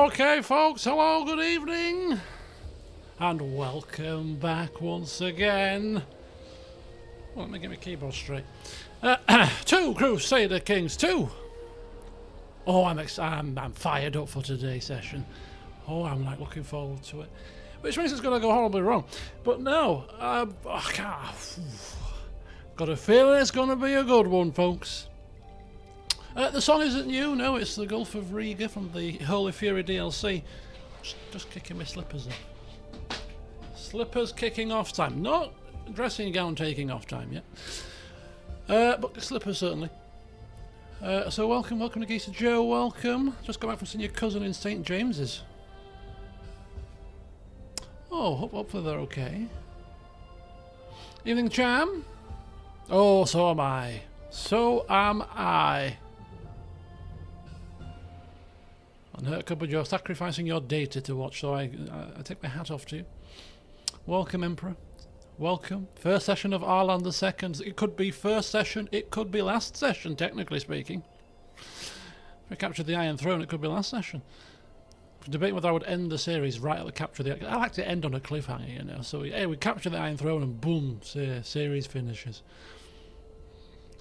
Okay, folks, hello, good evening, and welcome back once again. Well, let me get my keyboard straight. To Crusader Kings 2. Oh, I'm fired up for today's session. Oh, I'm like looking forward to it. Which means it's going to go horribly wrong. But no, I can't. Got a feeling it's going to be a good one, folks. The song isn't new, no, it's the Gulf of Riga from the Holy Fury DLC. Just kicking my slippers off. Slippers kicking off time. Not dressing gown taking off time yet. But the slippers certainly. So welcome to Geezer Joe, welcome. Just got back from seeing your cousin in St. James's. Oh, hopefully they're okay. Evening, Cham. Oh, so am I. So am I. Unhurt Cupboard, you're sacrificing your data to watch, so I take my hat off to you. Welcome, Emperor. Welcome. First session of Arlan II. It could be first session, it could be last session, technically speaking. If we captured the Iron Throne, it could be last session. Debating whether I would end the series right at the capture of the... I like to end on a cliffhanger, you know. So, hey, we capture the Iron Throne and boom, series finishes.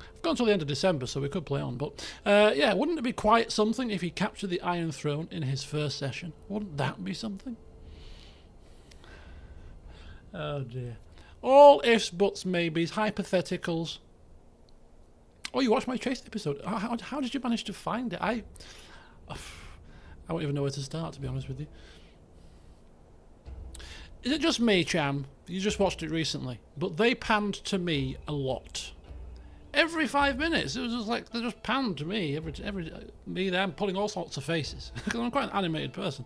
I've gone till the end of December, so we could play on. But, yeah, wouldn't it be quite something if he captured the Iron Throne in his first session? Wouldn't that be something? Oh, dear. All ifs, buts, maybes, hypotheticals. Oh, you watched my Chase episode. How did you manage to find it? I don't even know where to start, to be honest with you. Is it just me, Cham? You just watched it recently. But they panned to me a lot. Every 5 minutes. It was just like, they just panned to me. Me there, I'm pulling all sorts of faces. Because I'm quite an animated person.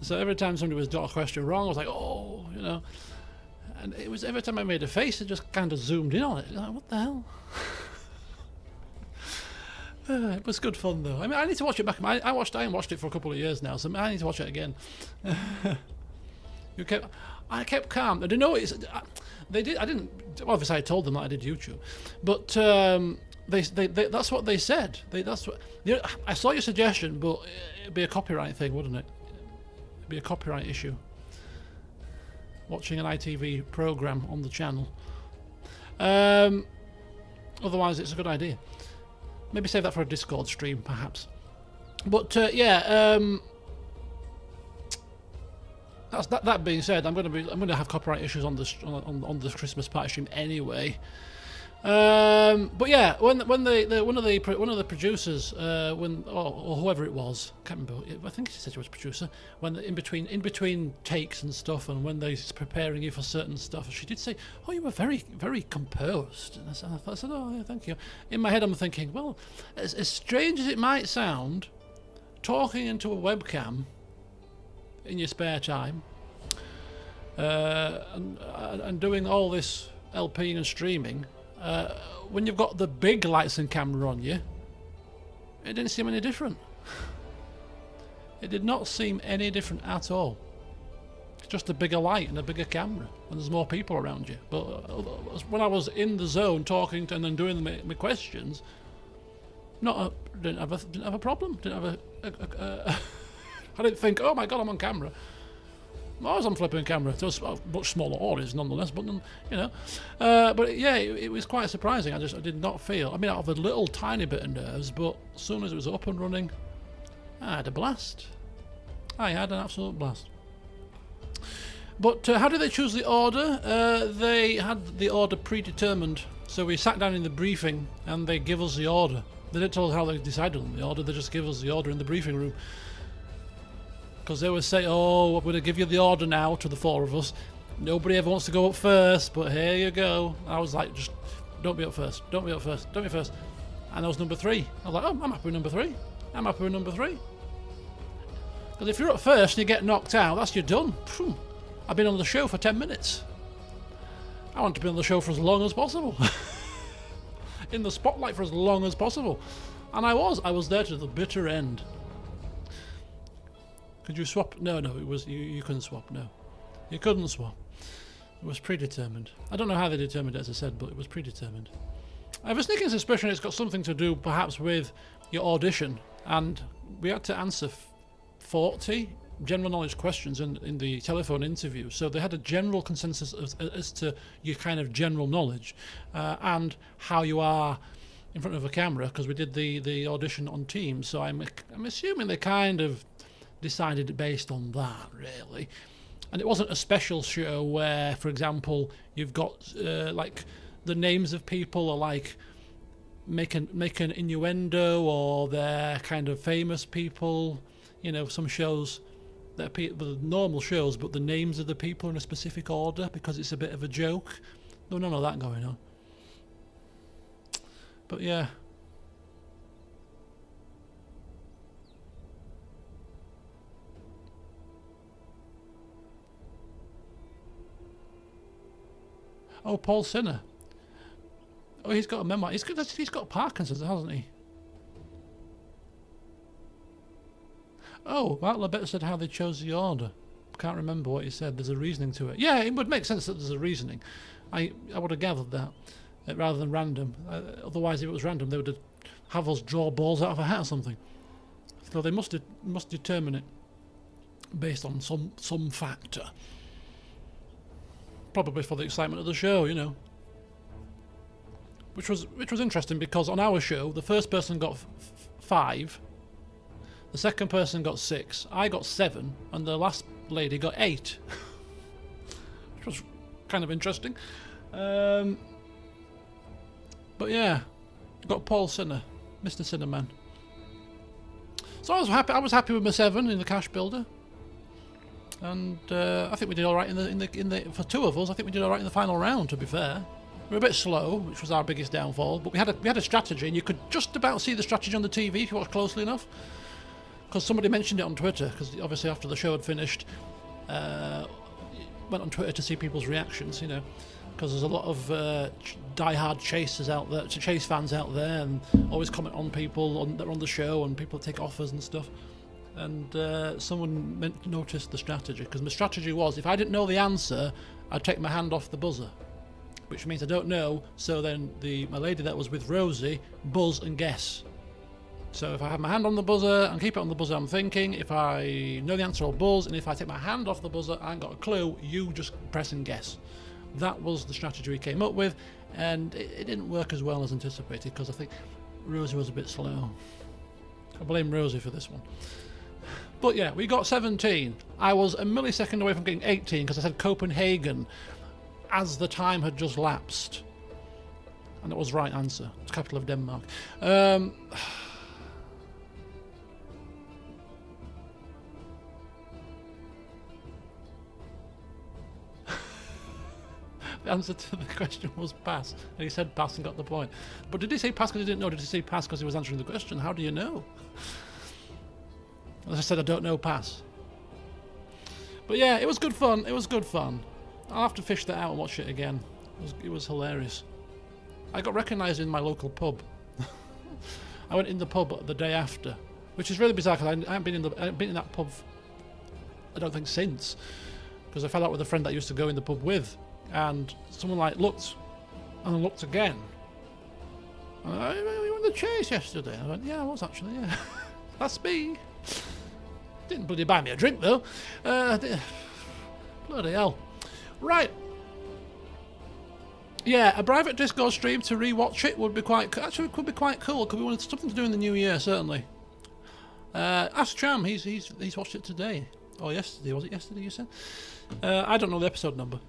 So every time somebody was got a question wrong, I was like, oh, you know. And it was every time I made a face, it just kind of zoomed in on it. Like, what the hell? It was good fun though. I mean, I need to watch it back. I haven't watched it for a couple of years now, so I need to watch it again. I kept calm. I didn't know it's. They did. I didn't. Obviously, I told them that I did YouTube, but they that's what they said. That's what. I saw your suggestion, but it'd be a copyright thing, wouldn't it? It'd be a copyright issue. Watching an ITV program on the channel. Otherwise, it's a good idea. Maybe save that for a Discord stream, perhaps. But yeah, that being said, I'm going to have copyright issues on this on this Christmas party stream anyway. But yeah, when one of the producers, or whoever it was, can't remember. I think she said she was a producer. When in between takes and stuff, and when they're preparing you for certain stuff, she did say, "Oh, you were very, very composed." And I said, "Oh, yeah, thank you." In my head, I'm thinking, well, as strange as it might sound, talking into a webcam in your spare time, and doing all this LPing and streaming. When you've got the big lights and camera on you, it didn't seem any different. It did not seem any different at all. It's just a bigger light and a bigger camera, and there's more people around you. But when I was in the zone talking and then doing my questions, didn't have a problem. Didn't have I didn't think, oh my god, I'm on camera. I was on flipping camera. It was a much smaller audience nonetheless, but you know. But yeah, it was quite surprising. I did not feel. I mean, I have a little tiny bit of nerves, but as soon as it was up and running, I had a blast. I had an absolute blast. But how did they choose the order? They had the order predetermined. So we sat down in the briefing, and they give us the order. They didn't tell us how they decided on the order. They just give us the order in the briefing room. Because they would say, oh, I'm going to give you the order now to the four of us. Nobody ever wants to go up first, but here you go. I was like, just don't be up first. Don't be up first. Don't be first. And I was number 3. I was like, oh, I'm happy with number 3. I'm happy with number 3. Because if you're up first and you get knocked out, that's you done. Phew. I've been on the show for 10 minutes. I want to be on the show for as long as possible. In the spotlight for as long as possible. And I was there to the bitter end. Could you swap? No, it was you couldn't swap. No, you couldn't swap. It was predetermined. I don't know how they determined it, as I said, but it was predetermined. I have a sneaking suspicion it's got something to do, perhaps, with your audition, and we had to answer 40 general knowledge questions in the telephone interview, so they had a general consensus as to your kind of general knowledge and how you are in front of a camera, because we did the audition on Teams, so I'm assuming they kind of decided it based on that, really. And it wasn't a special show where, for example, you've got like the names of people are like make an innuendo, or they're kind of famous people. You know, some shows that are normal shows, but the names of the people are in a specific order because it's a bit of a joke. No, none of that going on. But yeah. Oh, Paul Sinner. Oh, he's got a memoir. He's got Parkinson's, hasn't he? Oh, Mark Lebet said how they chose the order. Can't remember what he said. There's a reasoning to it. Yeah, it would make sense that there's a reasoning. I would have gathered that rather than random. Otherwise, if it was random, they would have us draw balls out of a hat or something. So they must determine it based on some factor. Probably for the excitement of the show, you know. Which was interesting, because on our show, the first person got 5. The second person got 6, I got 7, and the last lady got 8. Which was kind of interesting. But yeah, got Paul Sinner, Mr. Sinnerman. So I was happy with my 7 in the cash builder, and I think we did all right in the for 2 of us. I think we did all right in the final round. To be fair, we were a bit slow, which was our biggest downfall. But we had a strategy, and you could just about see the strategy on the TV if you watched closely enough. Because somebody mentioned it on Twitter, because obviously after the show had finished, went on Twitter to see people's reactions, you know, because there's a lot of die-hard chasers out there, chase fans out there, and always comment on people that are on the show, and people take offers and stuff. And someone noticed the strategy, because my strategy was, if I didn't know the answer, I'd take my hand off the buzzer, which means I don't know, so then my lady that was with Rosie, buzz and guess. So if I have my hand on the buzzer and keep it on the buzzer, I'm thinking. If I know the answer, I'll buzz. And if I take my hand off the buzzer, I ain't got a clue, you just press and guess. That was the strategy we came up with, and it didn't work as well as anticipated, because I think Rosie was a bit slow. I blame Rosie for this one. But yeah, we got 17. I was a millisecond away from getting 18, because I said Copenhagen as the time had just lapsed. And that was the right answer. It's capital of Denmark. The answer to the question was pass, and he said pass and got the point. But did he say pass because he didn't know? Did he say pass because he was answering the question? How do you know? As I said, I don't know, pass. But yeah, it was good fun. It was good fun. I'll have to fish that out and watch it again. It was hilarious. I got recognised in my local pub. I went in the pub the day after, which is really bizarre, because I haven't been in that pub, I don't think, since, because I fell out with a friend that I used to go in the pub with. And someone like looked, and then looked again. And you were in the chase yesterday. I went, yeah, I was actually, yeah. That's me. Didn't bloody buy me a drink though. Bloody hell. Right. Yeah, a private Discord stream to re-watch it would be quite, actually could be quite cool, because we wanted something to do in the new year, certainly. Ask Cham, he's watched it today. Or yesterday, was it yesterday you said? I don't know the episode number.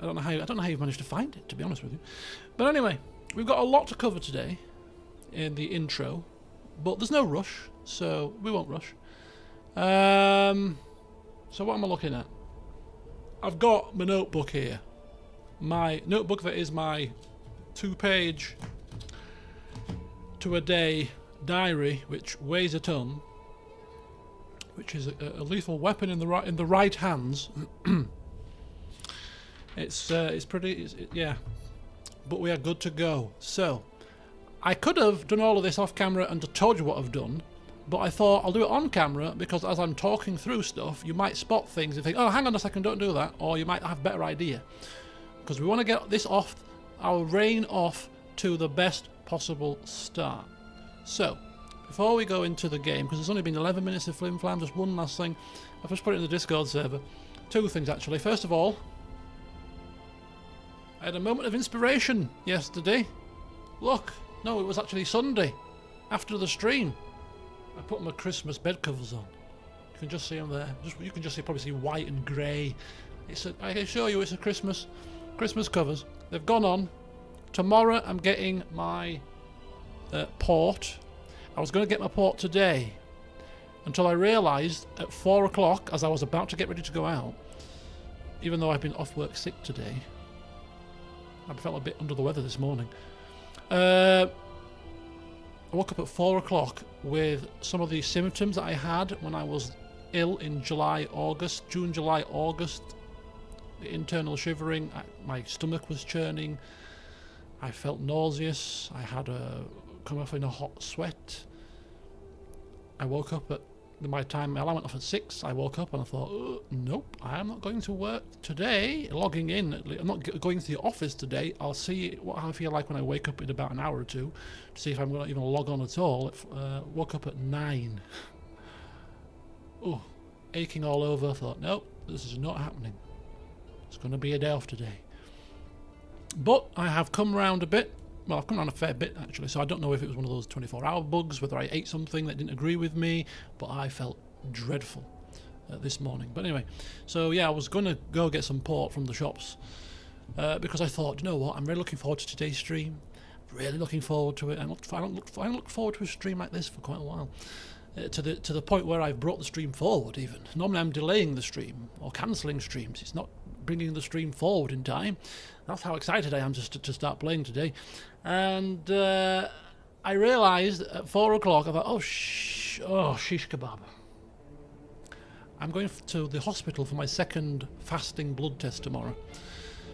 I don't know how you've managed to find it, to be honest with you. But anyway, we've got a lot to cover today in the intro, but there's no rush, so we won't rush. So what am I looking at? I've got my notebook here. My notebook that is my 2-page to a day diary, which weighs a ton, which is a lethal weapon in the right hands. It's pretty, yeah, but we are good to go. So, I could have done all of this off camera and told you what I've done, but I thought I'll do it on camera, because as I'm talking through stuff, you might spot things and think, oh, hang on a second, don't do that, or you might have a better idea. Because we want to get this off, our reign off, to the best possible start. So, before we go into the game, because there's only been 11 minutes of Flim Flam, just one last thing. I've just put it in the Discord server. Two things, actually. First of all, I had a moment of inspiration yesterday. Look, no, it was actually Sunday, after the stream. I put my Christmas bed covers on. You can just see them there. You can just probably see white and grey. I can show you it's a Christmas covers. They've gone on. Tomorrow I'm getting my port. I was going to get my port today, until I realised at 4 o'clock, as I was about to get ready to go out, even though I've been off work sick today, I felt a bit under the weather this morning. I woke up at 4 o'clock with some of the symptoms that I had when I was ill in June, July, August. The internal shivering, my stomach was churning, I felt nauseous, I had come off in a hot sweat. I woke up at my alarm went off at 6. I woke up and I thought, nope, I am not going to work today. Logging in, I'm not going to the office today. I'll see what I feel like when I wake up in about an hour or two to see if I'm going to even log on at all. Woke up at 9. Oh, aching all over. I thought, nope, this is not happening. It's going to be a day off today. But I have come round a bit. Well, I've come around a fair bit, actually, so I don't know if it was one of those 24-hour bugs, whether I ate something that didn't agree with me, but I felt dreadful this morning. But anyway, so yeah, I was going to go get some port from the shops, because I thought, you know what, I'm really looking forward to today's stream. Really looking forward to it. I don't look forward to a stream like this for quite a while. To the point where I've brought the stream forward even. Normally I'm delaying the stream, or cancelling streams. It's not bringing the stream forward in time. That's how excited I am just to start playing today. And I realised at 4 o'clock, I thought, shish kebab. I'm going to the hospital for my second fasting blood test tomorrow.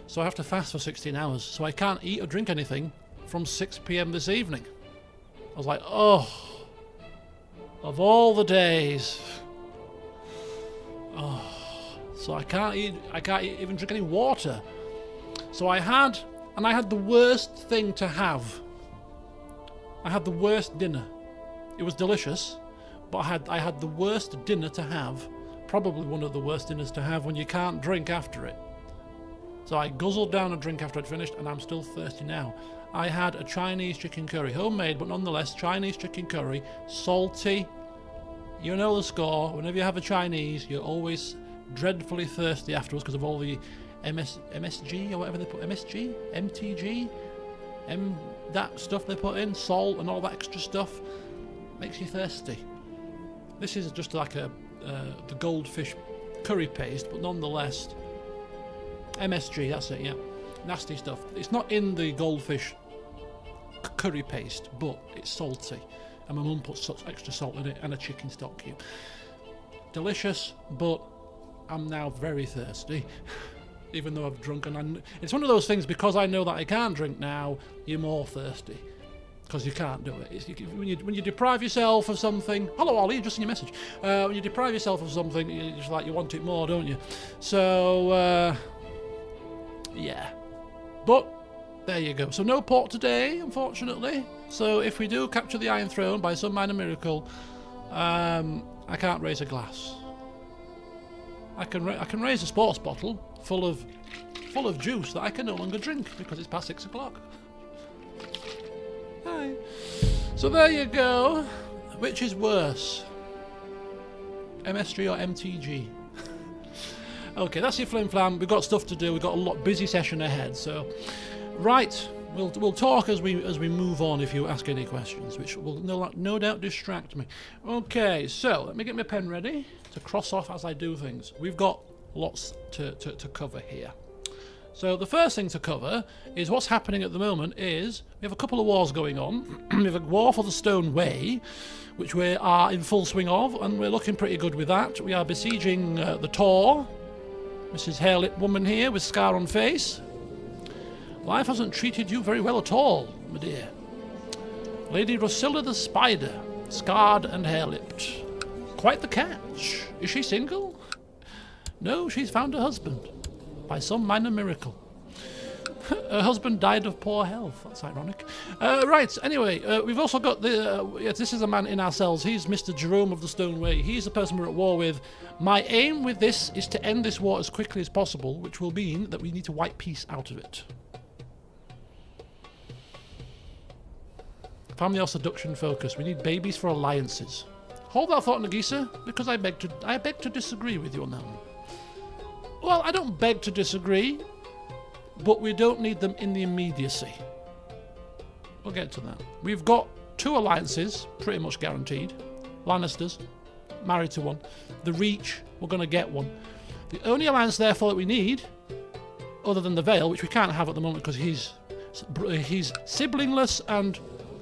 So I have to fast for 16 hours. So I can't eat or drink anything from 6 p.m. this evening. I was like, of all the days. So I can't even drink any water. So I had the worst thing to have. I had the worst dinner. It was delicious, but I had the worst dinner to have. Probably one of the worst dinners to have when you can't drink after it. So I guzzled down a drink after I'd finished, and I'm still thirsty now. I had a Chinese chicken curry, homemade, but nonetheless Chinese chicken curry, salty. You know the score. Whenever you have a Chinese, you're always dreadfully thirsty afterwards because of all the MSG or whatever they put, MTG, that stuff they put in, salt and all that extra stuff, makes you thirsty. This is just like the goldfish curry paste, but nonetheless, MSG, that's it, yeah. Nasty stuff. It's not in the goldfish curry paste, but it's salty. And my mum puts such extra salt in it and a chicken stock cube. Delicious, but I'm now very thirsty. Even though I've drunk, and it's one of those things, because I know that I can't drink now, you're more thirsty. Because you can't do it. When you deprive yourself of something... Hello, Ollie, just in your message. When you deprive yourself of something, it's just like you want it more, don't you? So, yeah. But, there you go. So no port today, unfortunately. So if we do capture the Iron Throne by some minor miracle, I can't raise a glass. I can raise a sports bottle full of juice that I can no longer drink because it's past 6 o'clock. Hi. So there you go. Which is worse, MSG or MTG? Okay, that's your flim flam. We've got stuff to do. We've got a busy session ahead. So, right, we'll talk as we move on. If you ask any questions, which will no doubt distract me. Okay, so let me get my pen ready to cross off as I do things. We've got lots to cover here. So the first thing to cover is what's happening at the moment is we have a couple of wars going on. We have a war for the Stone Way, which we are in full swing of, and we're looking pretty good with that. We are besieging the Tor. Mrs. Hairlip woman here with scar on face. Life hasn't treated you very well at all, my dear. Lady Rosilla the Spider, scarred and hair-lipped. Quite the catch. Is she single? No, she's found a husband. By some minor miracle. Her husband died of poor health. That's ironic. Right, anyway, we've also got the... yes, this is a man in our cells. He's Mr. Jerome of the Stoneway. He's the person we're at war with. My aim with this is to end this war as quickly as possible, which will mean that we need to wipe peace out of it. Family or seduction focus. We need babies for alliances. Hold that thought, Nagisa, because I beg to disagree with you on that one. Well, I don't beg to disagree, but we don't need them in the immediacy. We'll get to that. We've got 2 alliances, pretty much guaranteed. Lannisters, married to one. The Reach, we're going to get one. The only alliance, therefore, that we need, other than the Vale, which we can't have at the moment because he's siblingless and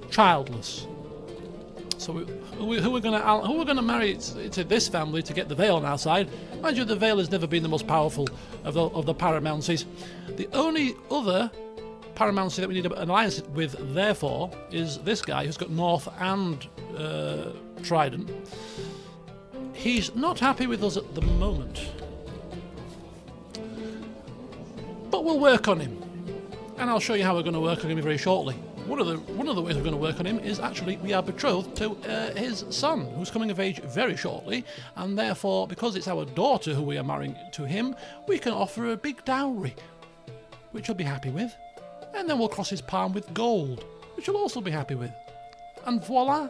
childless. So who we're going to marry to this family to get the Vale on our side? Mind you, the Vale has never been the most powerful of the Paramounties. The only other Paramountie that we need an alliance with, therefore, is this guy who's got North and Trident. He's not happy with us at the moment, but we'll work on him, and I'll show you how we're going to work on him very shortly. One of the ways we're going to work on him is actually we are betrothed to his son, who's coming of age very shortly, and therefore, because it's our daughter who we are marrying to him, we can offer a big dowry, which he'll be happy with, and then we'll cross his palm with gold, which he'll also be happy with, and voila,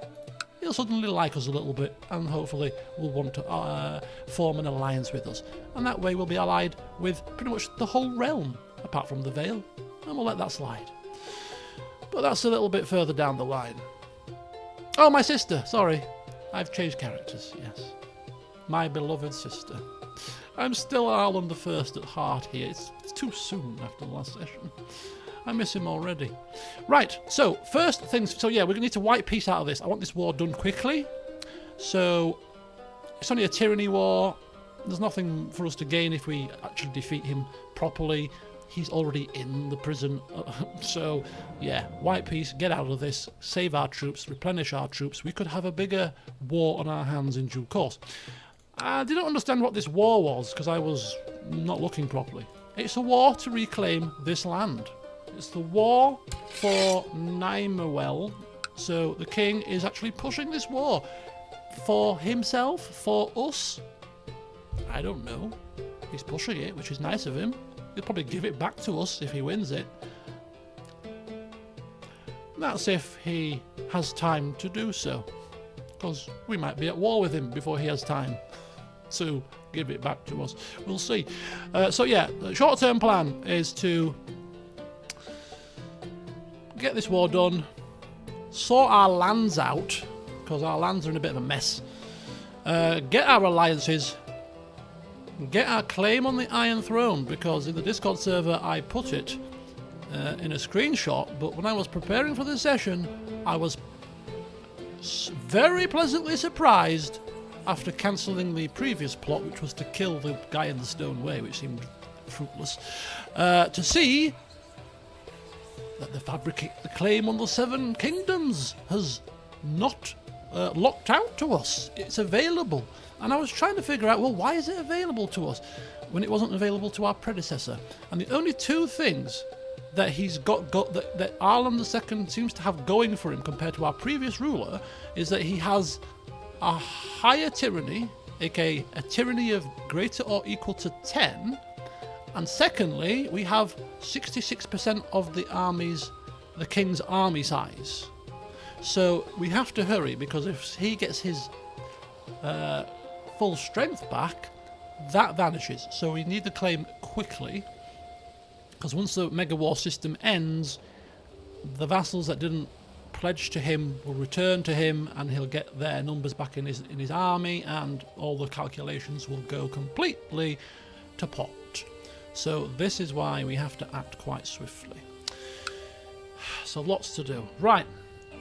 he'll suddenly like us a little bit, and hopefully will want to form an alliance with us, and that way we'll be allied with pretty much the whole realm, apart from the Vale, and we'll let that slide. But that's a little bit further down the line. Oh, my sister. Sorry. I've changed characters, yes. My beloved sister. I'm still Arlan I at heart here. It's too soon after the last session. I miss him already. Right, so first things... So yeah, we're going to need to wipe peace out of this. I want this war done quickly. So it's only a tyranny war. There's nothing for us to gain if we actually defeat him properly. He's already in the prison, so yeah, white peace, get out of this, save our troops, replenish our troops. We could have a bigger war on our hands in due course. I didn't understand what this war was because I was not looking properly. It's a war to reclaim this land. It's the war for Nymawel, so the king is actually pushing this war for himself, for us. I don't know. He's pushing it, which is nice of him. He'll probably give it back to us if he wins it. That's if he has time to do so, because we might be at war with him before he has time to give it back to us. We'll see. So yeah, the short-term plan is to get this war done, sort our lands out, because our lands are in a bit of a mess, get our alliances, get our claim on the Iron Throne, because in the Discord server I put it in a screenshot, but when I was preparing for this session I was very pleasantly surprised after cancelling the previous plot, which was to kill the guy in the Stone Way, which seemed fruitless, to see that the claim on the 7 Kingdoms has not locked out to us. It's available. And I was trying to figure out, well, why is it available to us when it wasn't available to our predecessor? And the only 2 things that he's got that Arlan II seems to have going for him compared to our previous ruler is that he has a higher tyranny, aka a tyranny of greater or equal to 10, and secondly, we have 66% of the king's army size. So we have to hurry, because if he gets his full strength back, that vanishes. So we need the claim quickly, because once the mega war system ends, the vassals that didn't pledge to him will return to him, and he'll get their numbers back in his army, and all the calculations will go completely to pot. So this is why we have to act quite swiftly. So lots to do. Right,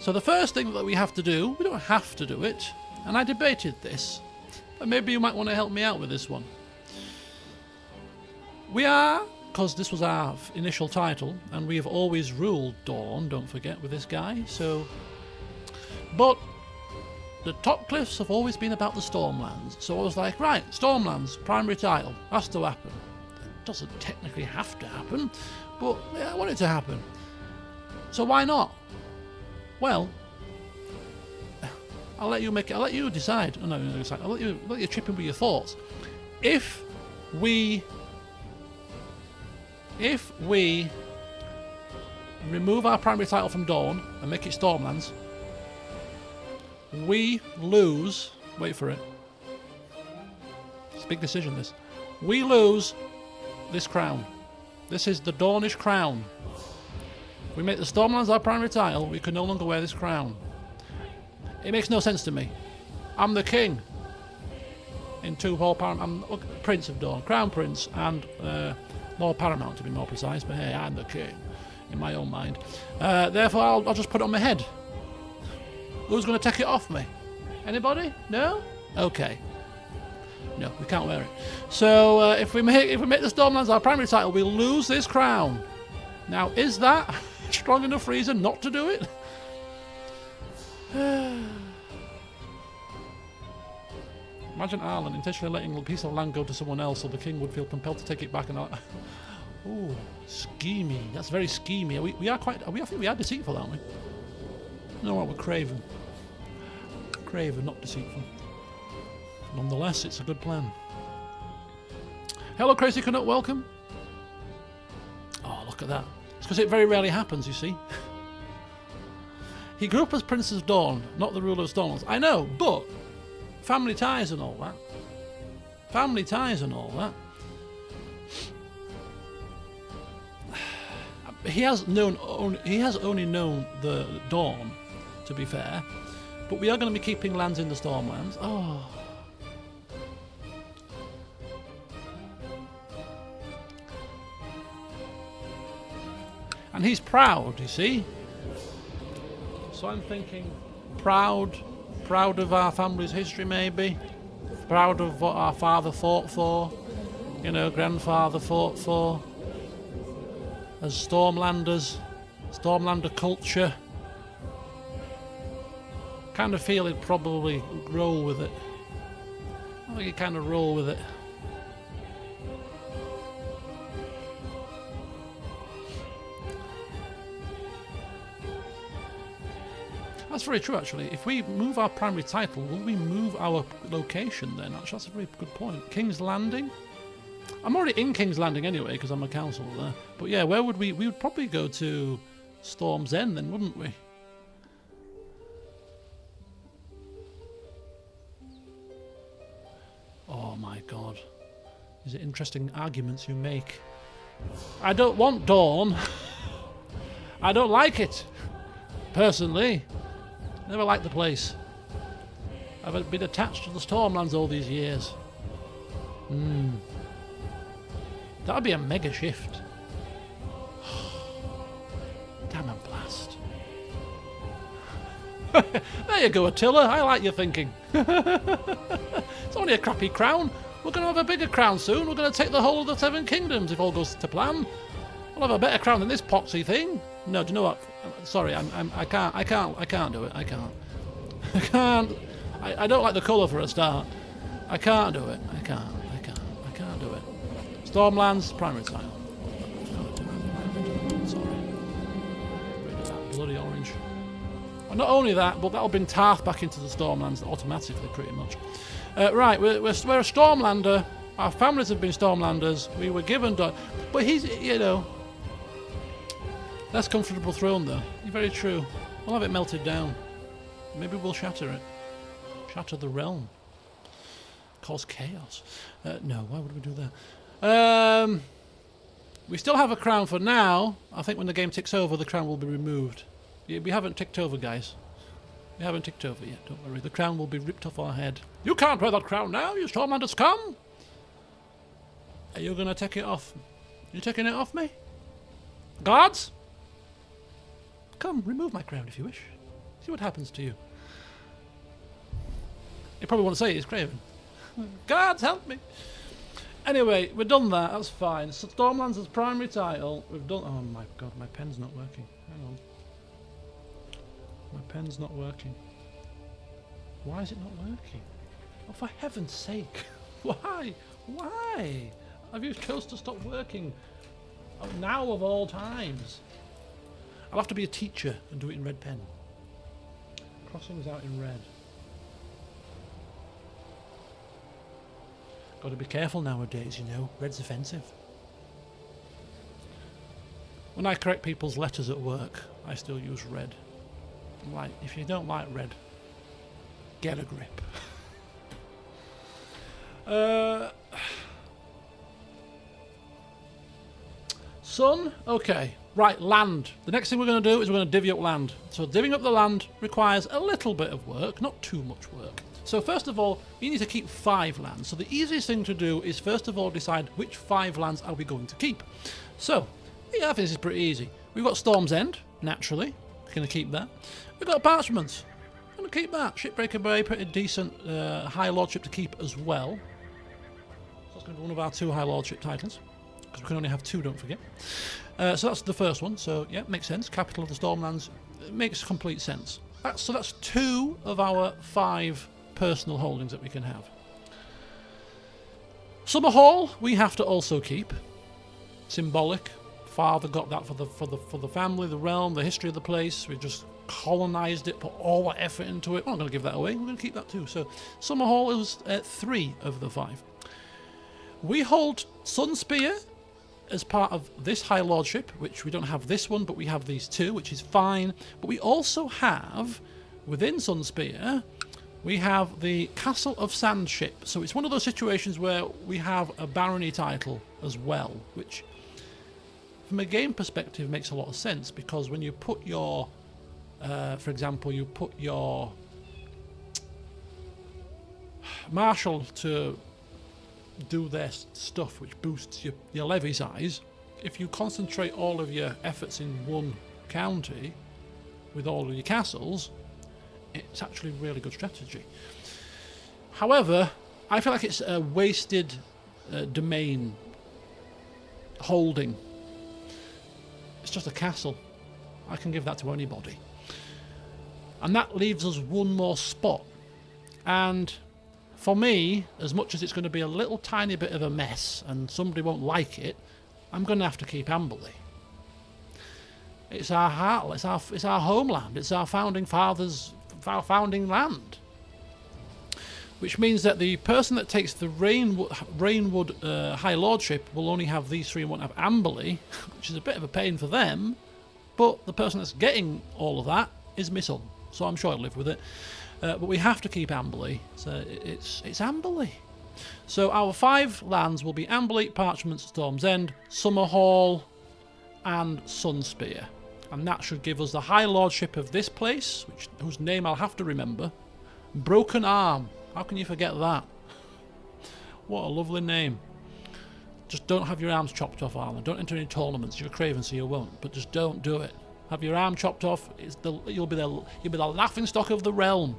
so the first thing that we have to do, we don't have to do it, and I debated this, but maybe you might want to help me out with this one. We are, because this was our initial title, and we have always ruled Dorne, don't forget, with this guy, so... But the top cliffs have always been about the Stormlands, so I was like, right, Stormlands, primary title, has to happen. It doesn't technically have to happen, But yeah, I want it to happen. So why not? Well, I'll let you make it. I'll let you decide. Oh, no, I'll let you chip in with your thoughts. If we remove our primary title from Dorne and make it Stormlands, we lose. Wait for it. It's a big decision. This. We lose this crown. This is the Dornish crown. We make the Stormlands our primary title. We can no longer wear this crown. It makes no sense to me. I'm the king. In Lord Paramount, I'm Prince of Dorne, Crown Prince, and Lord Paramount to be more precise. But hey, I'm the king in my own mind. Therefore, I'll just put it on my head. Who's going to take it off me? Anybody? No? Okay. No, we can't wear it. So if we make the Stormlands our primary title, we lose this crown. Now, is that strong enough reason not to do it? Imagine Arlan intentionally letting a piece of land go to someone else so the king would feel compelled to take it back and... Ooh, schemy. That's very schemy. I think we are deceitful, aren't we? No, what, we're craven. Craven, not deceitful. Nonetheless, it's a good plan. Hello, Crazy Canuck, welcome. Oh, look at that. It's because it very rarely happens, you see. He grew up as Prince of Dorne, not the ruler of Stormlands. I know, but family ties and all that. Family ties and all that. He has only known the Dorne, to be fair. But we are going to be keeping lands in the Stormlands. Oh. And he's proud, you see. So I'm thinking proud of our family's history, maybe. Proud of what our father fought for. You know, grandfather fought for. As Stormlanders, Stormlander culture. Kind of feel he'd probably roll with it. I think he'd kind of roll with it. That's very true, actually. If we move our primary title, will we move our location then? Actually, that's a very good point. King's Landing? I'm already in King's Landing anyway, because I'm a council there. But yeah, where would we... We would probably go to Storm's End then, wouldn't we? Oh my god. These are interesting arguments you make. I don't want Dorne. I don't like it. Personally. Never liked the place. I've been attached to the Stormlands all these years. That would be a mega shift. Damn and blast. There you go, Attila. I like your thinking. It's only a crappy crown. We're going to have a bigger crown soon. We're going to take the whole of the Seven Kingdoms if all goes to plan. We'll have a better crown than this poxy thing. No, do you know what? Sorry, I can't do it. I can't. I don't like the colour for a start. I can't do it. I can't do it. Stormlands, primary title. Sorry. Rid of that bloody orange. And not only that, but that'll bring Tarth back into the Stormlands automatically, pretty much. Right, we're a Stormlander. Our families have been Stormlanders. We were given... But he's, you know... Less comfortable throne, though. Very true. We'll have it melted down. Maybe we'll shatter it. Shatter the realm. Cause chaos. No, why would we do that? We still have a crown for now. I think when the game ticks over, the crown will be removed. Yeah, we haven't ticked over, guys. We haven't ticked over yet, don't worry. The crown will be ripped off our head. You can't wear that crown now, you Stormlanders, come! Are you going to take it off? You taking it off me? Guards? Come, remove my crown if you wish. See what happens to you. You probably want to say it's Craven. Guards, help me! Anyway, we've done that, that's fine. So Stormlands as primary title. We've done... Oh my god, my pen's not working. Hang on. My pen's not working. Why is it not working? Oh, for heaven's sake. Why? Why? Have you chose to stop working? Now of all times. I'll have to be a teacher and do it in red pen. Crossings out in red. Got to be careful nowadays, you know. Red's offensive. When I correct people's letters at work, I still use red. I'm like, if you don't like red, get a grip. Sun, okay. Right, land. The next thing we're going to do is we're going to divvy up land. So divvying up the land requires a little bit of work, not too much work. So first of all, you need to keep 5 lands. So the easiest thing to do is first of all decide which 5 lands are we going to keep. So, yeah, I think this is pretty easy. We've got Storm's End, naturally. We're going to keep that. We've got Parchment. I'm going to keep that. Shipbreaker Bay, pretty decent High Lordship to keep as well. So that's going to be one of our 2 High Lordship titles. Because we can only have 2, don't forget. So that's the first one. So, yeah, makes sense. Capital of the Stormlands. It makes complete sense. So that's 2 of our 5 personal holdings that we can have. Summer Hall, we have to also keep. Symbolic. Father got that for the family, the realm, the history of the place. We just colonised it, put all that effort into it. We're not going to give that away. We're going to keep that too. So Summer Hall is 3 of the 5. We hold Sunspear as part of this High Lordship, which we don't have this one, but we have these 2, which is fine. But we also have, within Sunspear, we have the Castle of Sandship. So it's one of those situations where we have a barony title as well, which from a game perspective makes a lot of sense, because when you put your, for example, you put your Marshal to do their stuff, which boosts your levy size, if you concentrate all of your efforts in one county with all of your castles, it's actually a really good strategy. However, I feel like it's a wasted domain holding. It's just a castle. I can give that to anybody. And that leaves us one more spot. And for me, as much as it's going to be a little tiny bit of a mess and somebody won't like it, I'm going to have to keep Amberley. It's our heart, it's our homeland, it's our founding fathers, our founding land. Which means that the person that takes the Rainwood High Lordship will only have these 3 and won't have Amberley, which is a bit of a pain for them, but the person that's getting all of that is my son, so I'm sure I'll live with it. But we have to keep Amberley, so it's Amberley. So our 5 lands will be Amberley, Parchment, Storm's End, Summer Hall, and Sunspear. And that should give us the High Lordship of this place, whose name I'll have to remember. Broken Arm. How can you forget that? What a lovely name. Just don't have your arms chopped off, Arlan. Don't enter any tournaments. You're a craven, so you won't. But just don't do it. Have your arm chopped off. You'll be the laughingstock of the realm.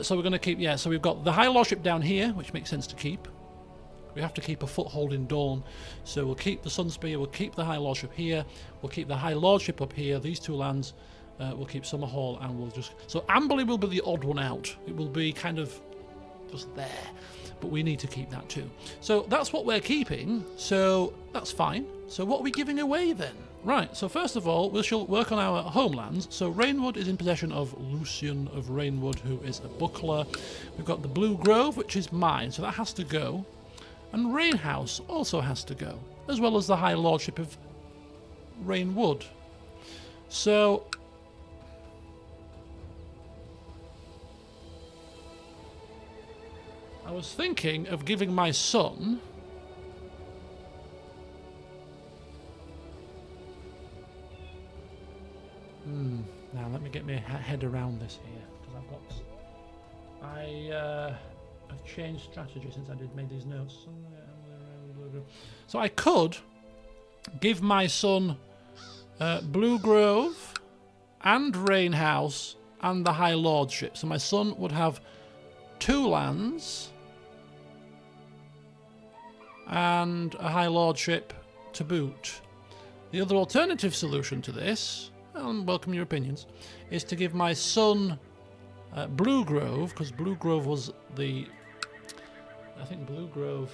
So we're going to keep, so we've got the High Lordship down here, which makes sense to keep. We have to keep a foothold in Dorne, so we'll keep the Sunspear, we'll keep the High Lordship here, we'll keep the High Lordship up here, these 2 lands, we'll keep Summer Hall, and we'll just... So Amberley will be the odd one out. It will be kind of just there, but we need to keep that too. So that's what we're keeping, so that's fine. So what are we giving away then? Right, so first of all, we shall work on our homelands. So Rainwood is in possession of Lucian of Rainwood, who is a buckler. We've got the Blue Grove, which is mine, so that has to go. And Rainhouse also has to go, as well as the High Lordship of Rainwood. So I was thinking of giving my son now let me get my head around this here, because I've changed strategy since I made these notes. So I could give my son Blue Grove and Rainhouse and the High Lordship. So my son would have 2 lands and a High Lordship to boot. The other alternative solution to this, and welcome your opinions, is to give my son Blue Grove, because Blue Grove was the... I think Blue Grove...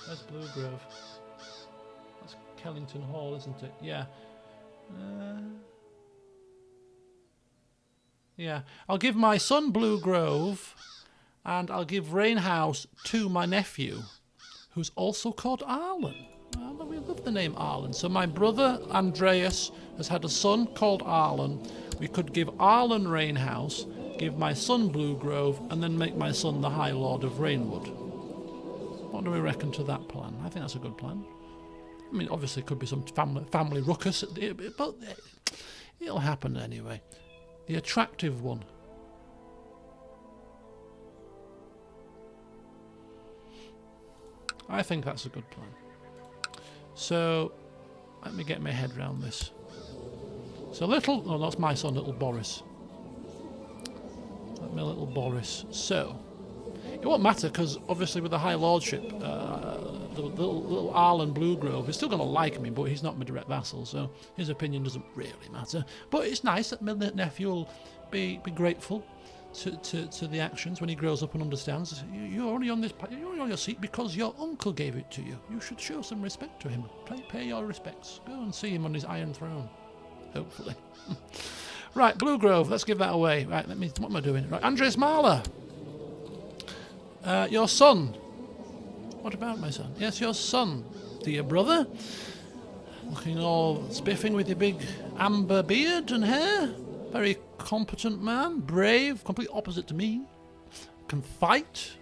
Where's Blue Grove? That's Kellington Hall, isn't it? Yeah. Yeah. I'll give my son Blue Grove, and I'll give Rainhouse to my nephew, who's also called Arlan. We love the name Arlan. So my brother Andreas has had a son called Arlan. We could give Arlan Rainhouse, give my son Blue Grove, and then make my son the High Lord of Rainwood. What do we reckon to that plan? I think that's a good plan. I mean, obviously it could be some family ruckus, but it'll happen anyway. The attractive one. I think that's a good plan. So, let me get my head around this. So that's my son, little Boris. My little Boris. So, it won't matter because obviously with the High Lordship, the little Arlan Bluegrove is still going to like me, but he's not my direct vassal, so his opinion doesn't really matter. But it's nice that my nephew will be grateful to the actions when he grows up and understands. You're only on your seat because your uncle gave it to you. You should show some respect to him. Pay your respects. Go and see him on his Iron Throne. Hopefully. Right, Bluegrove, let's give that away. Right, what am I doing? Right, Andres Mahler. Your son. What about my son? Yes, your son, dear brother. Looking all spiffing with your big amber beard and hair. Very competent man, brave, complete opposite to me. Can fight.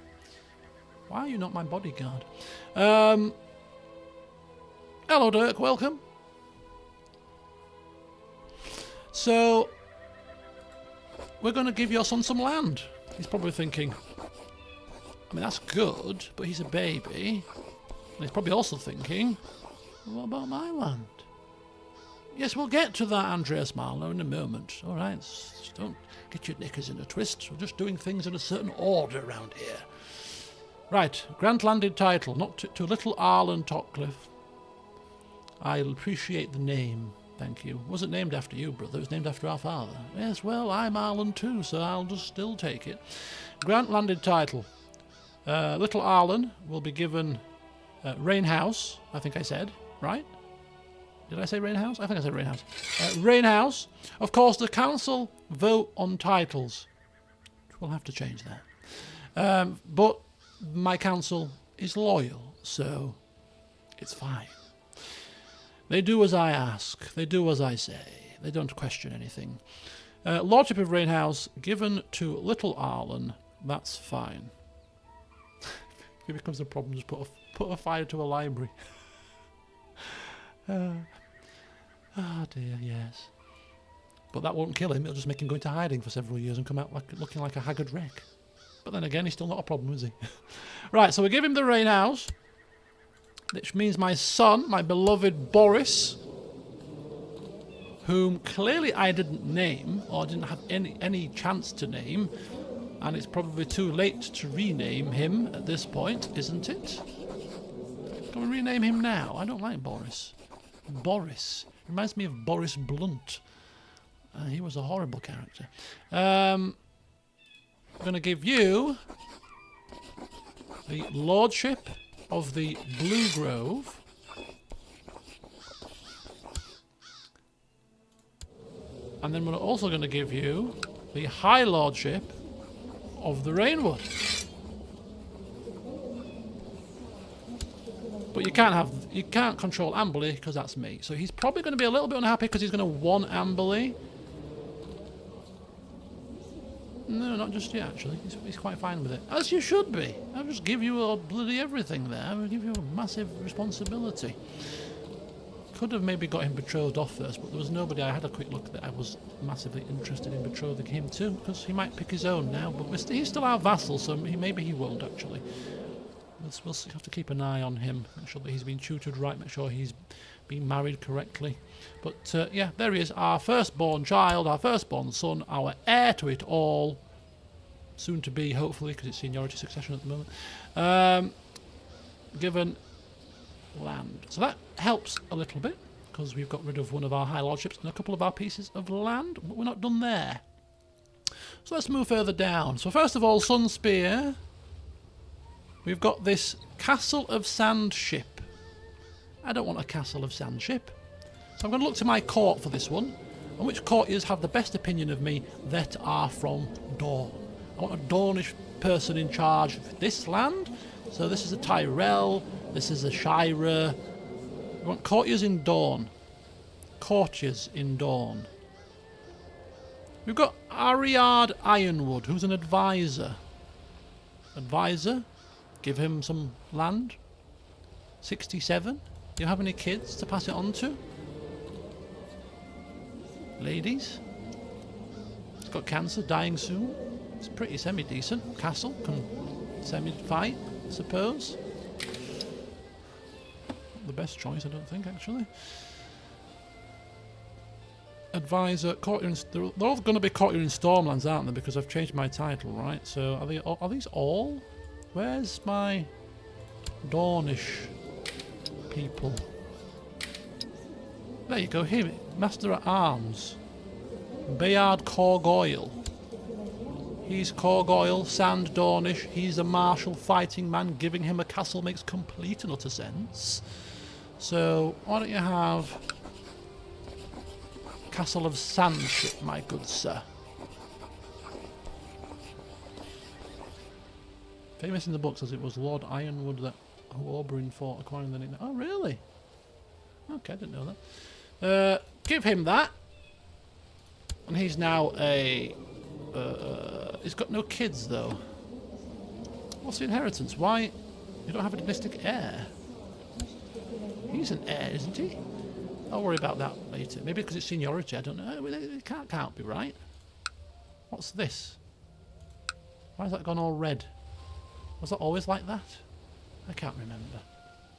Why are you not my bodyguard? Hello, Dirk, welcome. So, we're going to give your son some land. He's probably thinking, I mean, that's good, but he's a baby. And he's probably also thinking, what about my land? Yes, we'll get to that, Andreas Marlowe, in a moment. All right, just don't get your knickers in a twist. We're just doing things in a certain order around here. Right, grant landed title, not to little Arlan Topcliffe. I'll appreciate the name, thank you. Wasn't named after you, brother, it was named after our father. Yes, well, I'm Arlan II, so I'll just still take it. Grant landed title. Little Arlan will be given Rainhouse, I think I said, right? Did I say Rainhouse? I think I said Rainhouse. Rainhouse. Of course, the council vote on titles. We'll have to change that. But my council is loyal, so it's fine. They do as I ask. They do as I say. They don't question anything. Lordship of Rainhouse given to little Arlan. That's fine. If it becomes a problem, just put a fire to a library. Oh dear, yes. But that won't kill him, it'll just make him go into hiding for several years and come out looking like a haggard wreck. But then again, he's still not a problem, is he? Right, so we give him the Rainhouse, which means my son, my beloved Boris, whom clearly I didn't name, or didn't have any chance to name, and it's probably too late to rename him at this point, isn't it? Can we rename him now? I don't like Boris. Boris. Reminds me of Boris Blunt. He was a horrible character. I'm going to give you the Lordship of the Blue Grove. And then we're also going to give you the High Lordship of the Rainwood. But you can't control Amberley because that's me. So he's probably going to be a little bit unhappy because he's going to want Amberley. No, not just yet, actually. He's quite fine with it. As you should be. I'll just give you a bloody everything there. I'll give you a massive responsibility. Could have maybe got him betrothed off first, but there was nobody I had a quick look that I was massively interested in betrothing him to, because he might pick his own now, but he's still our vassal, so maybe he won't, actually. We'll have to keep an eye on him, make sure that he's been tutored right, make sure he's been married correctly. But yeah, there he is, our firstborn child, our firstborn son, our heir to it all, soon to be, hopefully, because it's seniority succession at the moment, given land. So that helps a little bit, because we've got rid of one of our high lordships and a couple of our pieces of land, but we're not done there. So let's move further down. So first of all, Sunspear. We've got this Castle of Sand ship. I don't want a castle of sandship. So I'm going to look to my court for this one. And which courtiers have the best opinion of me that are from Dorne. I want a Dornish person in charge of this land. So this is a Tyrell, this is a Shira. We want courtiers in Dorne. Courtiers in Dorne. We've got Ariard Ironwood, who's an advisor. Advisor? Give him some land. 67. Do you have any kids to pass it on to? Ladies? He's got cancer, dying soon. It's pretty semi-decent. Castle, can semi-fight, I suppose. The best choice, I don't think, actually. Advisor, courtier, they're all going to be courtier in Stormlands, aren't they? Because I've changed my title, right? So are these all? Where's my Dornish people? There you go, here, Master at Arms. Bayard Corgoyle. He's Corgoyle, Sand Dornish. He's a martial fighting man. Giving him a castle makes complete and utter sense. So, why don't you have Castle of Sandship, my good sir? Famous in the books as it was Lord Ironwood that Oberyn fought, acquiring the nickname. Oh, really? Okay, I didn't know that. Give him that. And he's now a... he's got no kids, though. What's the inheritance? Why? You don't have a dynastic heir. He's an heir, isn't he? I'll worry about that later. Maybe because it's seniority, I don't know. It can't be right. What's this? Why has that gone all red? Was that always like that? I can't remember.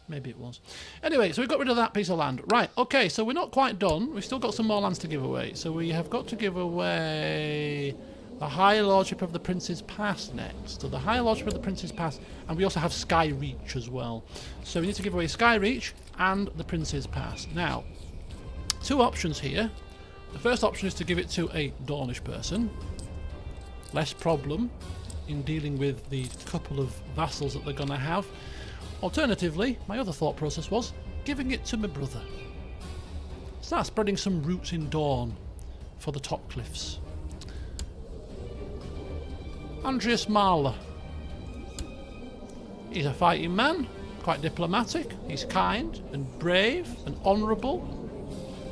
Maybe it was. Anyway, so we got rid of that piece of land. Right, okay, so we're not quite done. We've still got some more lands to give away. So we have got to give away the High Lordship of the Prince's Pass next. So the High Lordship of the Prince's Pass, and we also have Sky Reach as well. So we need to give away Sky Reach and the Prince's Pass. Now, two options here. The first option is to give it to a Dornish person. Less problem in dealing with the couple of vassals that they're going to have. Alternatively, my other thought process was giving it to my brother. Start spreading some roots in Dorne for the top cliffs. Andreas Marler. He's a fighting man, quite diplomatic. He's kind and brave and honourable.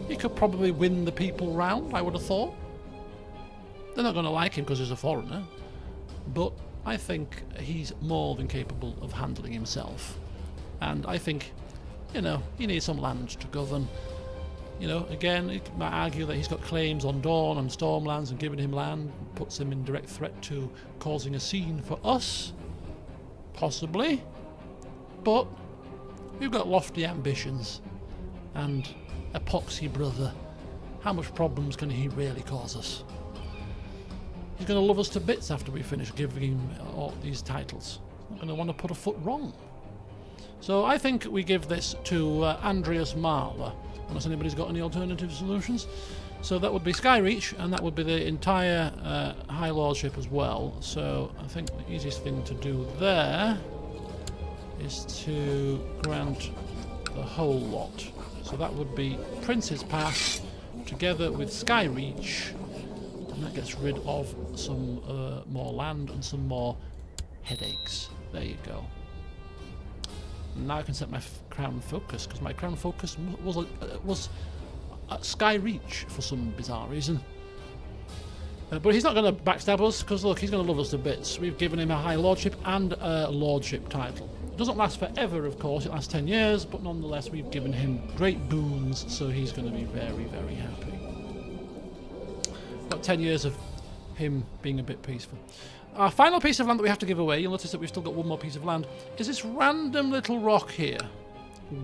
He could probably win the people round, I would have thought. They're not going to like him because he's a foreigner, but I think he's more than capable of handling himself. And I think, you know, he needs some land to govern. You know, again, you might argue that he's got claims on Dorne and Stormlands, and giving him land puts him in direct threat to causing a scene for us. Possibly. But we've got lofty ambitions. And epoxy brother, how much problems can he really cause us? He's going to love us to bits after we finish giving him all these titles. He's not going to want to put a foot wrong. So I think we give this to Andreas Marler, unless anybody's got any alternative solutions. So that would be Skyreach, and that would be the entire High Lordship as well. So I think the easiest thing to do there is to grant the whole lot. So that would be Prince's Pass together with Skyreach. And that gets rid of some more land and some more headaches. There you go. And now I can set my crown focus, because my crown focus was at Sky Reach for some bizarre reason. But he's not going to backstab us, because look, he's going to love us to bits. We've given him a High Lordship and a Lordship title. It doesn't last forever, of course, it lasts 10 years, but nonetheless we've given him great boons, so he's going to be very, very happy. Got 10 years of him being a bit peaceful. Our final piece of land that we have to give away, you'll notice that we've still got one more piece of land, is this random little rock here.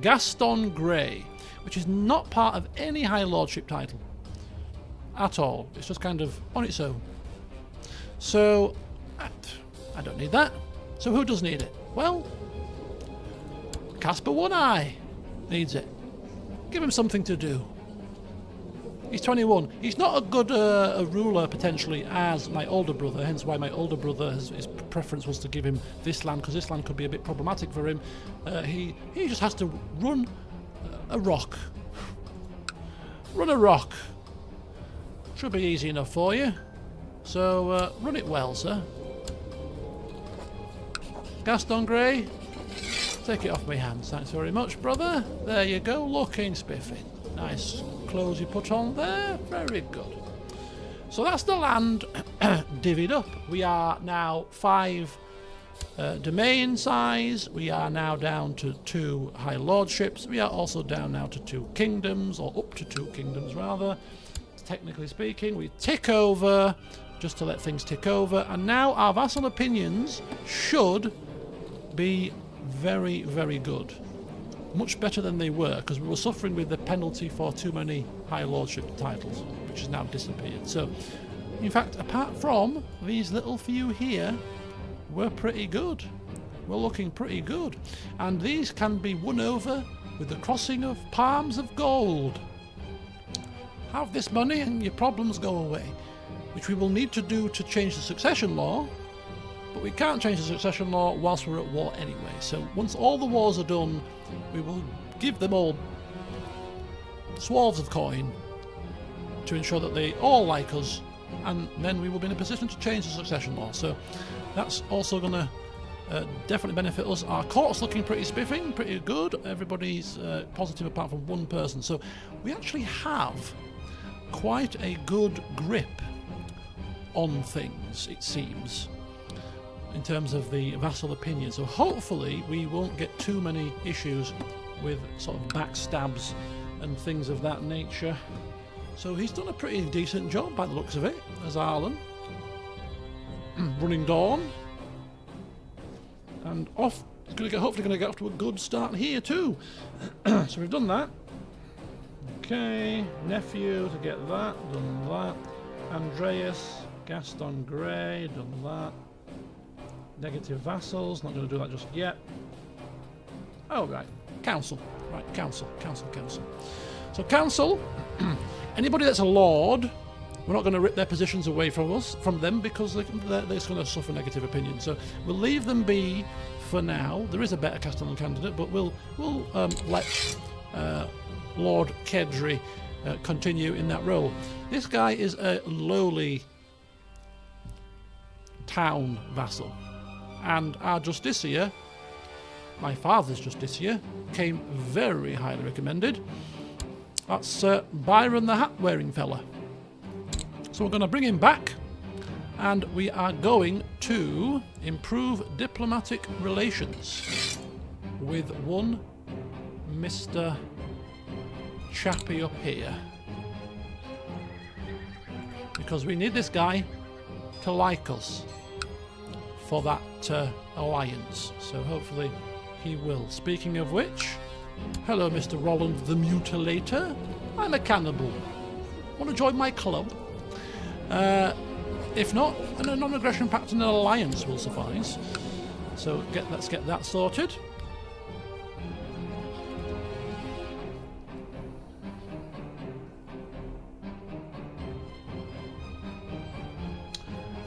Gaston Grey, which is not part of any High Lordship title at all. It's just kind of on its own. So, I don't need that. So who does need it? Well, Caspar One-Eye needs it. Give him something to do. He's 21. He's not a good a ruler, potentially, as my older brother, hence why my older brother, his preference was to give him this land, because this land could be a bit problematic for him. He just has to run a rock. Run a rock. Should be easy enough for you. So run it well, sir. Gaston Grey, take it off my hands. Thanks very much, brother. There you go, looking spiffy. Nice clothes you put on there. Very good. So that's the land divvied up. We are now 5 domain size. We are now down to 2 high lordships. We are also down now to 2 kingdoms, or up to 2 kingdoms rather. Technically speaking, we tick over just to let things tick over, and now our vassal opinions should be very, very good. Much better than they were, because we were suffering with the penalty for too many high lordship titles, which has now disappeared. So, in fact, apart from these little few here, we're pretty good. We're looking pretty good. And these can be won over with the crossing of palms of gold. Have this money and your problems go away, which we will need to do to change the succession law, but we can't change the succession law whilst we're at war anyway. So once all the wars are done, we will give them all swaths of coin to ensure that they all like us, and then we will be in a position to change the succession law. So that's also going to definitely benefit us. Our court's looking pretty spiffing, pretty good. Everybody's positive apart from one person. So we actually have quite a good grip on things, it seems, in terms of the vassal opinion. So hopefully we won't get too many issues with sort of backstabs and things of that nature. So he's done a pretty decent job by the looks of it, as Arlan. Running Dorne. And off, hopefully going to get off to a good start here too. So we've done that. Okay, nephew to get that, done that. Andreas, Gaston Grey, done that. Negative vassals, not going to do that just yet. Oh, right, council. Right, council. So council, anybody that's a lord, we're not going to rip their positions away from them, because they're just going to suffer negative opinion. So we'll leave them be for now. There is a better Castellan candidate, but we'll let Lord Kedri continue in that role. This guy is a lowly town vassal, and our justiciar, my father's justiciar, came very highly recommended. That's Byron the hat-wearing fella. So we're going to bring him back, and we are going to improve diplomatic relations with one Mr. Chappie up here, because we need this guy to like us for that alliance. So hopefully he will. Speaking of which, hello Mr. Roland the Mutilator. I'm a cannibal. Want to join my club? If not, a non-aggression pact and an alliance will suffice. So let's get that sorted.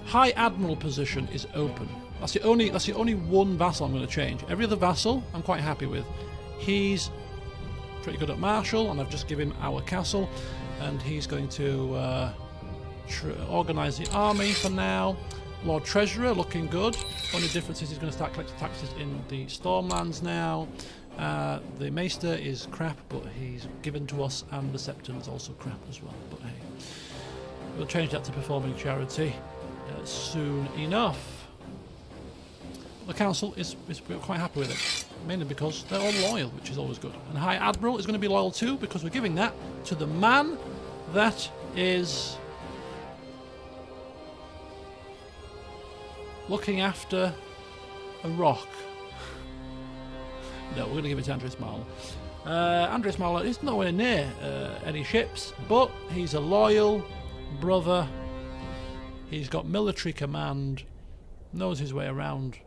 High Admiral position is open. That's the only one vassal I'm going to change. Every other vassal I'm quite happy with. He's pretty good at Marshal, and I've just given him our castle, and he's going to organise the army for now. Lord Treasurer looking good. Only difference is he's going to start collecting taxes in the Stormlands now. The Maester is crap, but he's given to us, and the Septon is also crap as well. But hey, we'll change that to performing charity soon enough. The council is quite happy with it, mainly because they're all loyal, which is always good. And High Admiral is going to be loyal too, because we're giving that to the man that is looking after a rock. No, we're going to give it to Andres Marler. Andres Marler is nowhere near any ships, but he's a loyal brother. He's got military command, knows his way around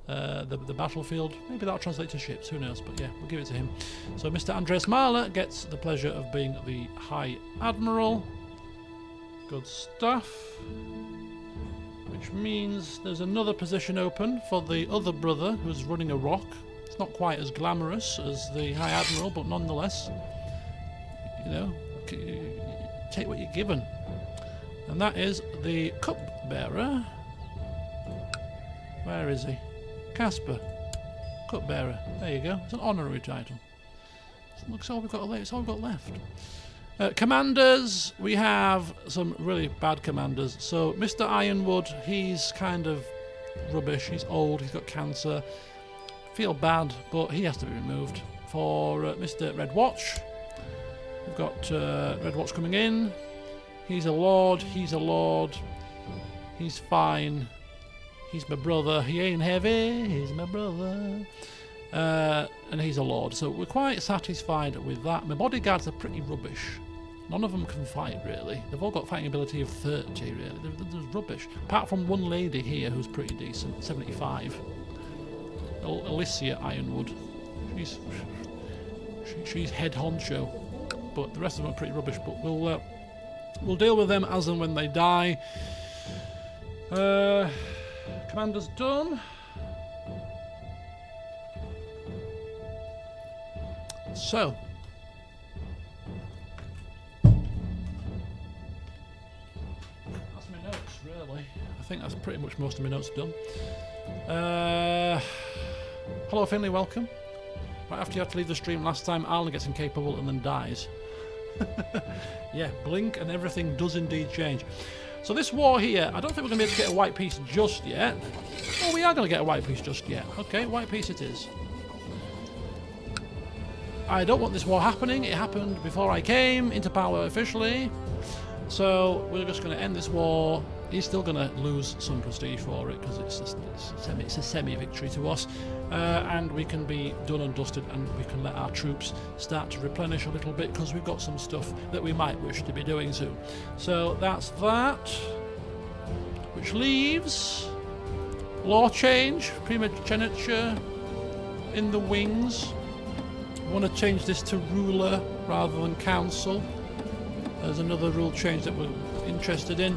the battlefield. Maybe that'll translate to ships, who knows, but yeah, we'll give it to him. So Mr. Andres Marler gets the pleasure of being the High Admiral. Good stuff. Which means there's another position open for the other brother who's running a rock. It's not quite as glamorous as the High Admiral, but nonetheless, you know, take what you're given. And that is the Cupbearer. Where is he? Casper. Cupbearer. There you go. It's an honorary title. Looks all we've got. It's all we've got left. Commanders. We have some really bad commanders. So Mr. Ironwood, he's kind of rubbish. He's old. He's got cancer. Feel bad, but he has to be removed. For Mr. Red Watch, we've got Red Watch coming in. He's a lord. He's a lord. He's fine. He's my brother. He ain't heavy. He's my brother. And he's a lord, so we're quite satisfied with that. My bodyguards are pretty rubbish. None of them can fight, really. They've all got fighting ability of 30, really. They're rubbish. Apart from one lady here who's pretty decent, 75. Alicia Ironwood. She's head honcho. But the rest of them are pretty rubbish. But we'll deal with them as and when they die. Commander's done. So, that's my notes, really. I think that's pretty much most of my notes done. Hello, Finley, welcome. Right after you had to leave the stream last time, Arlan gets incapable and then dies. Yeah, blink and everything does indeed change. So this war here, I don't think we're going to be able to get a white piece just yet. Oh, we are going to get a white piece just yet. Okay, white piece it is. I don't want this war happening. It happened before I came into power officially. So we're just going to end this war. He's still going to lose some prestige for it because it's a semi-victory to us. And we can be done and dusted, and we can let our troops start to replenish a little bit because we've got some stuff that we might wish to be doing soon. So that's that. Which leaves law change, primogeniture in the wings. I want to change this to ruler rather than council. There's another rule change that we're interested in.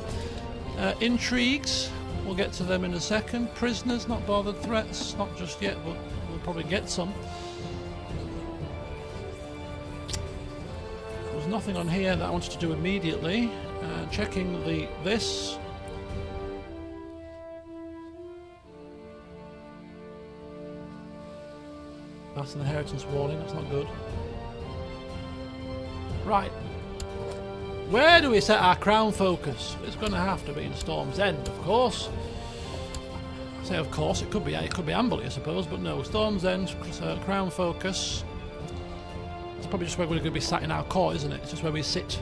Intrigues, we'll get to them in a second. Prisoners, not bothered. Threats, not just yet, but we'll probably get some. There's nothing on here that I wanted to do immediately. Checking this. That's an inheritance warning, that's not good. Right. Where do we set our crown focus? It's going to have to be in Storm's End, of course. I say of course, it could be Amberley, I suppose, but no, Storm's End, crown focus. It's probably just where we're going to be sat in our court, isn't it? It's just where we sit.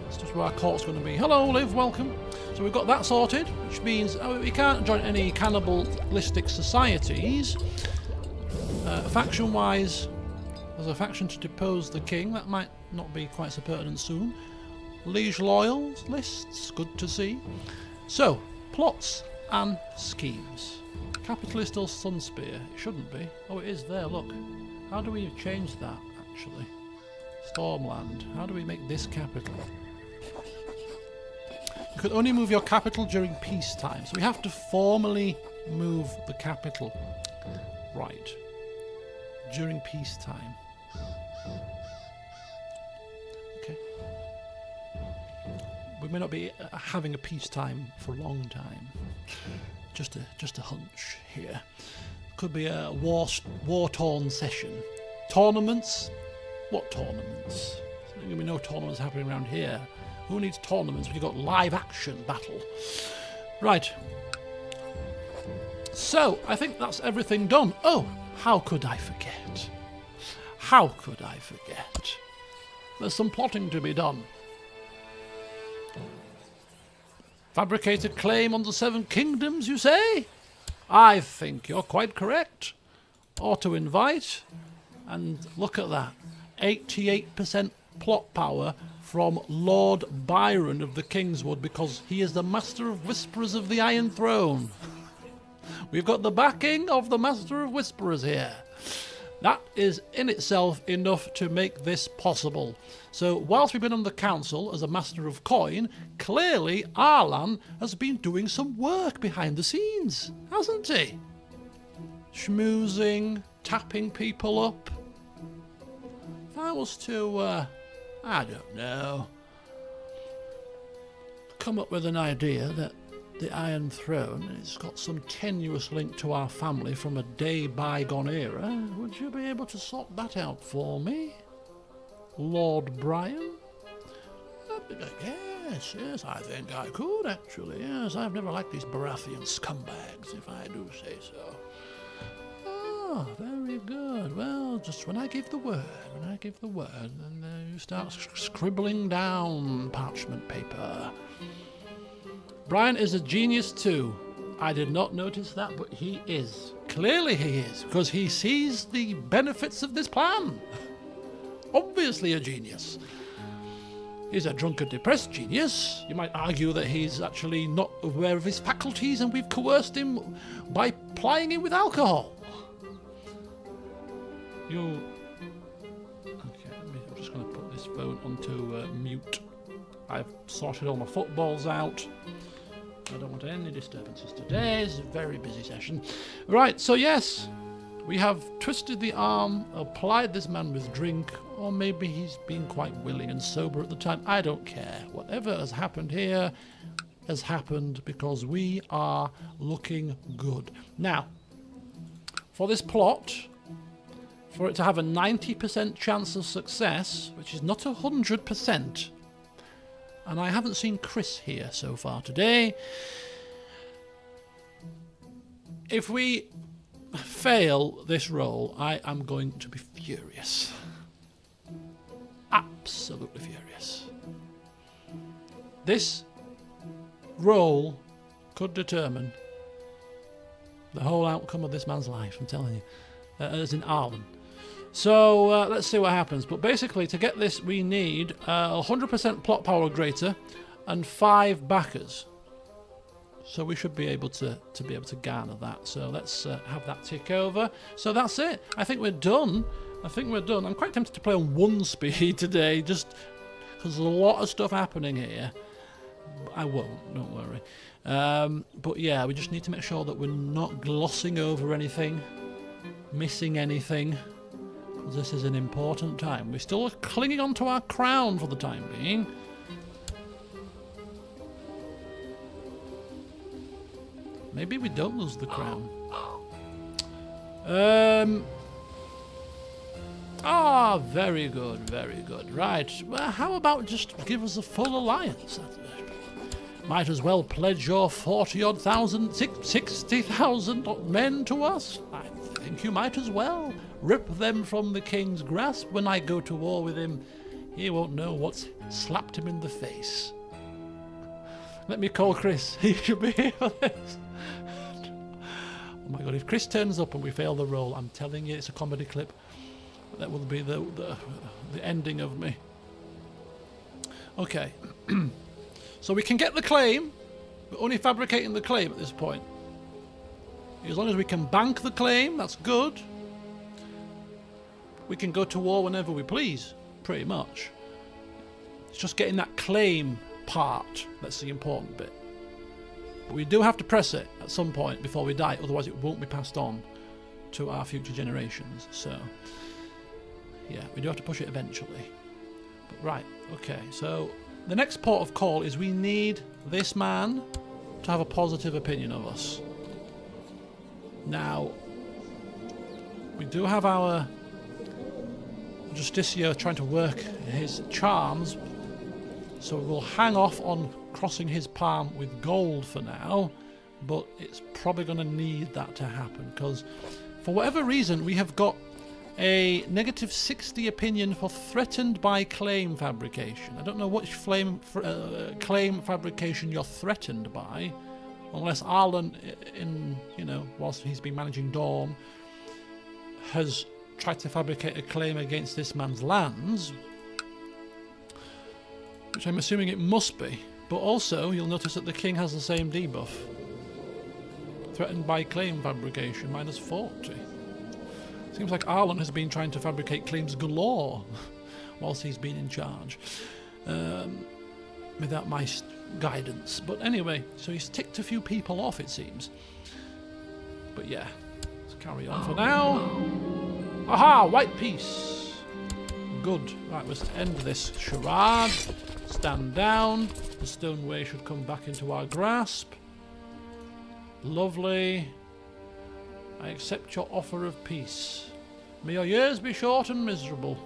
It's just where our court's going to be. Hello, Liv, welcome. So we've got that sorted, which means we can't join any cannibalistic societies. Faction-wise, there's a faction to depose the king. That might not be quite so pertinent soon. Liege loyals lists, good to see. So, plots and schemes. Capitalist or Sunspear? It shouldn't be. Oh, it is there, look. How do we change that, actually? Stormland. How do we make this capital? You could only move your capital during peacetime, so we have to formally move the capital. Right. During peacetime. Okay. We may not be having a peacetime for a long time. Just a hunch here. Could be a war-torn session. Tournaments? What tournaments? There's going to be no tournaments happening around here. Who needs tournaments when you've got live action battle? Right. So, I think that's everything done. Oh! How could I forget? How could I forget? There's some plotting to be done. Fabricated claim on the Seven Kingdoms, you say? I think you're quite correct. Auto invite, and look at that. 88% plot power from Lord Byron of the Kingswood because he is the Master of Whisperers of the Iron Throne. We've got the backing of the Master of Whisperers here. That is in itself enough to make this possible. So whilst we've been on the council as a Master of Coin, clearly Arlan has been doing some work behind the scenes, hasn't he? Schmoozing, tapping people up. If I was to, I don't know, come up with an idea that the Iron Throne, it's got some tenuous link to our family from a day bygone era, would you be able to sort that out for me, Lord Brian? Yes, I think I could actually, yes. I've never liked these Baratheon scumbags, if I do say so. Oh, very good. Well, just when I give the word, then you start scribbling down parchment paper. Brian is a genius too. I did not notice that, but he is. Clearly he is, because he sees the benefits of this plan. Obviously a genius. He's a drunken, depressed genius. You might argue that he's actually not aware of his faculties and we've coerced him by plying him with alcohol. Okay, I'm just going to put this phone onto mute. I've sorted all my footballs out. I don't want any disturbances today. It's a very busy session. Right, so yes, we have twisted the arm, applied this man with drink, or maybe he's been quite willing and sober at the time. I don't care. Whatever has happened here has happened because we are looking good. Now, for this plot, for it to have a 90% chance of success, which is not 100%, and I haven't seen Chris here so far today, if we fail this roll, I am going to be furious. Absolutely furious. This roll could determine the whole outcome of this man's life, I'm telling you. As in Arlan. So let's see what happens. But basically, to get this, we need 100% plot power greater and 5 backers. So we should be able to garner that. So let's have that tick over. So that's it. I think we're done. I'm quite tempted to play on 1 speed today, just because there's a lot of stuff happening here. I won't, don't worry. But yeah, we just need to make sure that we're not glossing over anything, missing anything. This is an important time. We're still clinging on to our crown for the time being. Maybe we don't lose the crown. Very good, very good. Right, well, how about just give us a full alliance? Might as well pledge your 40-odd thousand, 60,000 men to us. I think you might as well. Rip them from the king's grasp. When I go to war with him, he won't know what's slapped him in the face. Let me call Chris. He should be here for this. Oh my god, if Chris turns up and we fail the roll, I'm telling you, it's a comedy clip. That will be the ending of me. Okay. So we can get the claim. We're only fabricating the claim at this point. As long as we can bank the claim, that's good. We can go to war whenever we please, pretty much. It's just getting that claim part that's the important bit. But we do have to press it at some point before we die, otherwise it won't be passed on to our future generations. So, yeah, we do have to push it eventually. But right, okay, so the next port of call is we need this man to have a positive opinion of us. Now, we do have our Justicia trying to work his charms, so we'll hang off on crossing his palm with gold for now, but it's probably going to need that to happen because for whatever reason we have got a negative 60 opinion for threatened by claim fabrication. I don't know which claim fabrication you're threatened by, unless Arlan, whilst he's been managing Dorne, has tried to fabricate a claim against this man's lands, which I'm assuming it must be. But also, you'll notice that the king has the same debuff. Threatened by claim fabrication, minus 40. Seems like Arlan has been trying to fabricate claims galore whilst he's been in charge. Without my guidance. But anyway, so he's ticked a few people off, it seems. But yeah, let's carry on for now. Aha! White piece. Good. Right, let's end this charade. Stand down. The stoneway should come back into our grasp. Lovely. I accept your offer of peace. May your years be short and miserable.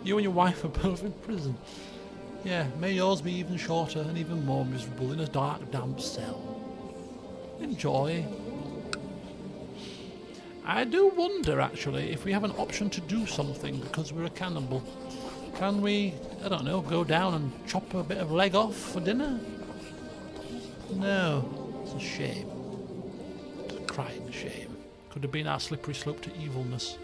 You and your wife are both in prison. Yeah, may yours be even shorter and even more miserable in a dark, damp cell. Enjoy. I do wonder, actually, if we have an option to do something because we're a cannibal. Can we, I don't know, go down and chop a bit of leg off for dinner? No. It's a shame. It's a crying shame. Could have been our slippery slope to evilness.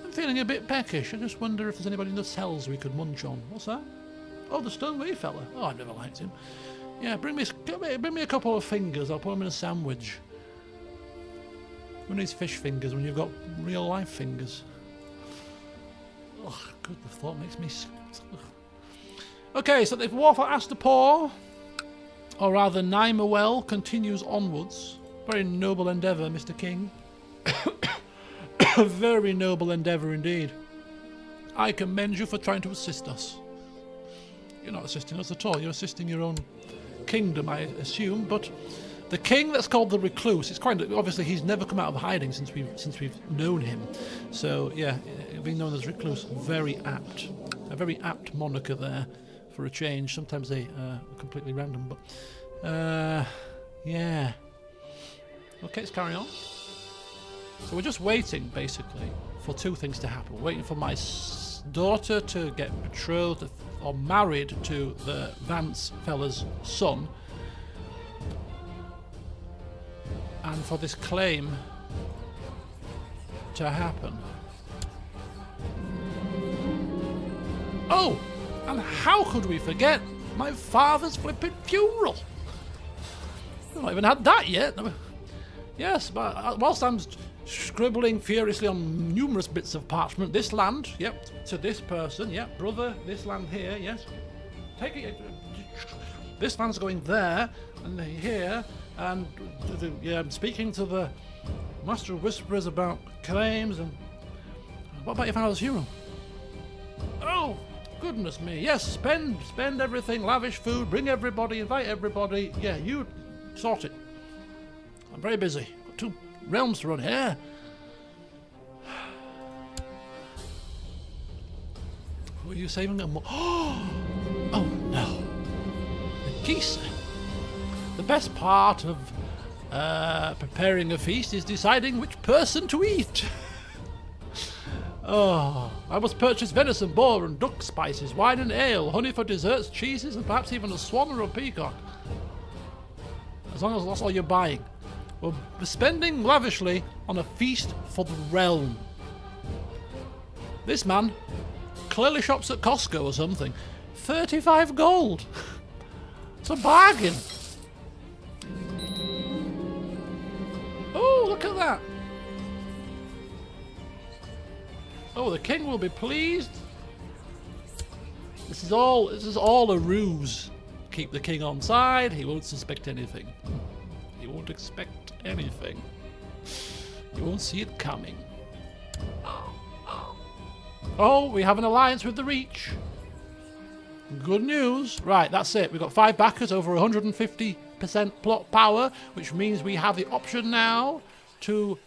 I'm feeling a bit peckish. I just wonder if there's anybody in the cells we could munch on. What's that? Oh, the stoneway fella. Oh, I never liked him. Yeah, bring me a couple of fingers. I'll put them in a sandwich. Who needs fish fingers when you've got real life fingers? Ugh, good, the thought makes me... Okay, so the war for Astapor, or rather Nymawel, continues onwards. Very noble endeavour, Mr. King. A very noble endeavour indeed. I commend you for trying to assist us. You're not assisting us at all, you're assisting your own kingdom, I assume, but the king that's called the Recluse, it's quite obviously he's never come out of hiding since we've known him. So yeah, being known as Recluse, very apt. A very apt moniker there for a change. Sometimes they are completely random, but yeah. Okay, let's carry on. So we're just waiting, basically, for two things to happen. We're waiting for my daughter to get betrothed or married to the Vance fella's son, and for this claim to happen. Oh, and how could we forget my father's flipping funeral? I've not even had that yet. Yes, but whilst I'm scribbling furiously on numerous bits of parchment, this land, yep, to this person, yep, brother, this land here, yes, take it, this land's going there, and here, and yeah, I'm speaking to the Master of Whisperers about claims, and what about your father's funeral? Oh, goodness me, yes, spend everything, lavish food, bring everybody, invite everybody, yeah, you sort it. I'm very busy. Got 2 realms to run here. Were you saving them? Oh no. The geese. The best part of preparing a feast is deciding which person to eat. Oh, I must purchase venison, boar and duck spices, wine and ale, honey for desserts, cheeses, and perhaps even a swan or a peacock. As long as that's all you're buying. We're spending lavishly on a feast for the realm. This man clearly shops at Costco or something. 35 gold. It's a bargain. Oh, look at that. Oh, the king will be pleased. This is all a ruse. Keep the king on side. He won't suspect anything. He won't expect anything. You won't see it coming. Oh, we have an alliance with the Reach. Good news. Right, that's it. We've got 5 backers, over 150% plot power, which means we have the option now to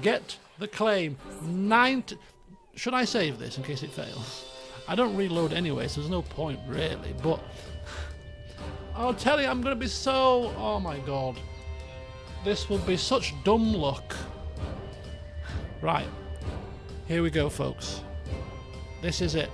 get the claim. Should I save this in case it fails? I don't reload anyway, so there's no point really, but I'll tell you, I'm going to be so... Oh my god. This will be such dumb luck. Right. Here we go, folks. This is it.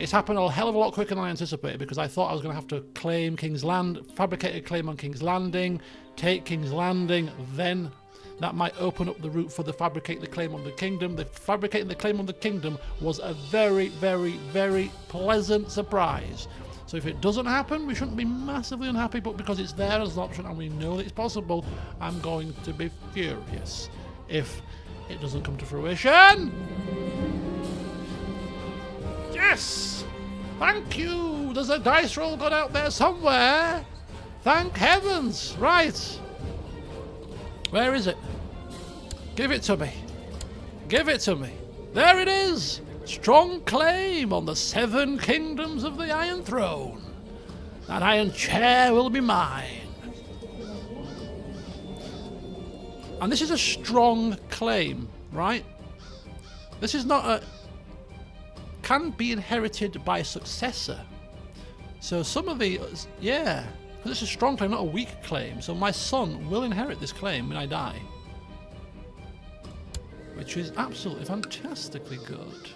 It's happened a hell of a lot quicker than I anticipated, because I thought I was going to have to claim King's Land, fabricate a claim on King's Landing, take King's Landing, then that might open up the route for the fabricate the claim on the kingdom. The fabricating the claim on the kingdom was a very, very, very pleasant surprise. So if it doesn't happen, we shouldn't be massively unhappy, but because it's there as an option and we know that it's possible, I'm going to be furious if it doesn't come to fruition. Yes! Thank you! There's a dice roll got out there somewhere! Thank heavens! Right. Where is it? Give it to me. Give it to me. There it is. Strong claim on the 7 kingdoms of the Iron Throne. That iron chair will be mine. And this is a strong claim, right? This is not a... Can be inherited by a successor. So some of the... Yeah. Because it's a strong claim, not a weak claim. So my son will inherit this claim when I die. Which is absolutely fantastically good.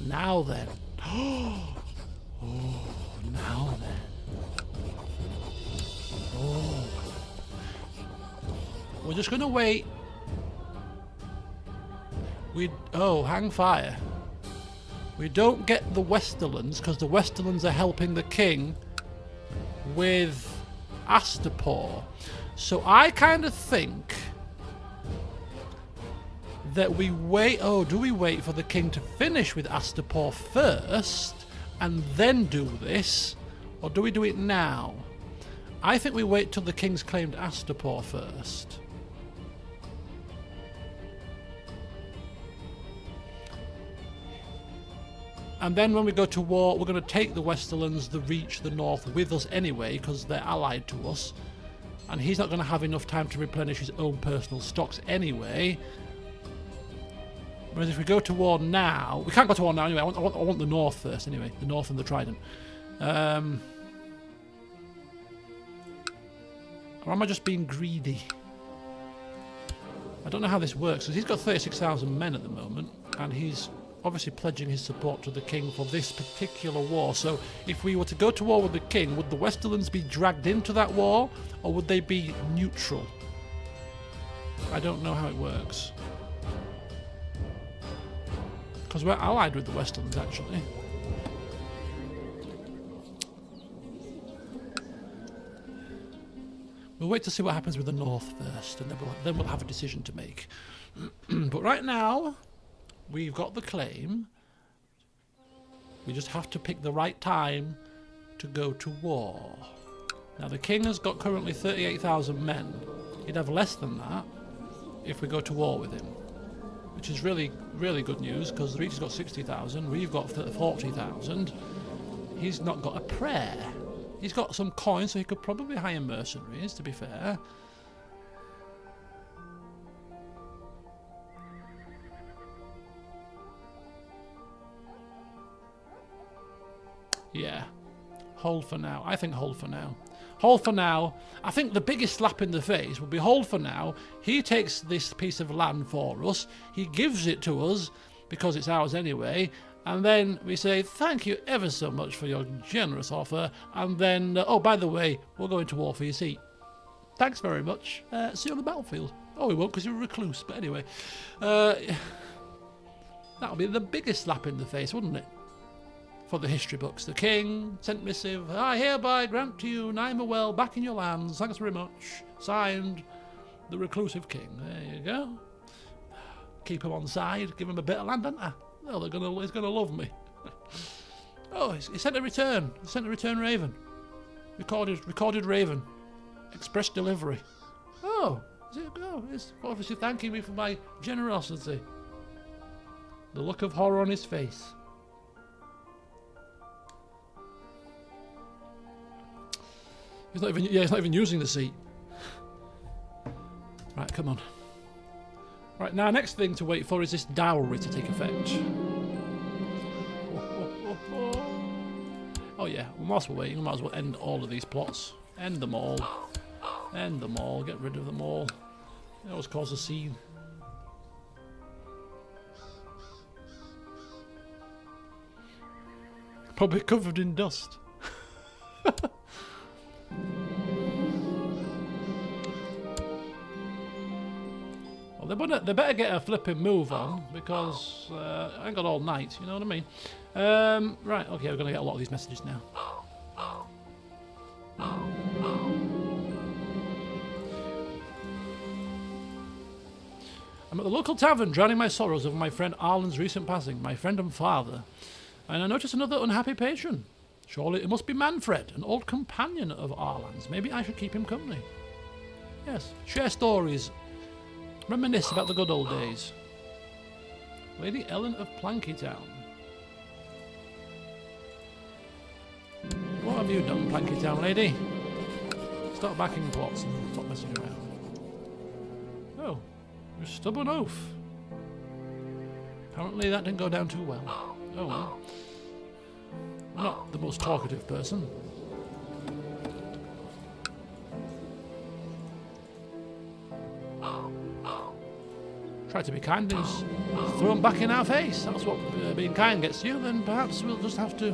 Now then. Oh, now then. Oh. We're just going to wait. Hang fire. We don't get the Westerlands because the Westerlands are helping the king with Astapor. So I kind of think that we wait. Oh, do we wait for the king to finish with Astapor first and then do this? Or do we do it now? I think we wait till the king's claimed Astapor first. And then when we go to war, we're going to take the Westerlands, the Reach, the North with us anyway, because they're allied to us. And he's not going to have enough time to replenish his own personal stocks anyway. Whereas if we go to war now... We can't go to war now anyway. I want the North first anyway. The North and the Trident. Or am I just being greedy? I don't know how this works. Because he's got 36,000 men at the moment. And he's obviously pledging his support to the king for this particular war. So if we were to go to war with the king, would the Westerlands be dragged into that war? Or would they be neutral? I don't know how it works. Because we're allied with the Westerlands, actually. We'll wait to see what happens with the North first, and then we'll have a decision to make. But right now, we've got the claim. We just have to pick the right time to go to war. Now, the king has got currently 38,000 men. He'd have less than that if we go to war with him. Which is really, really good news, because the Reach has got 60,000, we've got 40,000. He's not got a prayer. He's got some coins, so he could probably hire mercenaries, to be fair. Yeah. Hold for now. I think hold for now. Hold for now. I think the biggest slap in the face would be hold for now. He takes this piece of land for us. He gives it to us because it's ours anyway. And then we say, thank you ever so much for your generous offer. And then, oh, by the way, we'll go into war for your seat. Thanks very much. See you on the battlefield. Oh, we won't because you're a recluse. But anyway, that'll be the biggest slap in the face, wouldn't it? For the history books. The king sent missive. I hereby grant to you Nymerwell back in your lands. Thanks very much. Signed, the reclusive king. There you go. Keep him on side. Give him a bit of land, don't I? Well, he's gonna love me. Oh, he sent a return. He sent a return raven. Recorded raven. Express delivery. Oh, is it? Oh, it's obviously thanking me for my generosity. The look of horror on his face. He's not even using the seat. Right, come on. Right, now next thing to wait for is this dowry to take effect. Oh yeah, whilst we're waiting, we might as well end all of these plots. End them all. End them all, get rid of them all. They always cause a scene. Probably covered in dust. Well, they better get a flipping move on, because I ain't got all night, you know what I mean? Right, okay, we're going to get a lot of these messages now. I'm at the local tavern drowning my sorrows over my friend Arlan's recent passing, my friend and father. And I notice another unhappy patron. Surely it must be Manfred, an old companion of Arlan's. Maybe I should keep him company. Yes, share stories. Reminisce about the good old days. Lady Ellen of Plankytown. What have you done, Plankytown lady? Stop backing plots and stop messing around. Oh, you're a stubborn oaf. Apparently that didn't go down too well. Oh well. I'm not the most talkative person. Try to be kind and just throw them back in our face. That's what being kind gets you. Then perhaps we'll just have to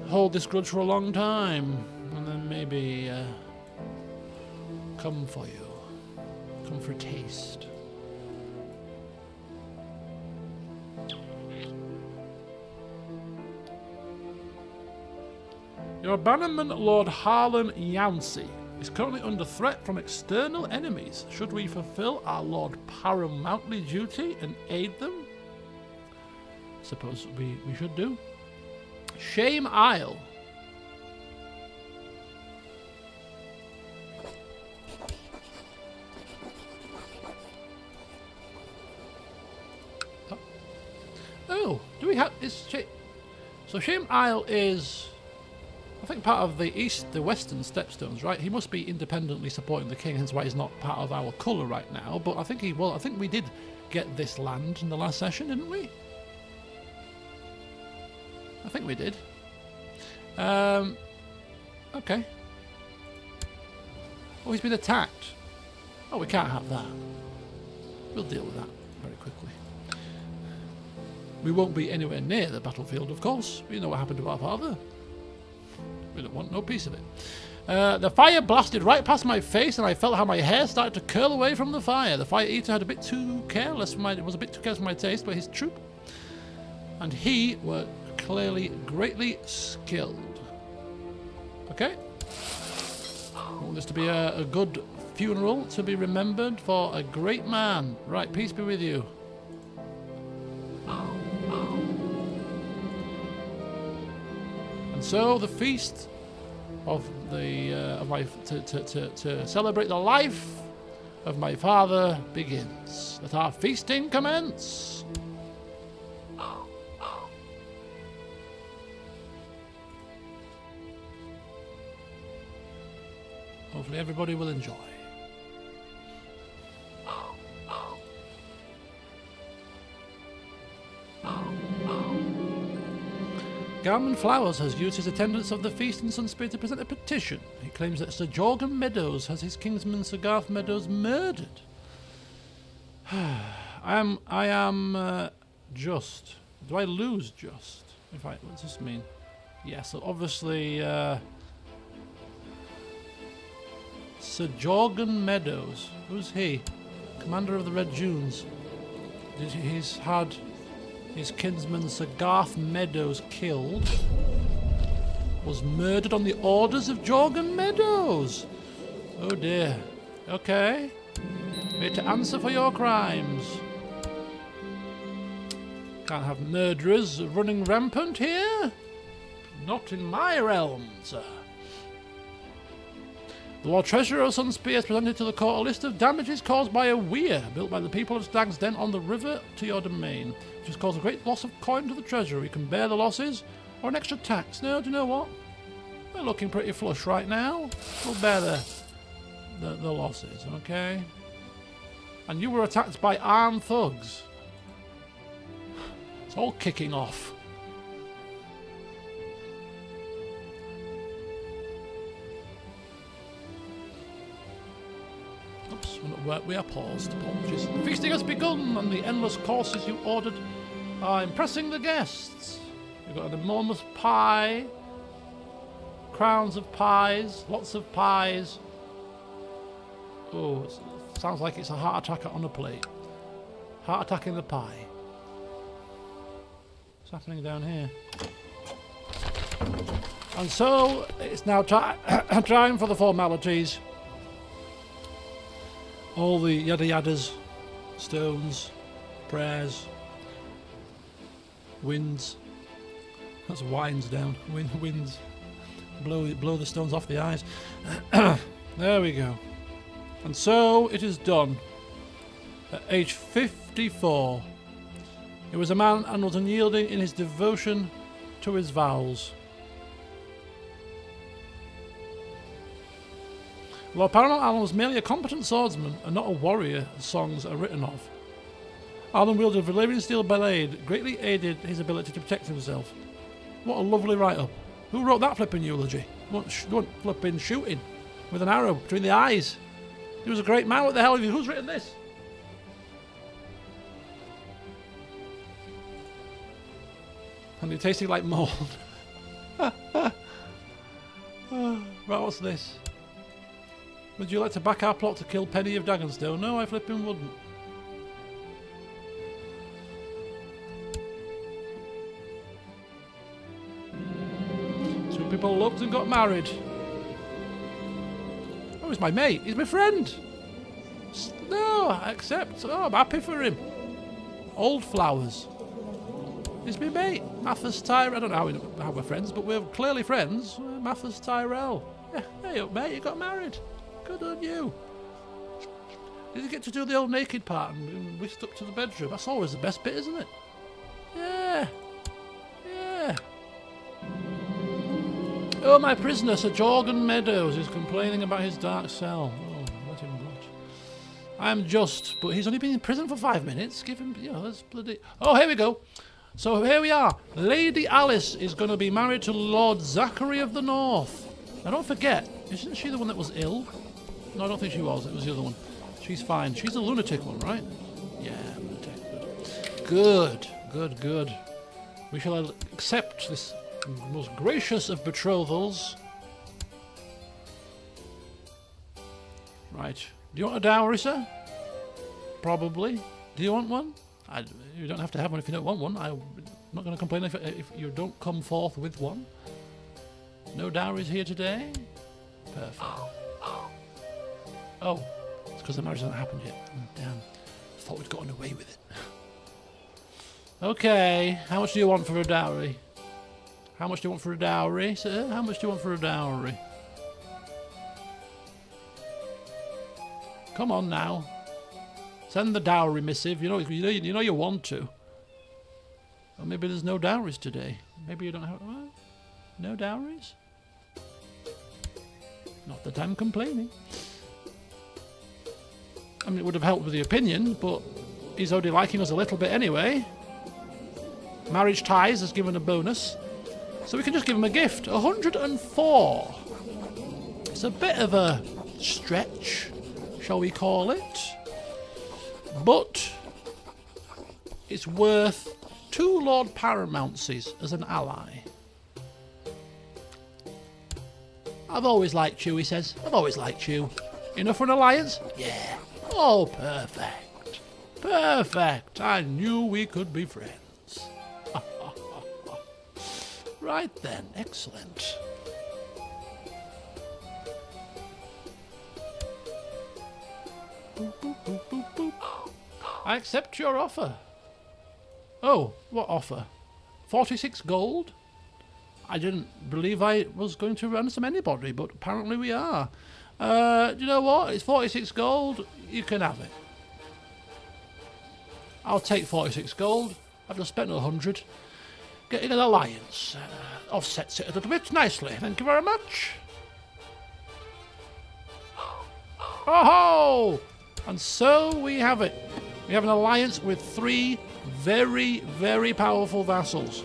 hold this grudge for a long time, and then maybe come for you. Come for a taste. Your bannerman, Lord Arlan II, is currently under threat from external enemies. Should we fulfill our Lord Paramountly duty and aid them? Suppose we should do. Shame Isle. Oh, do we have... So Shame Isle is... I think part of the western stepstones, right? He must be independently supporting the king, hence why he's not part of our colour right now. But I think he will. I think we did get this land in the last session, didn't we? I think we did. Okay. Oh, he's been attacked. Oh, we can't have that. We'll deal with that very quickly. We won't be anywhere near the battlefield, of course. We know what happened to our father. We don't want no piece of it. The fire blasted right past my face, and I felt how my hair started to curl away from the fire. The fire eater had a bit too careless for it was a bit too careless for my taste, but his troop and he were clearly greatly skilled. Okay. I want this to be a good funeral to be remembered for a great man. Right, peace be with you. So the feast of to celebrate the life of my father begins. Let our feasting commence. Hopefully everybody will enjoy. Garman Flowers has used his attendance of the feast in Sunspear to present a petition. He claims that Sir Jorgen Meadows has his kinsman Sir Garth Meadows murdered. I am just. Do I lose just? What does this mean? Yeah, so obviously Sir Jorgen Meadows. Who's he? Commander of the Red Dunes. He's had his kinsman Sir Garth Meadows killed. Was murdered on the orders of Jorgen Meadows. Oh dear. Okay. Made to answer for your crimes. Can't have murderers running rampant here. Not in my realm, sir. The Lord Treasurer of Sunspear has presented to the court a list of damages caused by a weir built by the people of Stag's Den on the river to your domain, which has caused a great loss of coin to the treasury. You can bear the losses or an extra tax. No, do you know what? We're looking pretty flush right now. We'll bear the losses, okay? And you were attacked by armed thugs. It's all kicking off. Oops, we are paused. Apologies. The feasting has begun, and the endless courses you ordered are impressing the guests. You've got an enormous pie, crowns of pies, lots of pies. Oh, it sounds like it's a heart attack on a plate. Heart attack in the pie. What's happening down here? And so, it's now time for the formalities. All the yada yadas, stones, prayers, winds. That's winds down. Winds. blow the stones off the eyes. There we go. And so it is done. At age 54, he was a man and was unyielding in his devotion to his vows. Lord Paramount Arlan was merely a competent swordsman and not a warrior, as songs are written of. Arlan wielded a Valyrian steel blade, greatly aided his ability to protect himself. What a lovely write-up. Who wrote that flipping eulogy? What flipping shooting with an arrow between the eyes? He was a great man. What the hell? Who's written this? And it tasted like mould. Right, what's this? Would you like to back our plot to kill Penny of Dragonstone? No, I flipping wouldn't. Two people loved and got married. Oh, he's my mate. He's my friend. No, I accept. Oh, I'm happy for him. Old flowers. He's my mate. Mathis Tyrell. I don't know how we're friends, but we're clearly friends. Mathis Tyrell. Yeah, hey up, mate. You got married. Good on you. Did you get to do the old naked part and whisked up to the bedroom? That's always the best bit, isn't it? Yeah. Yeah. Oh, my prisoner, Sir Jorgen Meadows, is complaining about his dark cell. Oh, let him rot. I'm just, but he's only been in prison for 5 minutes. Give him, that's bloody... Oh, here we go. So here we are. Lady Alice is going to be married to Lord Zachary of the North. Now, don't forget, isn't she the one that was ill? No, I don't think she was. It was the other one. She's fine. She's the lunatic one, right? Yeah, lunatic. Good. Good. We shall accept this most gracious of betrothals. Right. Do you want a dowry, sir? Probably. Do you want one? You don't have to have one if you don't want one. I'm not going to complain if you don't come forth with one. No dowries here today? Perfect. Oh, it's because the marriage hasn't happened yet. Oh, damn. I thought we'd gotten away with it. Okay, how much do you want for a dowry? How much do you want for a dowry, sir? How much do you want for a dowry? Come on now. Send the dowry missive. You know you want to. Or maybe there's no dowries today. Maybe you don't have... What? No dowries? Not that I'm complaining. I mean, it would have helped with the opinion, but he's already liking us a little bit anyway. Marriage ties has given a bonus. So we can just give him a gift. 104. It's a bit of a stretch, shall we call it. But it's worth 2 Lord Paramounts as an ally. I've always liked you, he says. I've always liked you. Enough for an alliance? Yeah. Oh, perfect. Perfect. I knew we could be friends. Right then. Excellent. Boop, boop, boop, boop, boop. I accept your offer. Oh, what offer? 46 gold? I didn't believe I was going to ransom anybody, but apparently we are. Do you know what? It's 46 gold. You can have it. I'll take 46 gold. I've just spent 100. Getting an alliance. Offsets it a little bit nicely. Thank you very much. Oh-ho! And so we have it. We have an alliance with 3 very, very powerful vassals.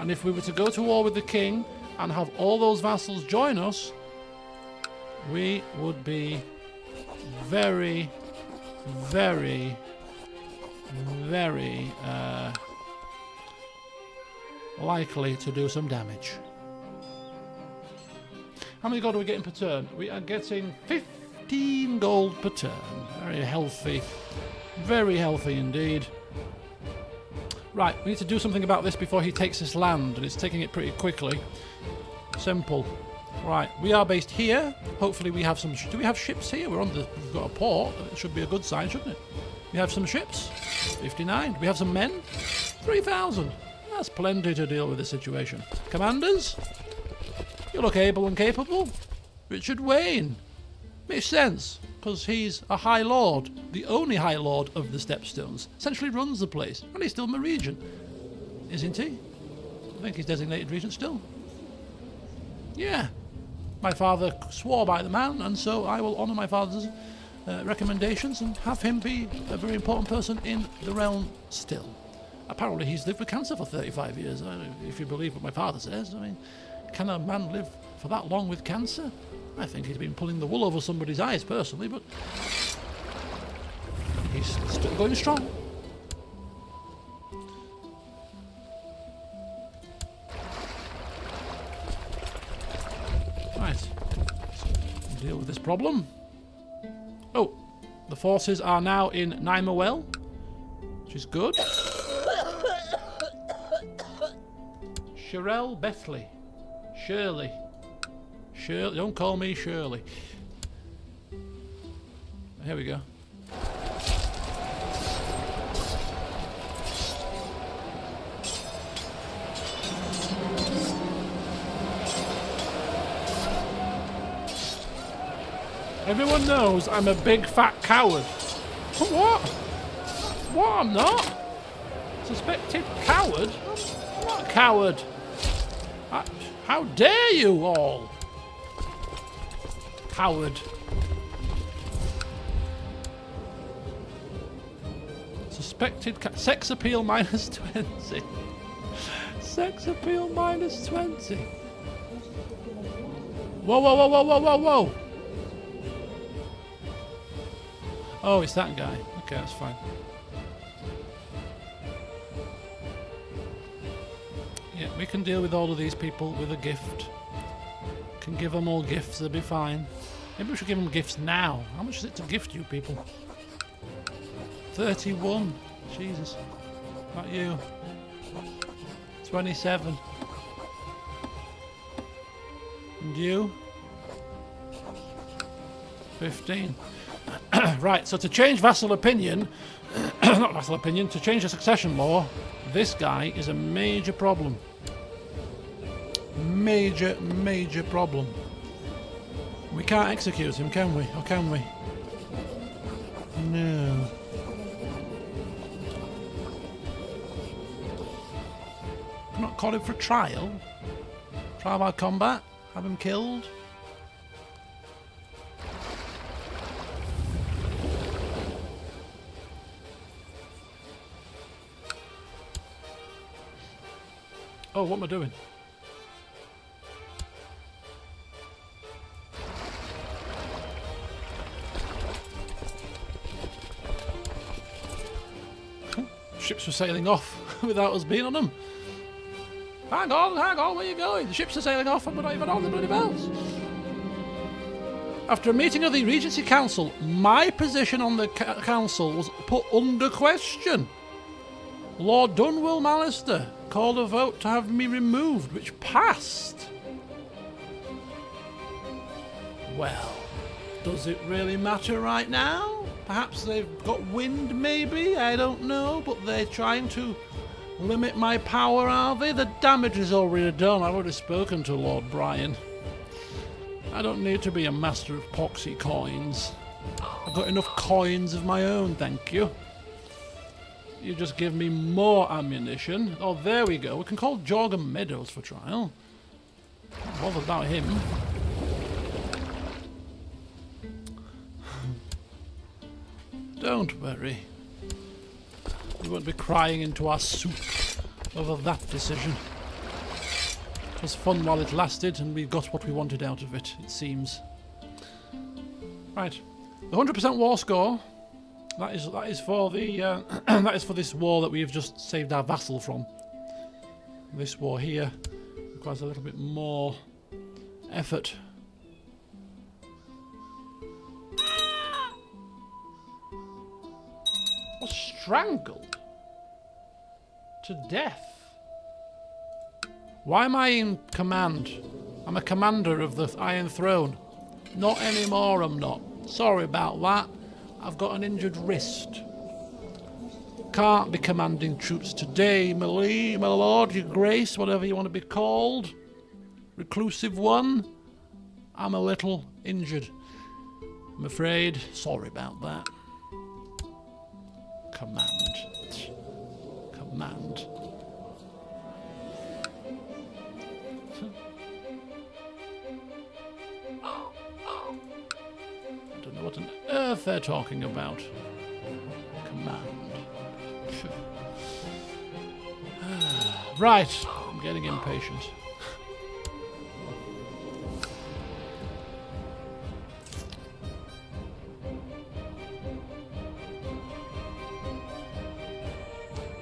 And if we were to go to war with the king and have all those vassals join us, we would be very, very, very likely to do some damage. How many gold are we getting per turn? We are getting 15 gold per turn. Very healthy. Very healthy indeed. Right, we need to do something about this before he takes this land, and it's taking it pretty quickly. Simple. Right, we are based here. Hopefully we have some... Do we have ships here? We've got a port. It should be a good sign, shouldn't it? We have some ships. 59. Do we have some men? 3,000. That's plenty to deal with the situation. Commanders? You look able and capable. Richard Wayne. Makes sense, because he's a High Lord, the only High Lord of the Stepstones. Essentially runs the place, and he's still my regent. Isn't he? I think he's designated regent still. Yeah. My father swore by the man, and so I will honour my father's recommendations and have him be a very important person in the realm still. Apparently he's lived with cancer for 35 years, if you believe what my father says. I mean, can a man live for that long with cancer? I think he's been pulling the wool over somebody's eyes personally, but he's still going strong. Right, let's deal with this problem. Oh, the forces are now in Nimewell, which is good. Shirelle Bethley. Shirley. Shirley, don't call me Shirley. Here we go. Everyone knows I'm a big fat coward. What? What? I'm not. Suspected coward? I'm not a coward. How dare you all? Coward. Suspected sex appeal minus 20. Sex appeal minus 20. Whoa, whoa, whoa, whoa, whoa, whoa, whoa. Oh, it's that guy. Okay, that's fine. Yeah, we can deal with all of these people with a gift. Can give them all gifts, they'll be fine. Maybe we should give them gifts now. How much is it to gift you people? 31. Jesus. Not you. 27. And you? 15. Right, so to change vassal opinion, not vassal opinion, to change the succession law, this guy is a major problem. Major, major problem. We can't execute him, can we? Or can we? No. I'm not calling for trial. Trial by combat. Have him killed. Oh, what am I doing? Ships were sailing off without us being on them. Hang on, where are you going? The ships are sailing off and we're not even on the bloody boats. After a meeting of the Regency Council, my position on the council was put under question. Lord Dunwell Mallister called a vote to have me removed, which passed. Well, does it really matter right now? Perhaps they've got wind, maybe? I don't know, but they're trying to limit my power, are they? The damage is already done. I've already spoken to Lord Brian. I don't need to be a master of poxy coins. I've got enough coins of my own, thank you. You just give me more ammunition. Oh, there we go. We can call Jorgen Meadows for trial. Not bothered about him. Don't worry. We won't be crying into our soup over that decision. It was fun while it lasted, and we got what we wanted out of it, it seems. Right. The 100% war score. That is for the that is for this war that we have just saved our vassal from. This war here requires a little bit more effort. Was strangled to death. Why am I in command? I'm a commander of the Iron Throne. Not anymore, I'm not. Sorry about that. I've got an injured wrist. Can't be commanding troops today, my lord, your grace, whatever you want to be called. Reclusive one, I'm a little injured, I'm afraid. Sorry about that. Command. Command. I don't know what on earth they're talking about. Command. Right, I'm getting impatient.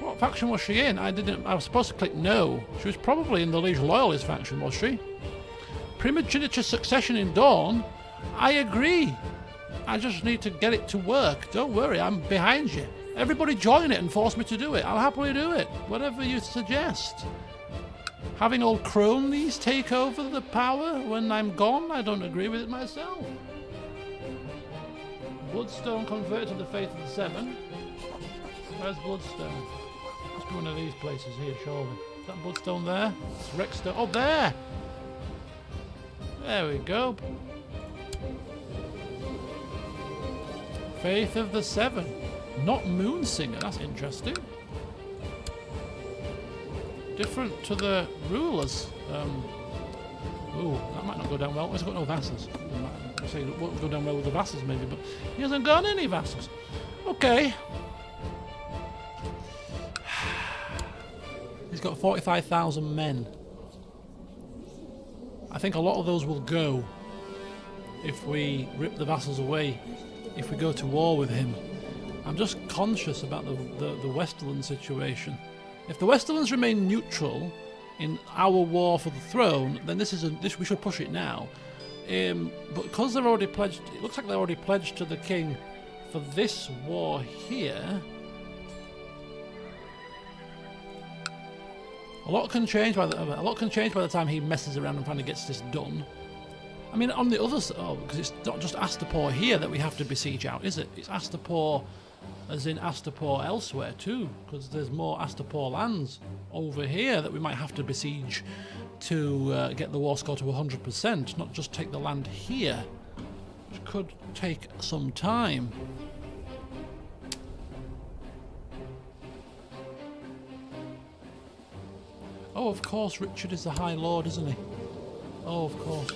What faction was she in? I was supposed to click no. She was probably in the Liege Loyalist faction, was she? Primogeniture succession in Dorne? I agree. I just need to get it to work. Don't worry, I'm behind you. Everybody join it and force me to do it. I'll happily do it. Whatever you suggest. Having old cronies take over the power when I'm gone? I don't agree with it myself. Bloodstone converted to the Faith of the Seven. Where's Bloodstone? Must be one of these places here, surely. Is that Bloodstone there? It's Rexstone. Oh, there! There we go. Faith of the Seven. Not Moonsinger, that's interesting. Different to the rulers. Ooh, that might not go down well. He's got no vassals. I say it won't go down well with the vassals maybe, but he hasn't got any vassals. Okay. He's got 45,000 men. I think a lot of those will go if we rip the vassals away, if we go to war with him. I'm just conscious about the Westerland situation. If the Westerlands remain neutral in our war for the throne, then this we should push it now. But because they're already pledged, it looks like they're already pledged to the king for this war here. A lot can change by the time he messes around and finally gets this done. I mean, on the other side, because it's not just Astapor here that we have to besiege out, is it? It's Astapor, as in Astapor elsewhere too, because there's more Astapor lands over here that we might have to besiege to get the war score to 100%, not just take the land here, which could take some time. Oh, of course, Richard is the High Lord, isn't he? Oh, of course.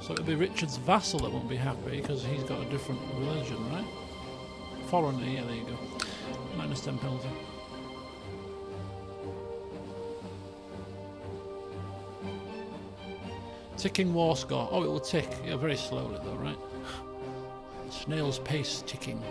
So it'll be Richard's vassal that won't be happy because he's got a different religion, right? Foreigner, yeah, there you go. Minus 10 penalty. Ticking war score. Oh, it will tick. Yeah, very slowly though, right? Snail's pace ticking.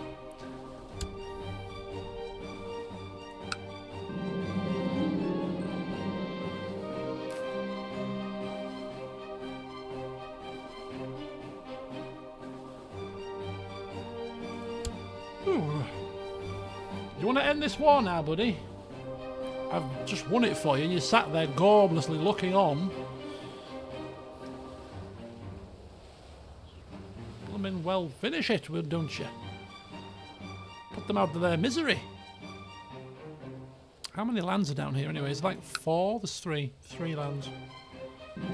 You want to end this war now, buddy? I've just won it for you and you sat there gormlessly looking on. I mean, well, finish it, don't you? Put them out of their misery. How many lands are down here anyway? It's like 4? There's 3. 3 lands. There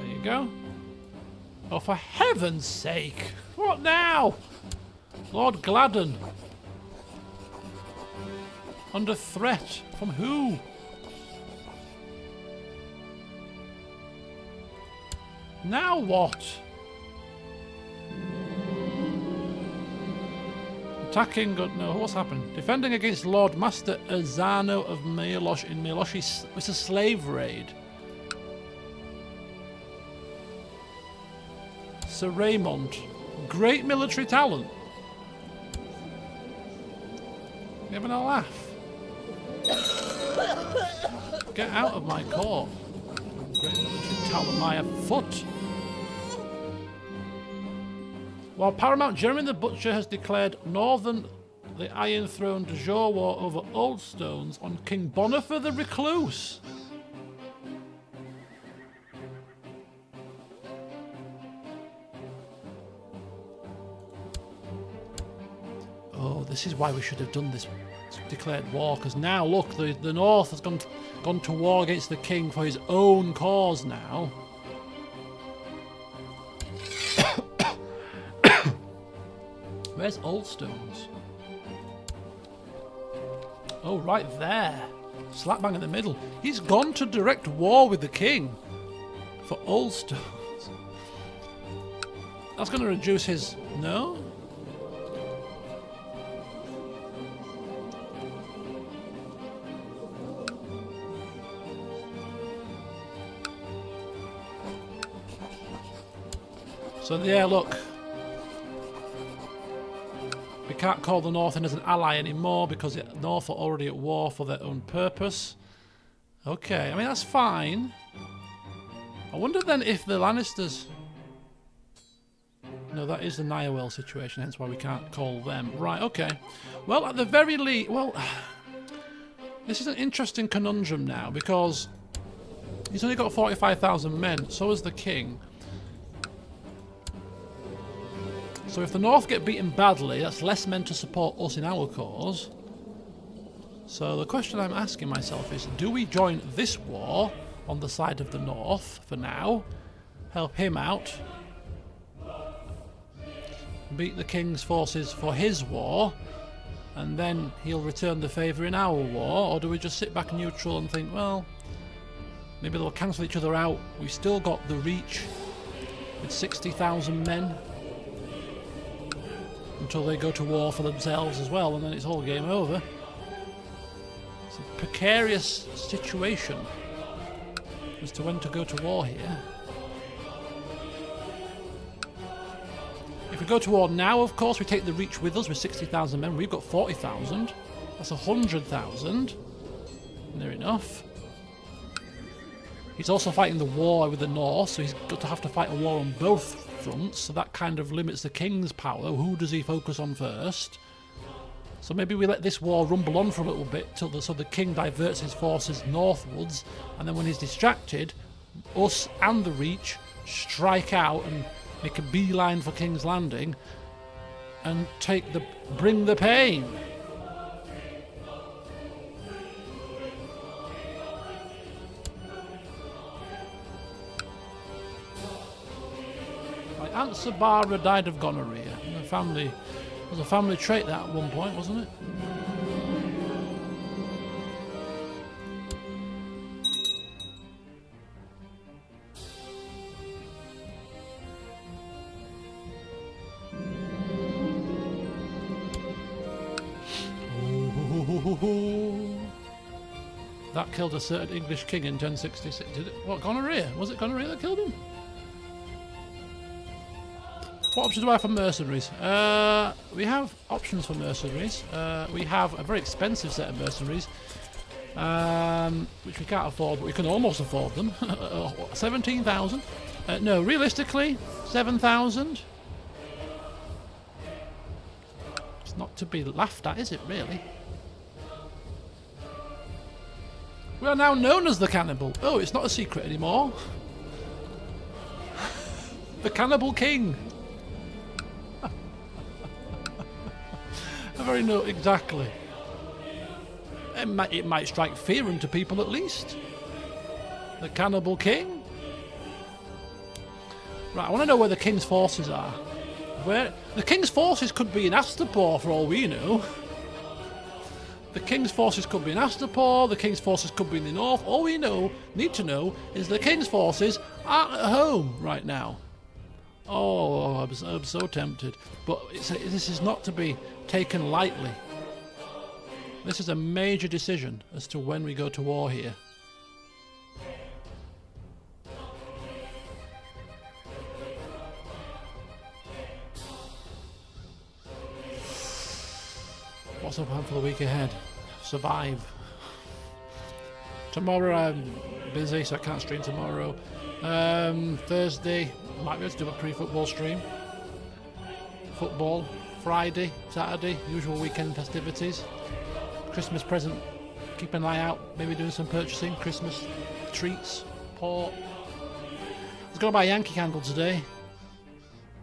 you go. Oh, for heaven's sake! What now? Lord Gladden. Under threat. From who? Now what? Attacking... No, what's happened? Defending against Lord Master Azano of Meolosh in Meoloshi. It's a slave raid. Sir Raymond. Great military talent. You having a laugh? Get out of my court. Great military talent, my foot. While Paramount Jeremy the Butcher has declared Northern the Iron Throne de jure war over Old Stones on King Bonifer the Recluse. Oh, this is why we should have done this declared war, because now look, the North has gone to war against the king for his own cause now. Where's Oldstones? Oh, right there. Slap bang in the middle. He's gone to direct war with the king for Oldstones. That's going to reduce his... No? So, yeah, look. We can't call the North in as an ally anymore because the North are already at war for their own purpose. Okay, I mean, that's fine. I wonder then if the Lannisters... No, that is the Nioel situation, hence why we can't call them. Right, okay. Well, at the very least... Well, this is an interesting conundrum now because he's only got 45,000 men, so has the king. So if the North get beaten badly, that's less men to support us in our cause. So the question I'm asking myself is, do we join this war on the side of the North for now, help him out, beat the king's forces for his war, and then he'll return the favour in our war? Or do we just sit back neutral and think, well, maybe they'll cancel each other out, we've still got the reach with 60,000 men until they go to war for themselves as well, and then it's all game over. It's a precarious situation as to when to go to war here. If we go to war now, of course, we take the reach with us with 60,000 men. We've got 40,000. That's 100,000. Near enough. He's also fighting the war with the North, so he's got to have to fight a war on both fronts, so that kind of limits the king's power. Who does he focus on first? So maybe we let this war rumble on for a little bit so the king diverts his forces northwards, and then when he's distracted, us and the Reach strike out and make a beeline for King's Landing and bring the pain. My Aunt Sabara died of gonorrhea. It was a family trait that at one point, wasn't it? That killed a certain English king in 1066. Did it? What, gonorrhea? Was it gonorrhea that killed him? What options do I have for mercenaries? We have options for mercenaries. We have a very expensive set of mercenaries, which we can't afford, but we can almost afford them. 17,000? No, realistically, 7,000. It's not to be laughed at, is it, really? We are now known as the Cannibal. Oh, it's not a secret anymore. The Cannibal King. I very know exactly. It might strike fear into people at least. The Cannibal King. Right, I want to know where the king's forces are. Where the king's forces could be in Astapor for all we know. The king's forces could be in Astapor, the king's forces could be in the north. All we need to know is the king's forces aren't at home right now. Oh, I'm so tempted. But this is not to be taken lightly. This is a major decision as to when we go to war here. What's the plan for the week ahead? Survive. Tomorrow I'm busy, so I can't stream tomorrow. Thursday, might be able to do a pre-football stream. Football. Friday, Saturday, usual weekend festivities. Christmas present, keep an eye out. Maybe doing some purchasing. Christmas treats, port. I was going to buy a Yankee candle today.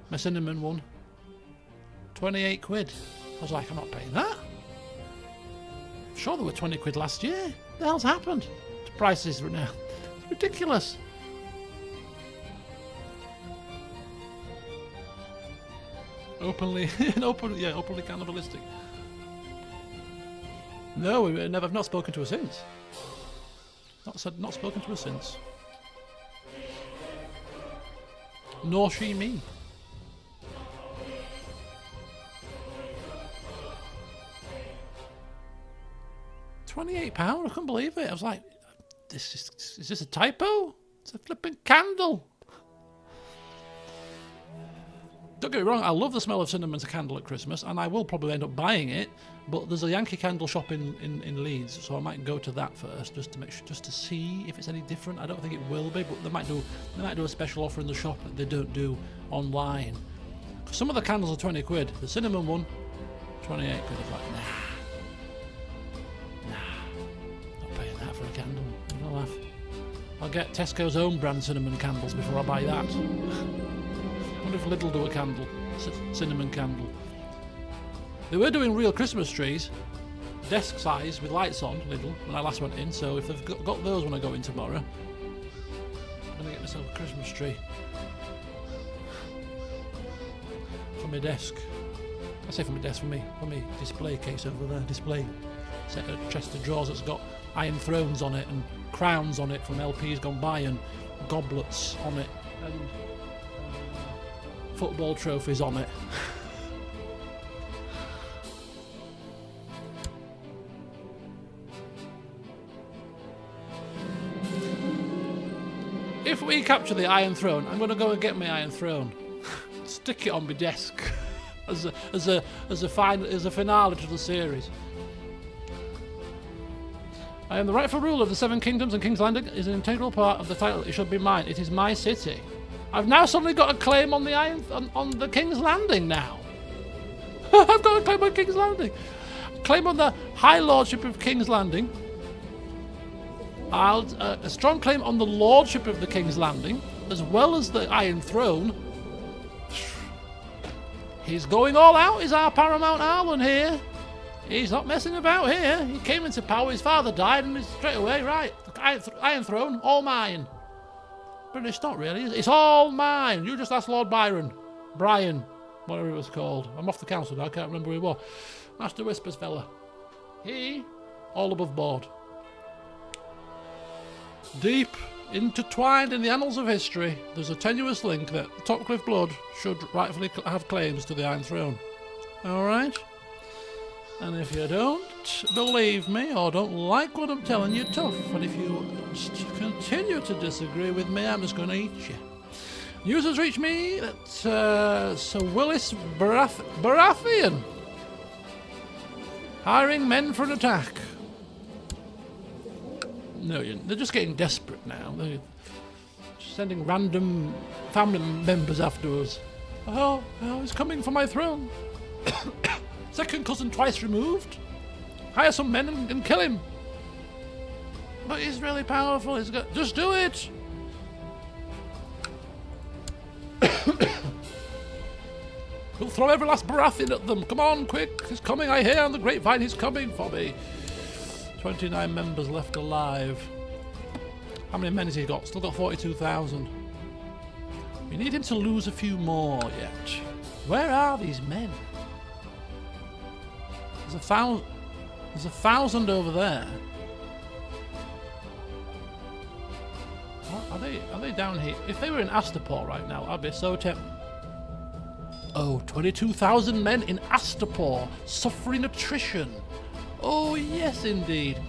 My cinnamon one. 28 quid. I was like, I'm not paying that. sure they were 20 quid last year. What the hell's happened to prices right now? It's ridiculous. Openly cannibalistic. No, I've not spoken to her since. Not spoken to her since. Nor she me. £28? I couldn't believe it. I was like, is this a typo? It's a flipping candle. Don't get me wrong, I love the smell of cinnamon as a candle at Christmas, and I will probably end up buying it, but there's a Yankee Candle shop in Leeds, so I might go to that first, just to make sure, just to see if it's any different. I don't think it will be, but they might do a special offer in the shop that they don't do online. Some of the candles are 20 quid. The cinnamon one, 28 quid. I was like, nah, not paying that for a candle. I'm gonna laugh. I'll get Tesco's own brand cinnamon candles before I buy that. I wonder if Lidl do a candle, cinnamon candle. They were doing real Christmas trees, desk size with lights on, Lidl, when I last went in, so if they've got those when I go in tomorrow, I'm going to get myself a Christmas tree for my desk. I say for my desk, for me display case over there, display set of chest of drawers that's got iron thrones on it and crowns on it from LPs gone by and goblets on it and football trophies on it. If we capture the Iron Throne, I'm going to go and get my Iron Throne, stick it on my desk as a finale to the series. I am the rightful ruler of the Seven Kingdoms, and King's Landing is an integral part of the title. It should be mine. It is my city. I've now suddenly got a claim on the on the King's Landing now. I've got a claim on King's Landing. Claim on the High Lordship of King's Landing. A strong claim on the Lordship of the King's Landing, as well as the Iron Throne. He's going all out, is our Paramount Arlan here. He's not messing about here. He came into power, his father died, and he's straight away, right, Iron Throne, all mine. But it's not really, it's all mine. You just ask Lord Brian, whatever it was called. I'm off the council now, I can't remember who he was. Master Whispers fella. He, all above board. Deep intertwined in the annals of history, there's a tenuous link that the Topcliffe blood should rightfully have claims to the Iron Throne. Alright? And if you don't believe me or don't like what I'm telling you, tough. And if you continue to disagree with me, I'm just going to eat you. News has reached me that Sir Willis Baratheon hiring men for an attack. No, they're just getting desperate now. They're sending random family members after us. Oh, he's coming for my throne. Second cousin twice removed. Hire some men and kill him. But he's really powerful. Just do it. We'll throw every last Baratheon at them. Come on, quick. He's coming, I hear on the grapevine. He's coming for me. 29 members left alive. How many men has he got? Still got 42,000. We need him to lose a few more yet. Where are these men? There's a thousand over there. What, are they down here? If they were in Astapor right now, I'd be so tempted. Oh, 22,000 men in Astapor suffering attrition. Oh, yes, indeed.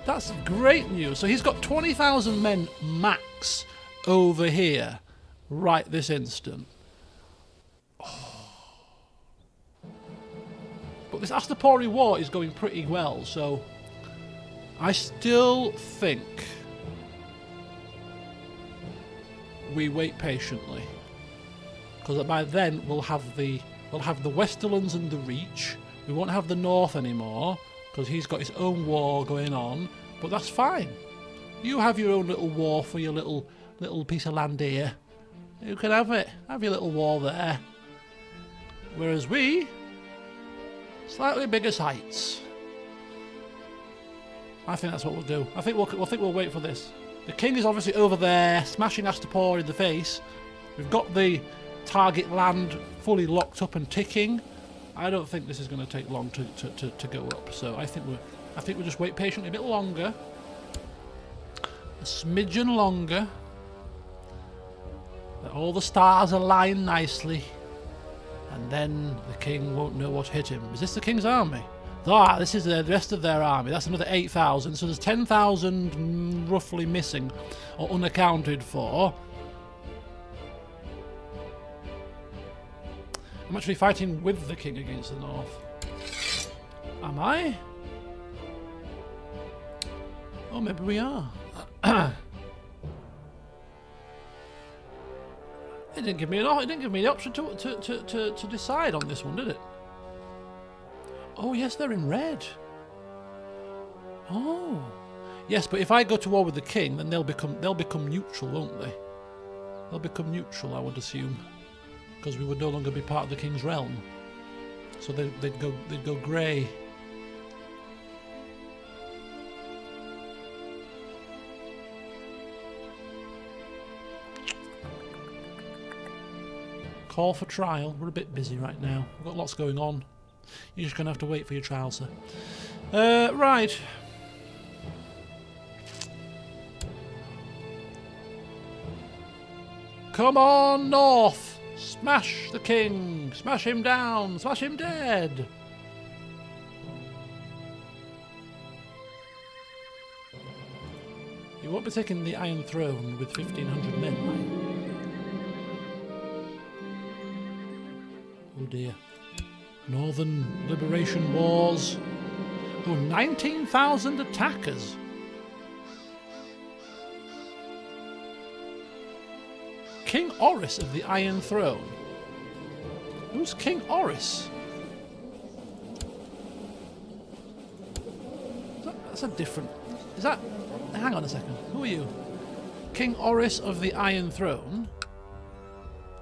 That's great news. So he's got 20,000 men max over here right this instant. Oh. But this Astapori war is going pretty well, so I still think we wait patiently. Because by then we'll have the Westerlands and the Reach. We won't have the North anymore, because he's got his own war going on, but that's fine. You have your own little war for your little piece of land here. You can have it. Have your little war there. Whereas we, slightly bigger sites. I think that's what we'll do. I think we'll wait for this. The king is obviously over there, smashing Astapor in the face. We've got the target land fully locked up and ticking. I don't think this is going to take long to go up. So I think we'll just wait patiently a bit longer, a smidgen longer. Let all the stars align nicely, and then the king won't know what hit him. Is this the king's army? Ah, this is the rest of their army. That's another 8,000. So there's 10,000 roughly missing or unaccounted for. I'm actually fighting with the king against the north. Am I? Oh, maybe we are. It didn't give me the option to decide on this one, did it? Oh yes, they're in red. Oh, yes, but if I go to war with the king, then they'll become neutral, won't they? They'll become neutral, I would assume, because we would no longer be part of the king's realm. So they'd go grey. Call for trial. We're a bit busy right now. We've got lots going on. You're just going to have to wait for your trial, sir. Right. Come on, north. Smash the king. Smash him down. Smash him dead. You won't be taking the Iron Throne with 1,500 men, right? Oh dear. Northern Liberation Wars. Oh, 19,000 attackers. King Oris of the Iron Throne. Who's King Oris? That's a different... Is that... Hang on a second. Who are you? King Oris of the Iron Throne.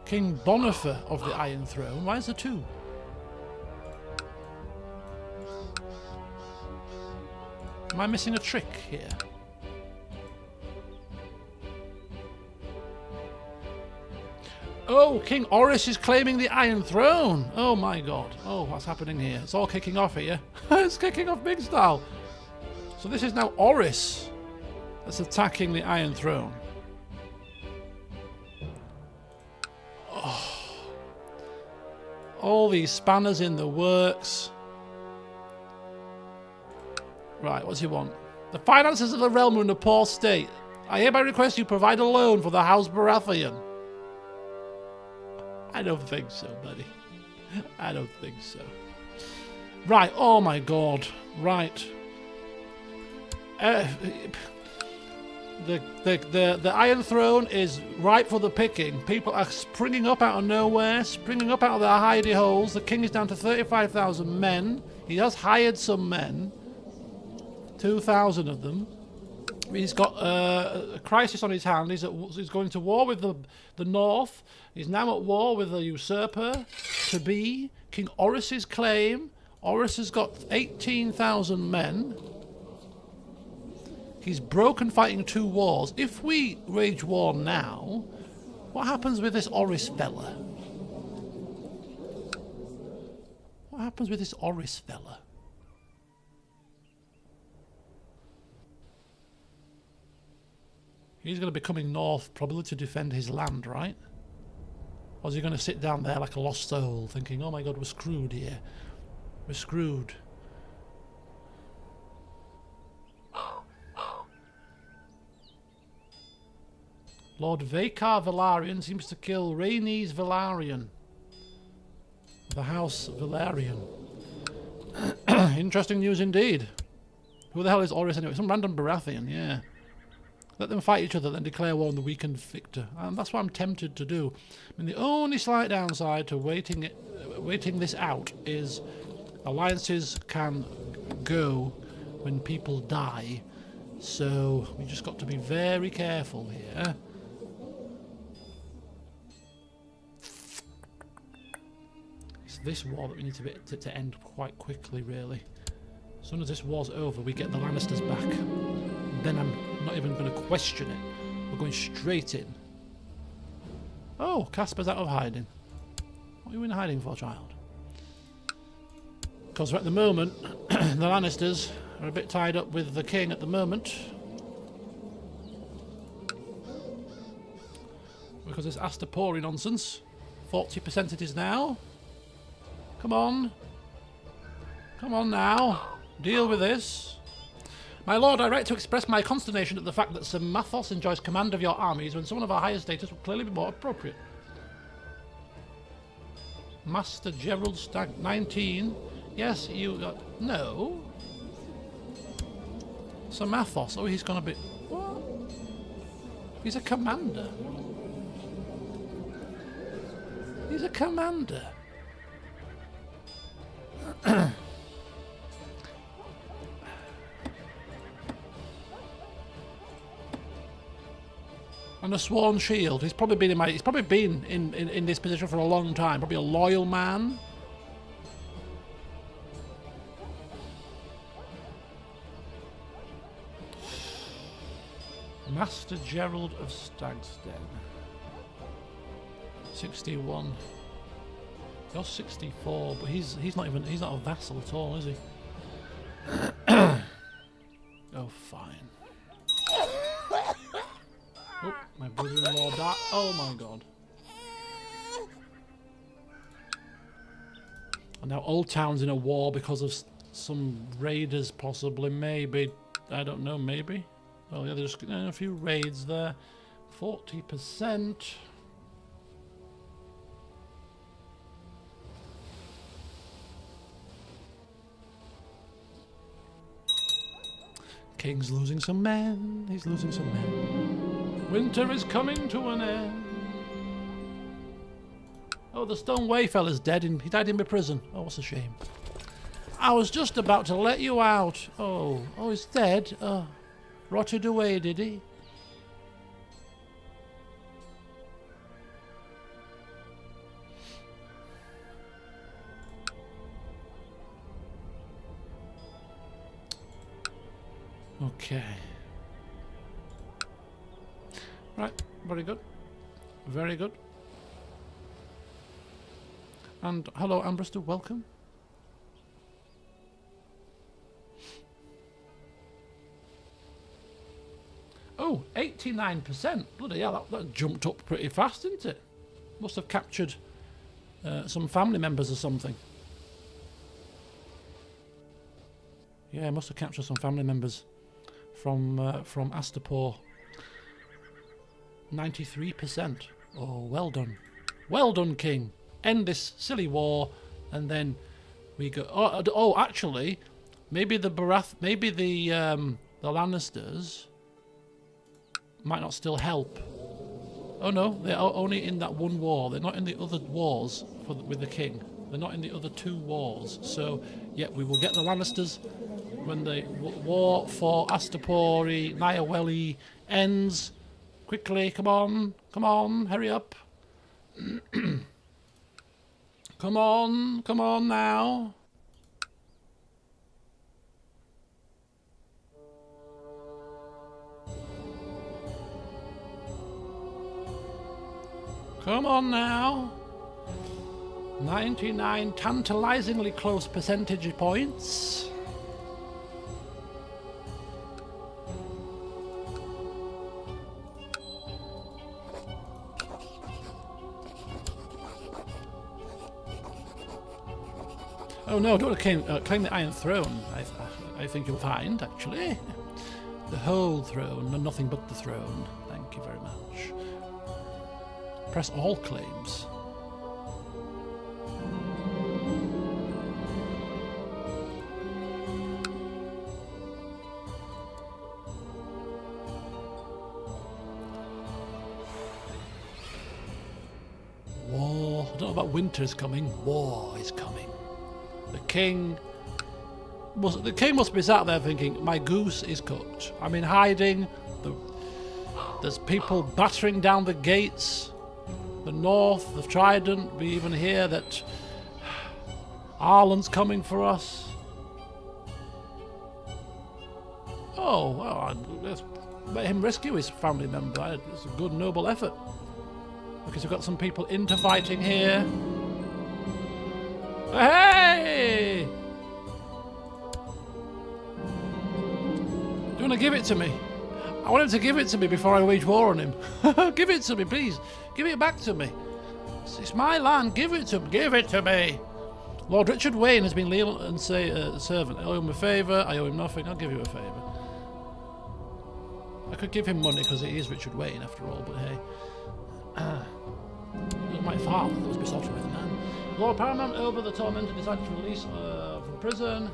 King Bonifer of the Iron Throne. Why is there two? Am I missing a trick here? Oh, King Oris is claiming the Iron Throne. Oh my god. Oh, what's happening here? It's all kicking off here. It's kicking off big style. So this is now Oris that's attacking the Iron Throne. Oh. All these spanners in the works. Right, what's he want? The finances of the realm are in a poor state. I hereby request you provide a loan for the House Baratheon. I don't think so, buddy. I don't think so. Right, oh my god. Right. The Iron Throne is ripe for the picking. People are springing up out of nowhere, springing up out of their hidey holes. The king is down to 35,000 men. He has hired some men. 2,000 of them. He's got a crisis on his hand. He's going to war with the north. He's now at war with the usurper to be King Oris's claim. Oris has got 18,000 men. He's broken fighting 2 wars. If we wage war now, what happens with this Oris fella? What happens with this Oris fella? He's going to be coming north, probably to defend his land, right? Or is he going to sit down there like a lost soul, thinking, oh my god, we're screwed here. We're screwed. Lord Vakar Velaryon seems to kill Rhaenys Velaryon. The House Velaryon. Interesting news indeed. Who the hell is Oris anyway? Some random Baratheon, yeah. Let them fight each other, then declare war on the weakened victor. And that's what I'm tempted to do. I mean, the only slight downside to waiting this out is alliances can go when people die. So we just got to be very careful here. It's this war that we need to end quite quickly, really. So soon as this war's over, we get the Lannisters back. Then I'm not even going to question it. We're going straight in. Oh, Casper's out of hiding. What are you in hiding for, child? Because at the moment, the Lannisters are a bit tied up with the king at the moment. Because it's Astapori nonsense. 40% it is now. Come on. Come on now. Deal with this. My lord, I write to express my consternation at the fact that Sir Mathos enjoys command of your armies when someone of a higher status would clearly be more appropriate. Master Gerald Stag 19. Yes, you got... No. Sir Mathos. Oh, he's gonna be... What? He's a commander. He's a commander. And a sworn shield. He's probably been in this position for a long time. Probably a loyal man. Master Gerald of Stagstead. 61. You're 64, but he's not a vassal at all, is he? Oh, fine. Oh, my brother-in-law died. Oh my god. And now Old Town's in a war because of some raiders, possibly, maybe. I don't know, maybe. Well, yeah, there's a few raids there. 40%. King's losing some men. He's losing some men. Winter is coming to an end. Oh, the Stone Wayfeller's dead. He died in my prison. Oh, what's a shame. I was just about to let you out. Oh, he's dead. Oh, rotted away, did he? Okay. Right, very good. Very good. And hello, Ambrister, welcome. Oh, 89%. Bloody hell, that jumped up pretty fast, didn't it? Must have captured some family members or something. Yeah, must have captured some family members from Astapor. 93%. Oh, well done. Well done, King. End this silly war, and then we go... Oh, actually, maybe the Lannisters might not still help. Oh no, they are only in that one war. They're not in the other wars with the king. They're not in the other two wars. So, yeah, we will get the Lannisters when the war for Astapori, Niaweli ends. Quickly, come on, hurry up. Come on now. Come on now. 99 tantalizingly close percentage points. Oh no, don't claim the Iron Throne, I think you'll find, actually. The whole throne, and nothing but the throne. Thank you very much. Press all claims. War. I don't know about winter's coming. War is coming. The king must be sat there thinking, my goose is cooked. I'm in hiding. There's people battering down the gates. The north, the Trident. We even hear that Arlan's coming for us. Oh, well, let's let him rescue his family member. It's a good, noble effort. Because we've got some people into fighting here. Hey! Do you want to give it to me? I want him to give it to me before I wage war on him. Give it to me, please. Give it back to me. It's my land. Give it to me. Give it to me. Lord Richard Wayne has been leal and servant. I owe him a favour. I owe him nothing. I'll give you a favour. I could give him money because he is Richard Wayne after all, but hey. It was my father that was besotted with man. Lord Paramount over the tormentor decided to release from prison.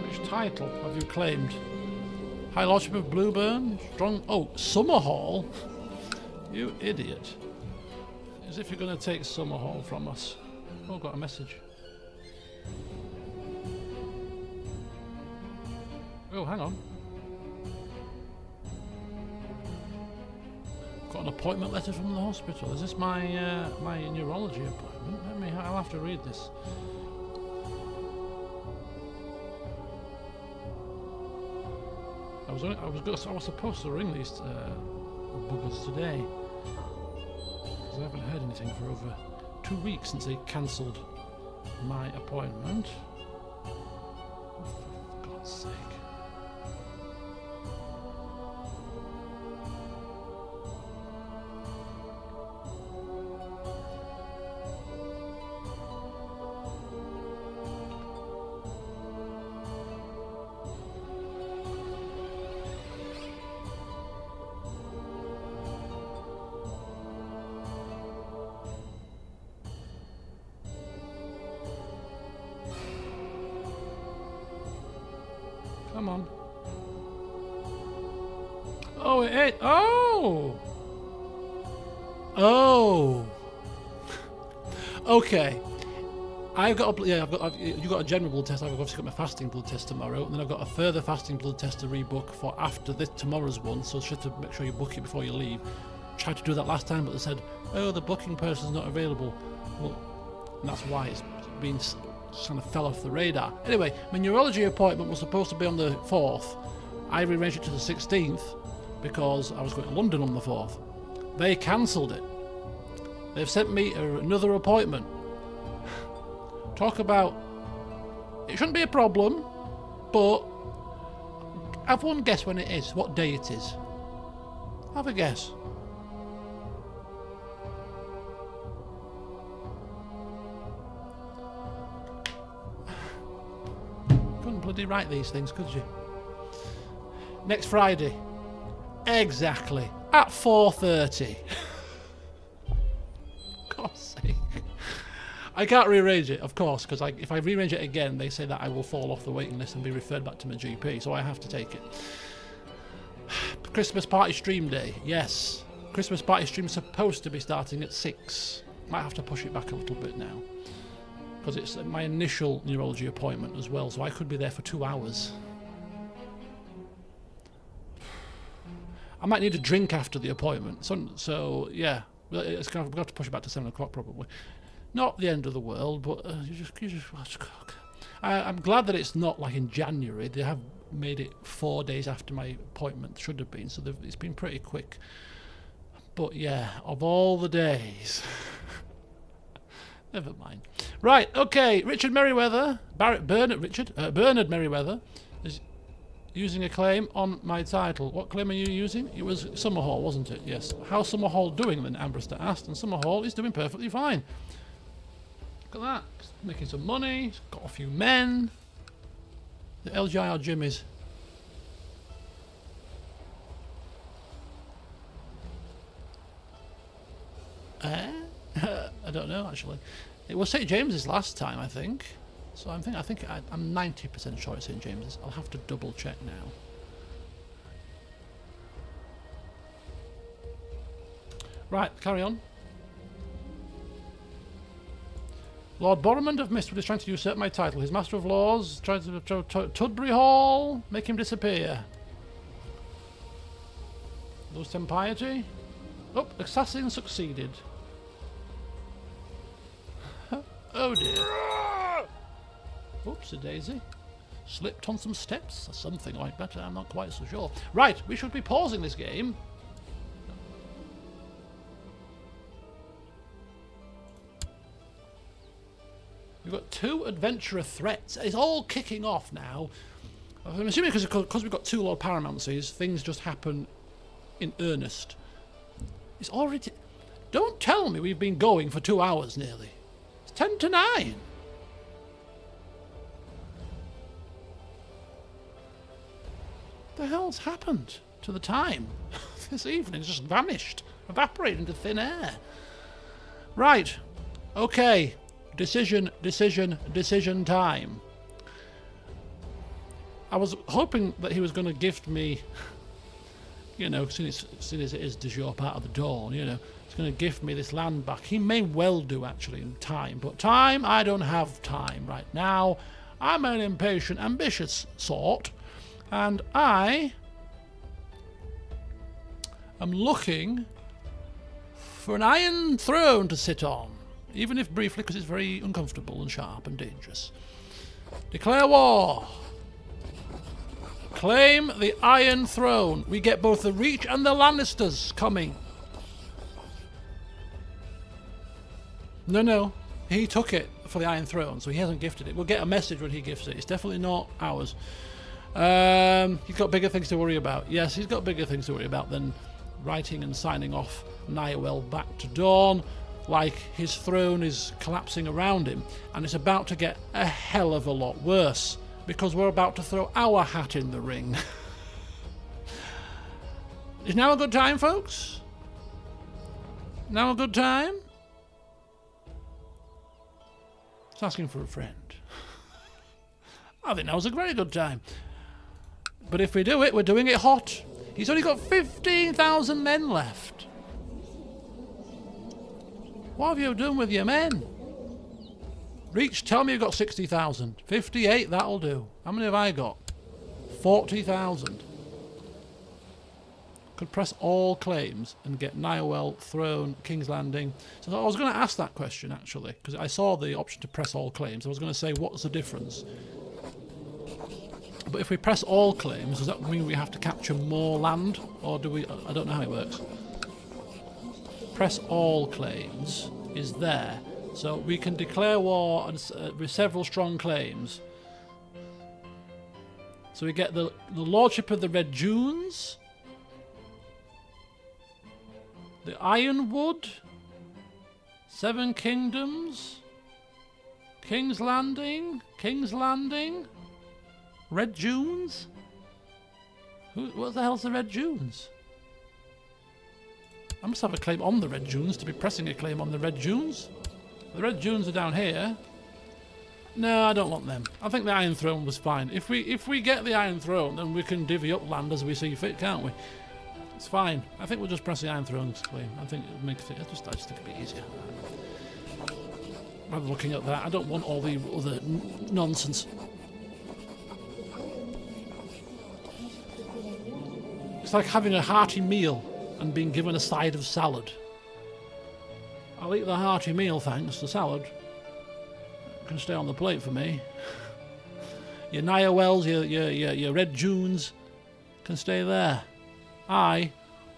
Which title have you claimed? High Lordship of Blueburn? Strong... Oh, Summerhall? You idiot. As if you're going to take Summerhall from us. Oh, got a message. Oh, hang on. Got an appointment letter from the hospital. Is this my my neurology appointment? I'll have to read this. I was supposed to ring these buggers today. Because I haven't heard anything for over 2 weeks since they cancelled my appointment. Oh, for God's sake. Come on. Oh, it ate. Oh! Oh! Okay. I've got you've got a general blood test. I've obviously got my fasting blood test tomorrow, and then I've got a further fasting blood test to rebook for after tomorrow's one, so just to make sure you book it before you leave. Tried to do that last time, but they said, oh, the booking person's not available. Well, and that's why it's been kind of fell off the radar. Anyway, my neurology appointment was supposed to be on the 4th. I rearranged it to the 16th because I was going to London on the 4th. They cancelled it. They've sent me another appointment. Talk about... It shouldn't be a problem, but... Have one guess when it is, what day it is. Have a guess. Bloody write these things, could you? Next Friday. Exactly. At 4:30. God's sake. I can't rearrange it, of course, because if I rearrange it again, they say that I will fall off the waiting list and be referred back to my GP, so I have to take it. Christmas party stream day. Yes. Christmas party stream is supposed to be starting at 6. Might have to push it back a little bit now. Because it's my initial neurology appointment as well, so I could be there for 2 hours. I might need a drink after the appointment, so yeah, it's kind of, we've got to push it back to 7 o'clock probably. Not the end of the world, but I'm glad that it's not like in January. They have made it 4 days after my appointment should have been, so it's been pretty quick. But yeah, of all the days. Never mind. Right, okay. Richard Merriweather, Bernard Merriweather is using a claim on my title. What claim are you using? It was Summerhall, wasn't it? Yes. How's Summerhall doing then, Ambrister asked, and Summerhall is doing perfectly fine. Look at that. Making some money, got a few men. The LGIR Jimmies. I don't know actually. It was St James's last time, I think. So I'm 90% sure it's St James's. I'll have to double check now. Right, carry on. Lord Paramount of Mistwood is trying to usurp my title. His Master of Laws tries to Tudbury Hall, make him disappear. Those 10 piety. Oh, assassin succeeded. Oh dear. Oops, a daisy. Slipped on some steps or something like that. I'm not quite so sure. Right, we should be pausing this game. We've got 2 adventurer threats. It's all kicking off now. I'm assuming because we've got 2 Lord Paramounts, things just happen in earnest. It's already... Don't tell me we've been going for 2 hours nearly. It's 10 to 9. What the hell's happened to the time? This evening's just vanished. Evaporated into thin air. Right. Okay. Decision time. I was hoping that he was going to gift me, you know, soon as it is de jure part of the Dawn, you know, he's going to gift me this land back. He may well do, actually, in time. But time, I don't have time right now. I'm an impatient, ambitious sort. And I am looking for an iron throne to sit on. Even if briefly, because it's very uncomfortable and sharp and dangerous. Declare war. Claim the Iron Throne. We get both the Reach and the Lannisters coming. No. He took it for the Iron Throne, so he hasn't gifted it. We'll get a message when he gifts it. It's definitely not ours. He's got bigger things to worry about. Yes, he's got bigger things to worry about than writing and signing off Nihilwell back to Dorne. Like his throne is collapsing around him, and it's about to get a hell of a lot worse because we're about to throw our hat in the ring. Is now a good time, folks? Now a good time? It's asking for a friend. I think that was a very good time. But if we do it, we're doing it hot. He's only got 15,000 men left. What have you done with your men? Reach, tell me you've got 60,000. 58, that'll do. How many have I got? 40,000. Could press all claims and get Nihilwell, Throne, King's Landing. So I was going to ask that question, actually, because I saw the option to press all claims. I was going to say, what's the difference? But if we press all claims, does that mean we have to capture more land? Or do we... I don't know how it works. Press all claims is there, so we can declare war with several strong claims. So we get the Lordship of the Red Dunes, the Ironwood, 7 Kingdoms, King's Landing, Red Dunes. What the hell's the Red Dunes? I must have a claim on the Red Dunes to be pressing a claim on the Red Dunes. The Red Dunes are down here. No, I don't want them. I think the Iron Throne was fine. If we get the Iron Throne, then we can divvy up land as we see fit, can't we? It's fine. I think we'll just press the Iron Throne's claim. I think it makes it. I just think it'd be easier. Rather looking at that, I don't want all the other nonsense. It's like having a hearty meal and being given a side of salad. I'll eat the hearty meal, thanks. The salad can stay on the plate for me. Your Nihilwells, your Red Dunes can stay there. I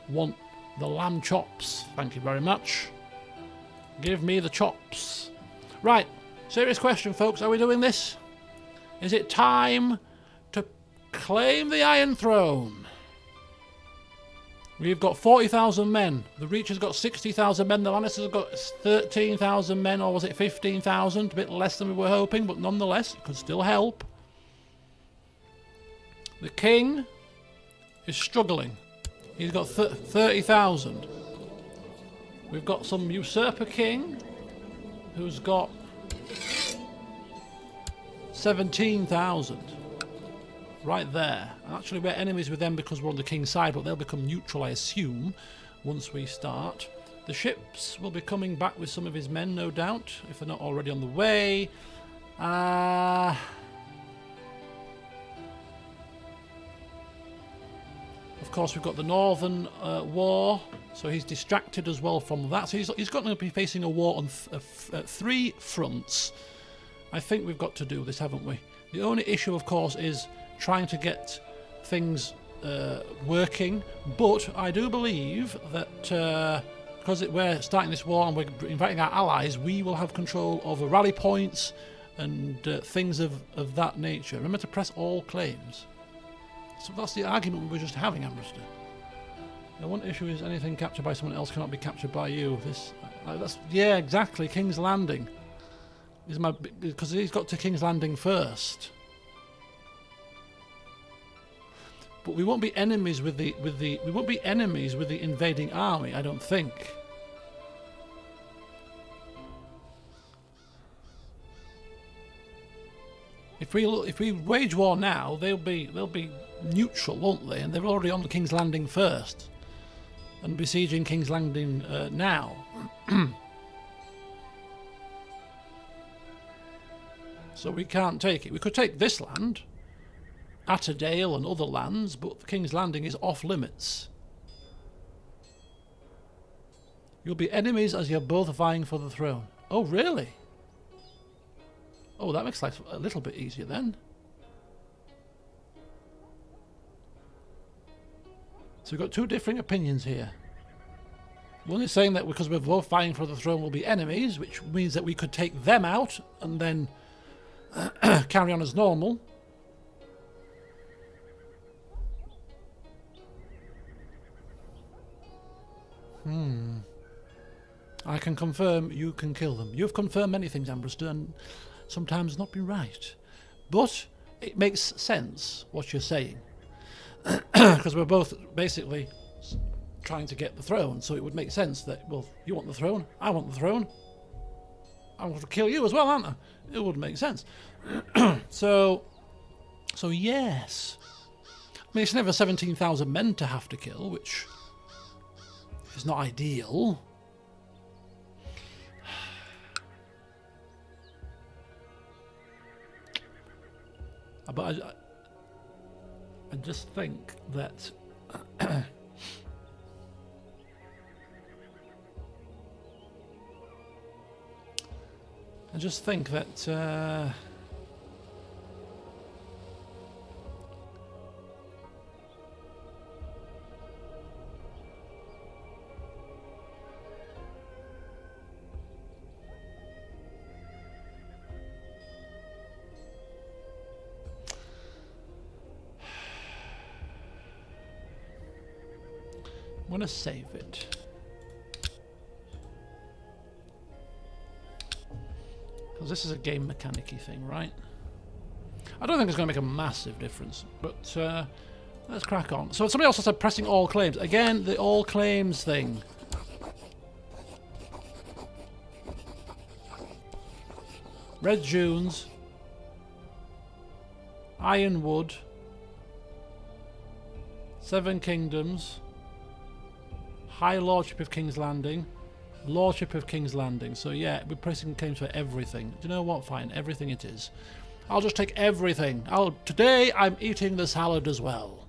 want the lamb chops. Thank you very much. Give me the chops. Right, serious question, folks. Are we doing this? Is it time to claim the Iron Throne? We've got 40,000 men. The Reach has got 60,000 men. The Lannisters have got 13,000 men, or was it 15,000? A bit less than we were hoping, but nonetheless, it could still help. The King is struggling. He's got 30,000. We've got some Usurper King, who's got 17,000. Right there. Actually, we're enemies with them because we're on the King's side, but they'll become neutral, I assume, once we start. The ships will be coming back with some of his men, no doubt, if they're not already on the way. Of course, we've got the Northern War, so he's distracted as well from that. So he's going to be facing a war on 3 fronts. I think we've got to do this, haven't we? The only issue, of course, is trying to get things working. But I do believe that because we're starting this war and we're inviting our allies, we will have control over rally points and things of that nature. Remember to press all claims. So that's the argument we were just having, Ambrister. The one issue is anything captured by someone else cannot be captured by you. Yeah, exactly. King's Landing is because he's got to King's Landing first. But we won't be enemies with the invading army, I don't think. If we wage war now, they'll be neutral, won't they? And they're already on the King's Landing first, and besieging King's Landing now. So we can't take it. We could take this land, Atterdale and other lands, but King's Landing is off limits. You'll be enemies as you're both vying for the throne. Oh, really? Oh, that makes life a little bit easier then. So we've got 2 differing opinions here. One is saying that because we're both vying for the throne we'll be enemies, which means that we could take them out and then carry on as normal. I can confirm you can kill them. You've confirmed many things, Ambrister, and sometimes not been right. But it makes sense what you're saying. Because we're both basically trying to get the throne, so it would make sense that, well, you want the throne, I want the throne. I want to kill you as well, aren't I? It would make sense. So yes. I mean, it's never 17,000 men to have to kill, which is not ideal. But I just think that I'm going to save it. Because this is a game mechanic-y thing, right? I don't think it's going to make a massive difference, but let's crack on. So somebody also said pressing all claims. Again, the all claims thing. Red Dunes, Ironwood, Seven Kingdoms, High Lordship of King's Landing, Lordship of King's Landing. So yeah, we're pressing claims for everything. Do you know what? Fine, everything it is. I'll just take everything. Today I'm eating the salad as well,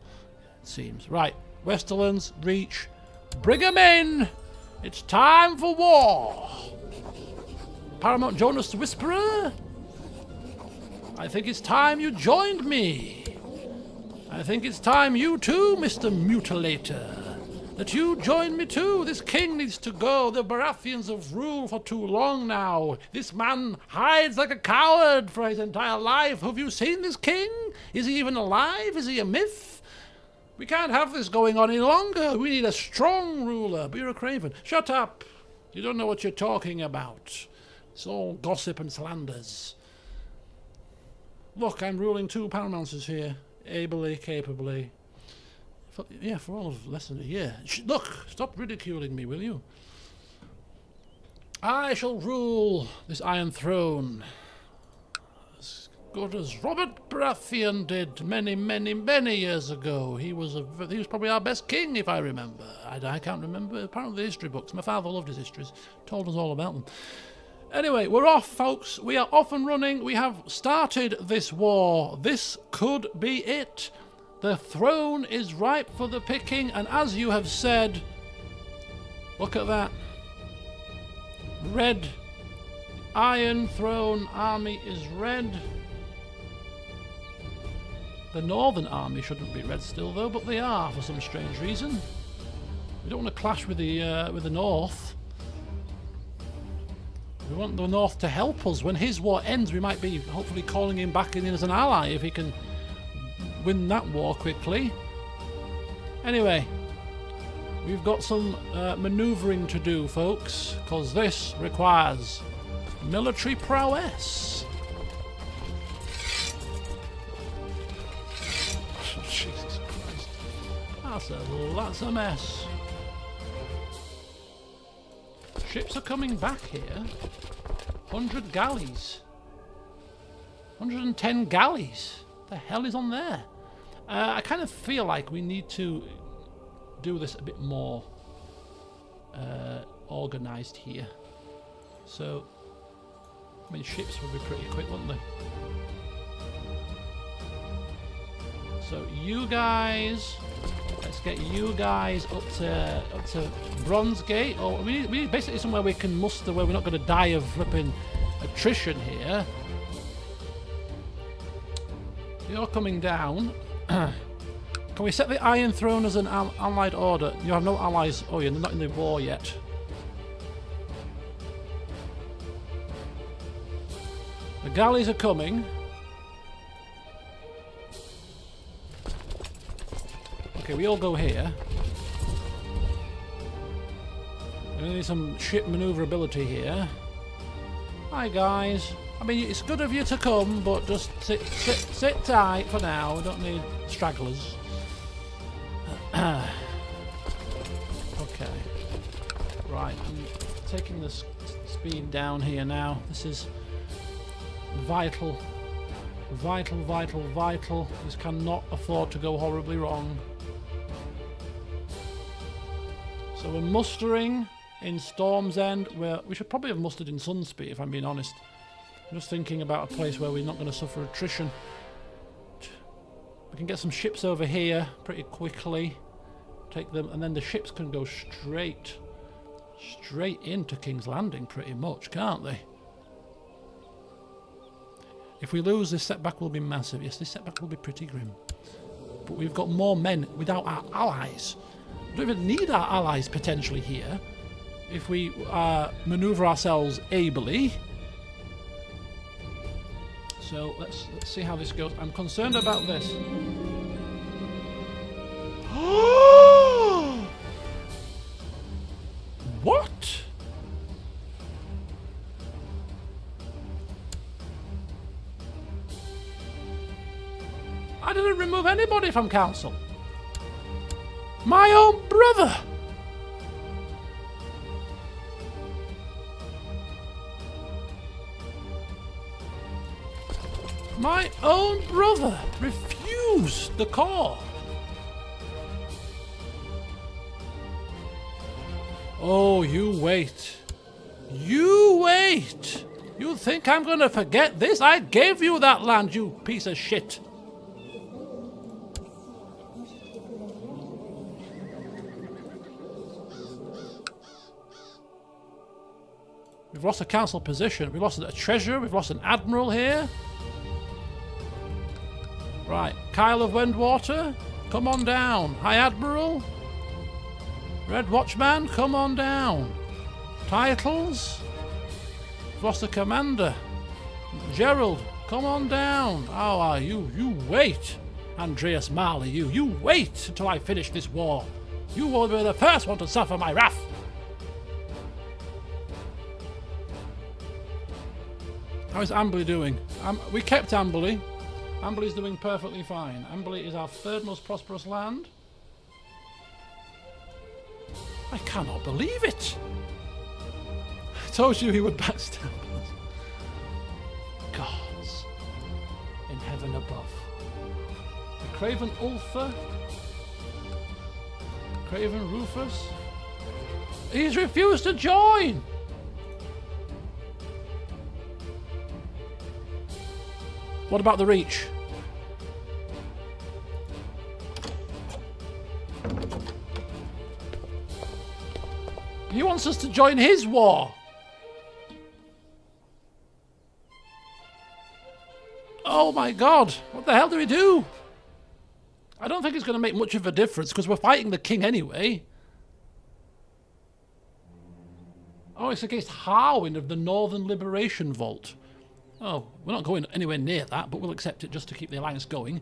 it seems. Right, Westerlands, Reach, bring 'em in! It's time for war! Paramount Jonas the Whisperer? I think it's time you joined me. I think it's time you too, Mr. Mutilator. That you join me too. This king needs to go. The Baratheons have ruled for too long now. This man hides like a coward for his entire life. Have you seen this king? Is he even alive? Is he a myth? We can't have this going on any longer. We need a strong ruler. But you're a craven. Shut up. You don't know what you're talking about. It's all gossip and slanders. Look, I'm ruling 2 Paramounts here. Ably, capably. For all of less than a year. Look, stop ridiculing me, will you? I shall rule this Iron Throne as good as Robert Baratheon did many, many, many years ago. He was probably our best king, if I remember. I can't remember. Apparently the history books. My father loved his histories. Told us all about them. Anyway, we're off, folks. We are off and running. We have started this war. This could be it. The throne is ripe for the picking, and as you have said, look at that. Red. Iron Throne army is red. The Northern army shouldn't be red still though, but they are for some strange reason. We don't want to clash with the North. We want the North to help us. When his war ends, we might be hopefully calling him back in as an ally if he can win that war quickly. Anyway, we've got some manoeuvring to do, folks, because this requires military prowess. Jesus Christ. That's a mess. Ships are coming back here. 100 galleys. 110 galleys. What the hell is on there? I kind of feel like we need to do this a bit more organised here. So, I mean, ships would be pretty quick, wouldn't they? So you guys, let's get you guys up to Bronze Gate. Or we need basically somewhere we can muster where we're not going to die of flipping attrition here. You're coming down. Can we set the Iron Throne as an allied order? You have no allies. Oh, you're not in the war yet. The galleys are coming. Okay, we all go here. We need some ship maneuverability here. Hi guys. I mean, it's good of you to come, but just sit tight for now. We don't need stragglers. Okay. Right, I'm taking the speed down here now. This is vital. Vital, vital, vital. This cannot afford to go horribly wrong. So we're mustering in Storm's End. We should probably have mustered in Sunspear, if I'm being honest. I'm just thinking about a place where we're not going to suffer attrition. We can get some ships over here pretty quickly. Take them, and then the ships can go straight into King's Landing pretty much, can't they? If we lose, this setback will be massive. Yes, this setback will be pretty grim. But we've got more men without our allies. We don't even need our allies potentially here. If we manoeuvre ourselves ably. So let's see how this goes. I'm concerned about this. What? I didn't remove anybody from council. My own brother. My own brother refused the call. Oh, you wait. You wait. You think I'm going to forget this? I gave you that land, you piece of shit. We've lost a council position. We've lost a treasurer. We've lost an admiral here. Right, Kyle of Wendwater, come on down. High Admiral. Red Watchman, come on down. Titles. We've lost a commander. Gerald, come on down. Oh, you wait. Andreas Marley, you wait until I finish this war. You will be the first one to suffer my wrath. How is Amberley doing? We kept Amberley. Amberley's doing perfectly fine. Amberley is our third most prosperous land. I cannot believe it. I told you he would backstab us. Gods in heaven above. The Craven Ulfa. Craven Rufus. He's refused to join. What about the Reach? He wants us to join his war. Oh my god, what the hell do we do? I don't think it's going to make much of a difference because we're fighting the king anyway. Oh, it's against Harwin of the Northern Liberation Vault. Oh, we're not going anywhere near that, but we'll accept it just to keep the alliance going.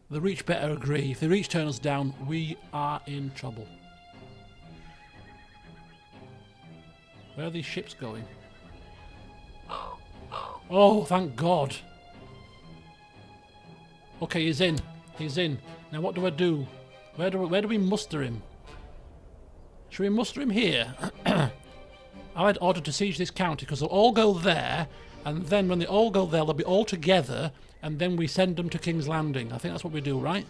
The Reach better agree. If the Reach turn us down, we are in trouble. Where are these ships going? Oh, thank God. Okay, he's in. He's in. Now what do I do? Where do we muster him? Should we muster him here? I had ordered to siege this county because they'll all go there, and then when they all go there, they'll be all together, and then we send them to King's Landing. I think that's what we do, right?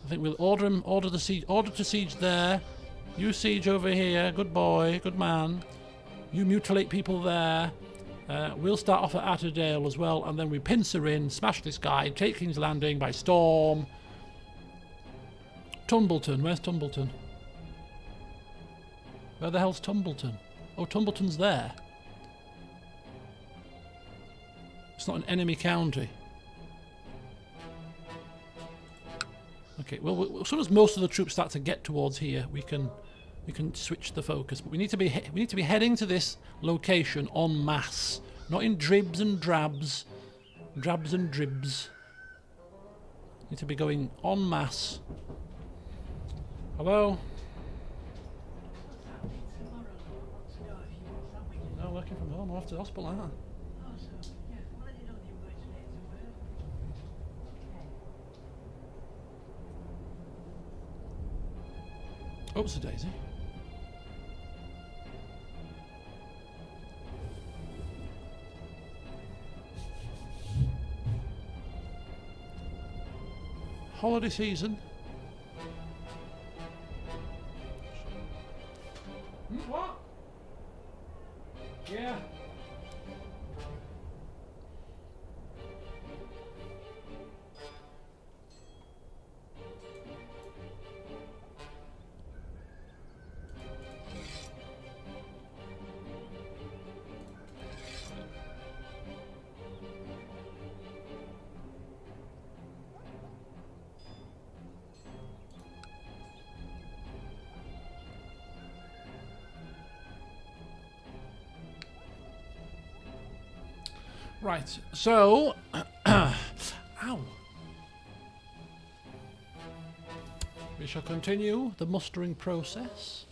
I think we'll order to siege there. You siege over here. Good boy, good man. You mutilate people there. We'll start off at Atterdale as well, and then we pincer in, smash this guy, take King's Landing by storm. Tumbleton, where's Tumbleton? Where the hell's Tumbleton? Oh, Tumbleton's there. It's not an enemy county. Okay, well, as soon as most of the troops start to get towards here, we can switch the focus. But we need to be heading to this location en masse, not in dribs and drabs, drabs and dribs. We need to be going en masse. Hello. No, working from home. I'm off to the hospital, aren't I? Oops, a daisy. Holiday season. What? Yeah. Right, so... Ow! We shall continue the mustering process.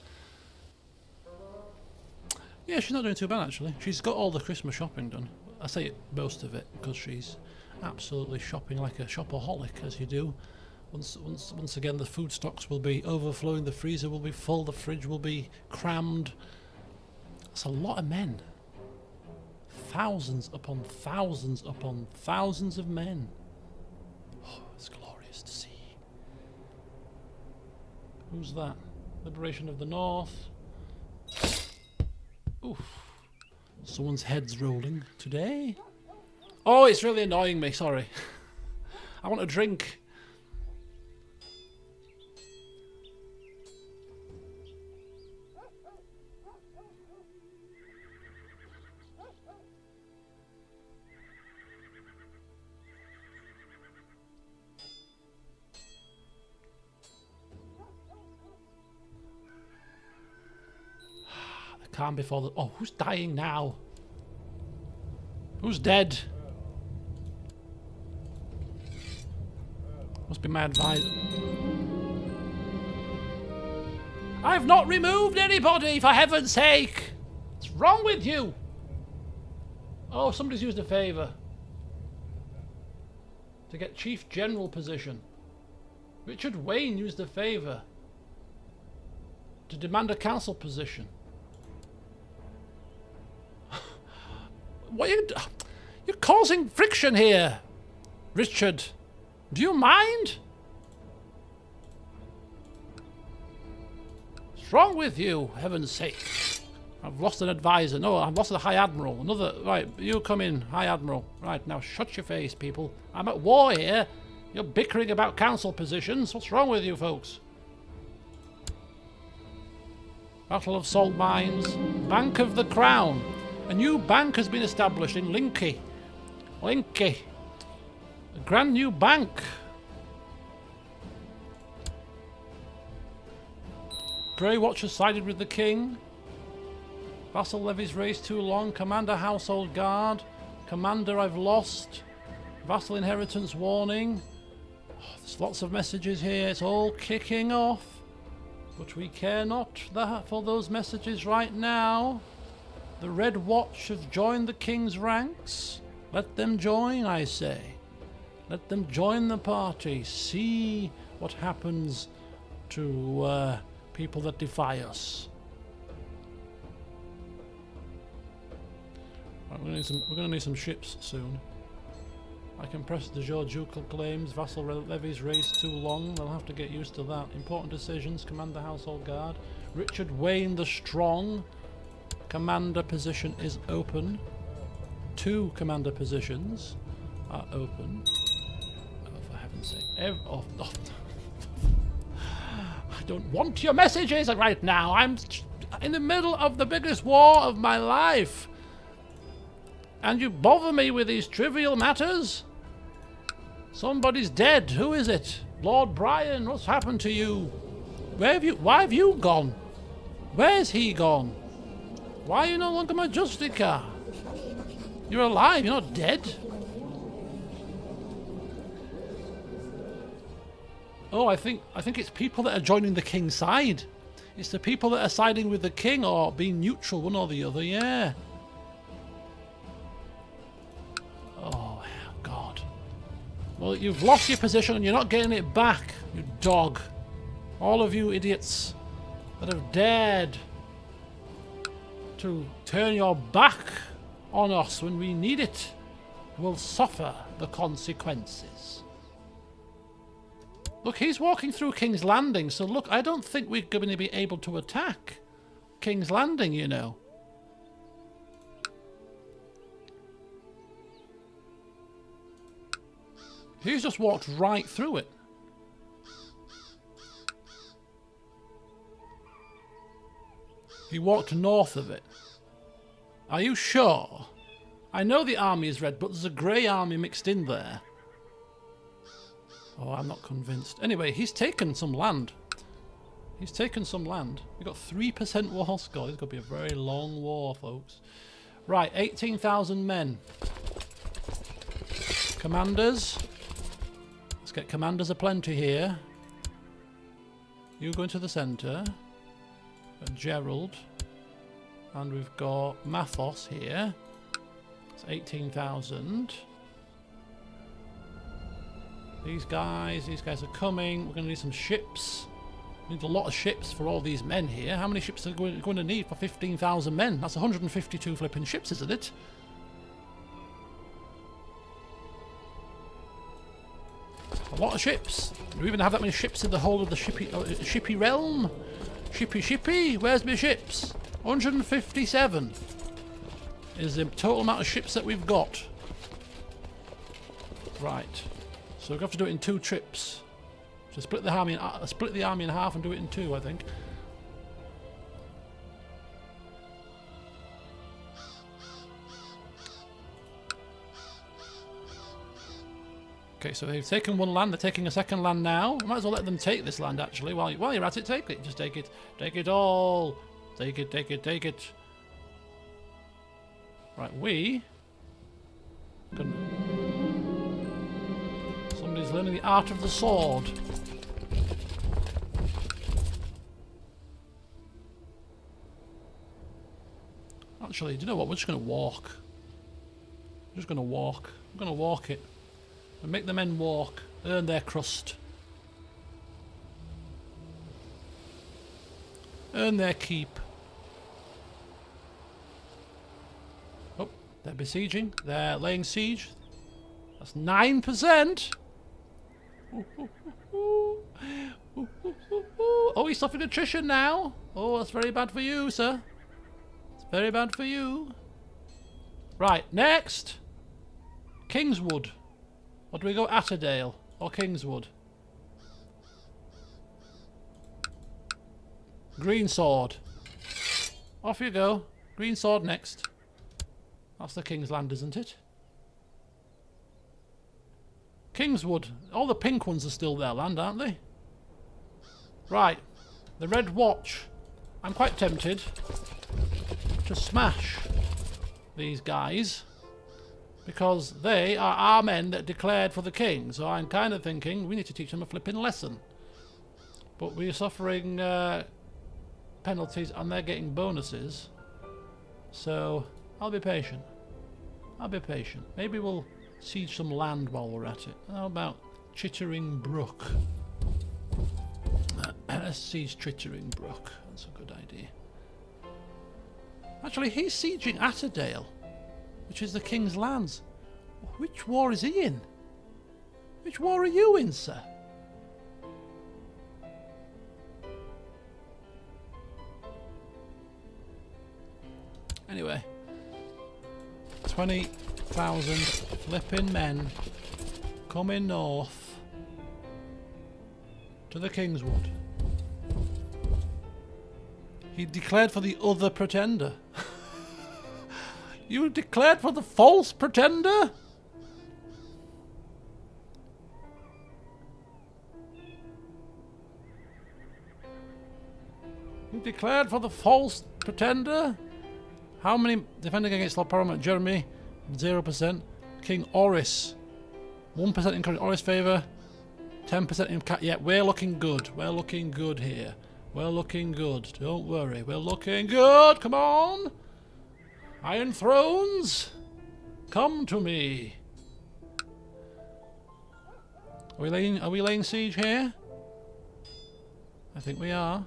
Yeah, she's not doing too bad actually. She's got all the Christmas shopping done. I say most of it because she's absolutely shopping like a shopaholic, as you do. Once again, the food stocks will be overflowing, the freezer will be full, the fridge will be crammed. That's a lot of men. Thousands upon thousands upon thousands of men. Oh, it's glorious to see. Who's that? Liberation of the North. Oof. Someone's head's rolling today. Oh, it's really annoying me, sorry. I want a drink. Calm before the... Oh, who's dying now? Who's dead? Must be my advisor. I've not removed anybody, for heaven's sake! What's wrong with you? Oh, somebody's used a favour. To get Chief General position. Richard Wayne used a favour. To demand a council position. What are you... You're causing friction here, Richard. Do you mind? What's wrong with you, heaven's sake? I've lost an advisor. No, I've lost a High Admiral. Another... Right, you come in, High Admiral. Right, now shut your face, people. I'm at war here. You're bickering about council positions. What's wrong with you folks? Battle of Salt Mines. Bank of the Crown. A new bank has been established in Linky. Linky. A grand new bank. Grey Watchers sided with the king. Vassal levies raised too long. Commander household guard. Commander I've lost. Vassal inheritance warning. Oh, there's lots of messages here. It's all kicking off. But we care not for those messages right now. The Red Watch have joined the king's ranks. Let them join, I say. Let them join the party. See what happens to people that defy us. Right, we're going to need some ships soon. I can press the ducal claims. Vassal levies raised too long. They'll have to get used to that. Important decisions. Command the household guard. Richard Wayne the Strong. Commander position is open. 2 commander positions are open. Oh, for heaven's sake. I don't want your messages right now. I'm in the middle of the biggest war of my life. And you bother me with these trivial matters? Somebody's dead. Who is it? Lord Brian, what's happened to you? Why have you gone? Where's he gone? Why are you no longer my Justica? You're alive, you're not dead. Oh, I think it's people that are joining the king's side. It's the people that are siding with the king or being neutral, one or the other, yeah. Oh, God. Well, you've lost your position and you're not getting it back, you dog. All of you idiots that have dared to turn your back on us when we need it will suffer the consequences. Look, he's walking through King's Landing, so look, I don't think we're going to be able to attack King's Landing, you know. He's just walked right through it. He walked north of it. Are you sure? I know the army is red, but there's a grey army mixed in there. Oh, I'm not convinced. Anyway, he's taken some land. He's taken some land. We've got 3% war score. It's going to be a very long war, folks. Right, 18,000 men. Commanders. Let's get commanders aplenty here. You go into the centre. And Gerald. And we've got Mathos here. It's 18,000. These guys are coming. We're going to need some ships. We need a lot of ships for all these men here. How many ships are we going to need for 15,000 men? That's 152 flipping ships, isn't it? A lot of ships. Do we even have that many ships in the whole of the shippy realm? Shippy? Where's my ships? 157 is the total amount of ships that we've got. Right. So we have to do it in 2 trips. So split the army in half and do it in 2, I think. Okay, so they've taken one land. They're taking a second land now. Might as well let them take this land, actually. While you're at it, take it. Just take it. Take it all. Take it. Right, we can... Somebody's learning the art of the sword. Actually, do you know what? We're just going to walk. We're just going to walk. I'm going to walk it. And make the men walk. Earn their crust. Earn their keep. Oh, they're besieging. They're laying siege. That's 9%. Oh, he's suffering attrition now. Oh, that's very bad for you, sir. It's very bad for you. Right, next. Kingswood. Or do we go Atterdale or Kingswood? Green sword. Off you go. Green sword next. That's the King's Land, isn't it? Kingswood. All the pink ones are still their land, aren't they? Right. The Red Watch. I'm quite tempted to smash these guys because they are our men that declared for the king. So I'm kind of thinking we need to teach them a flipping lesson. But we're suffering penalties and they're getting bonuses. So I'll be patient. I'll be patient. Maybe we'll siege some land while we're at it. How about Chittering Brook? Let's siege Chittering Brook. That's a good idea. Actually, he's sieging Atterdale, which is the King's lands. Which war is he in? Which war are you in, sir? Anyway, 20,000 flipping men coming north to the Kingswood. He declared for the other pretender. You declared for the false pretender? You declared for the false pretender? How many defending against Lord Paramount? Jeremy, 0%. King Oris, 1% in current Oris favour, 10% in cat. Yeah, we're looking good. We're looking good here. We're looking good. Don't worry. We're looking good. Come on. Iron Thrones, come to me. Are we laying siege here? I think we are.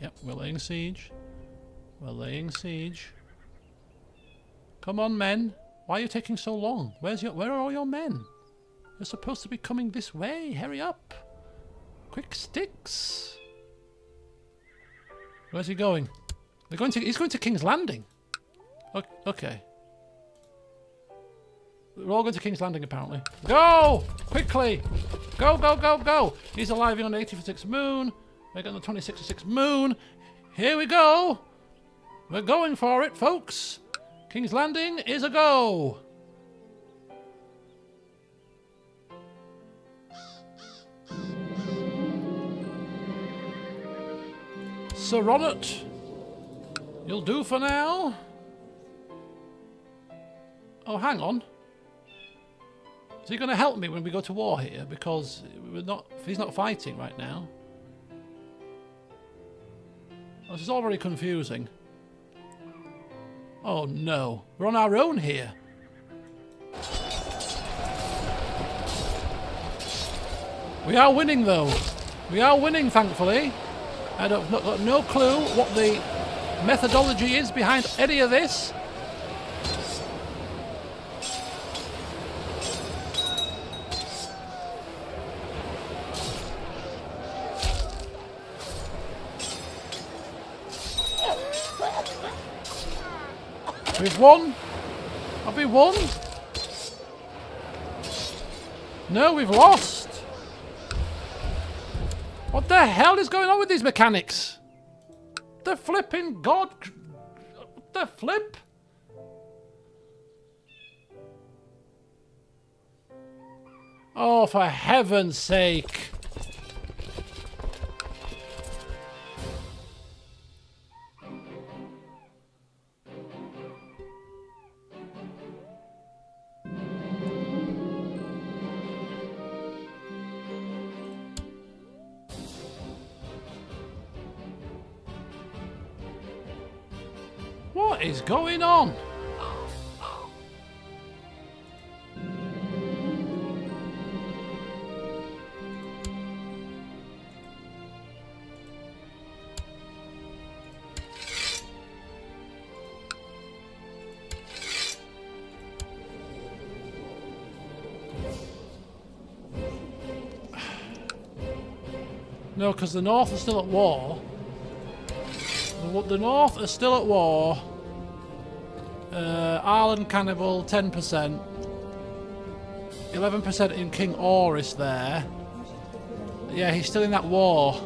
Yep, we're laying siege. We're laying siege. Come on, men. Why are you taking so long? Where are all your men? You're supposed to be coming this way. Hurry up. Quick sticks. Where's he going? He's going to King's Landing. Okay. We're all going to King's Landing, apparently. Go! Quickly! Go, go, go, go! He's arriving on the 86th moon. We're getting the 26th moon. Here we go! We're going for it, folks! King's Landing is a go! Sir Ronnet, you'll do for now. Oh, hang on. Is he going to help me when we go to war here? Because he's not fighting right now. Oh, this is all very confusing. Oh no, we're on our own here. We are winning though. We are winning, thankfully. I've got no clue what the methodology is behind any of this. We've won. Have we won? No, we've lost. What the hell is going on with these mechanics? The flipping god... What the flip? Oh, for heaven's sake. What is going on? No, because the North is still at war. The North are still at war. Arlan Cannibal, 10%. 11% in King Oris there. Yeah, he's still in that war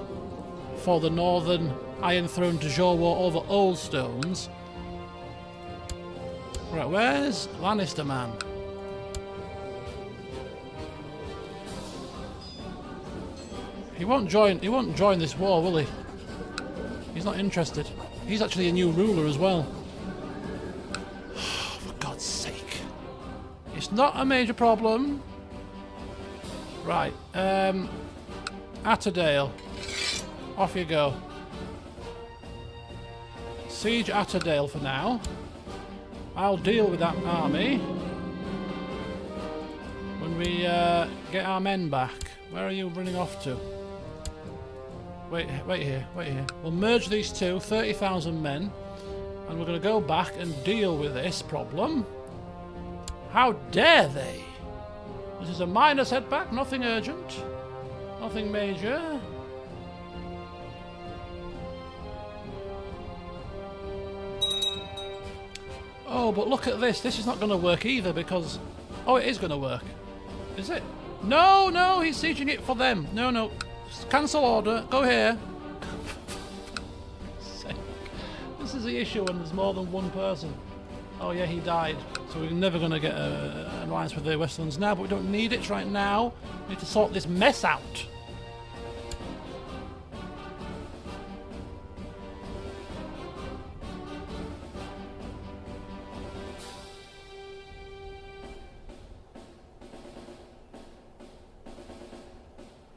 for the Northern Iron Throne de Jour War over Old Stones. Right, where's Lannister man? He won't join this war, will he? He's not interested. He's actually a new ruler as well. For God's sake. It's not a major problem. Right, Atterdale. Off you go. Siege Atterdale for now. I'll deal with that army when we get our men back. Where are you running off to? Wait here. We'll merge these two, 30,000 men, and we're going to go back and deal with this problem. How dare they? This is a minor setback, nothing urgent, nothing major. Oh, but look at this. This is not going to work either because... Oh, it is going to work. Is it? No, no, he's sieging it for them. No, no. Cancel order. Go here. This is the issue when there's more than one person. Oh, yeah, he died. So we're never going to get an alliance with the Westlands now, but we don't need it right now. We need to sort this mess out.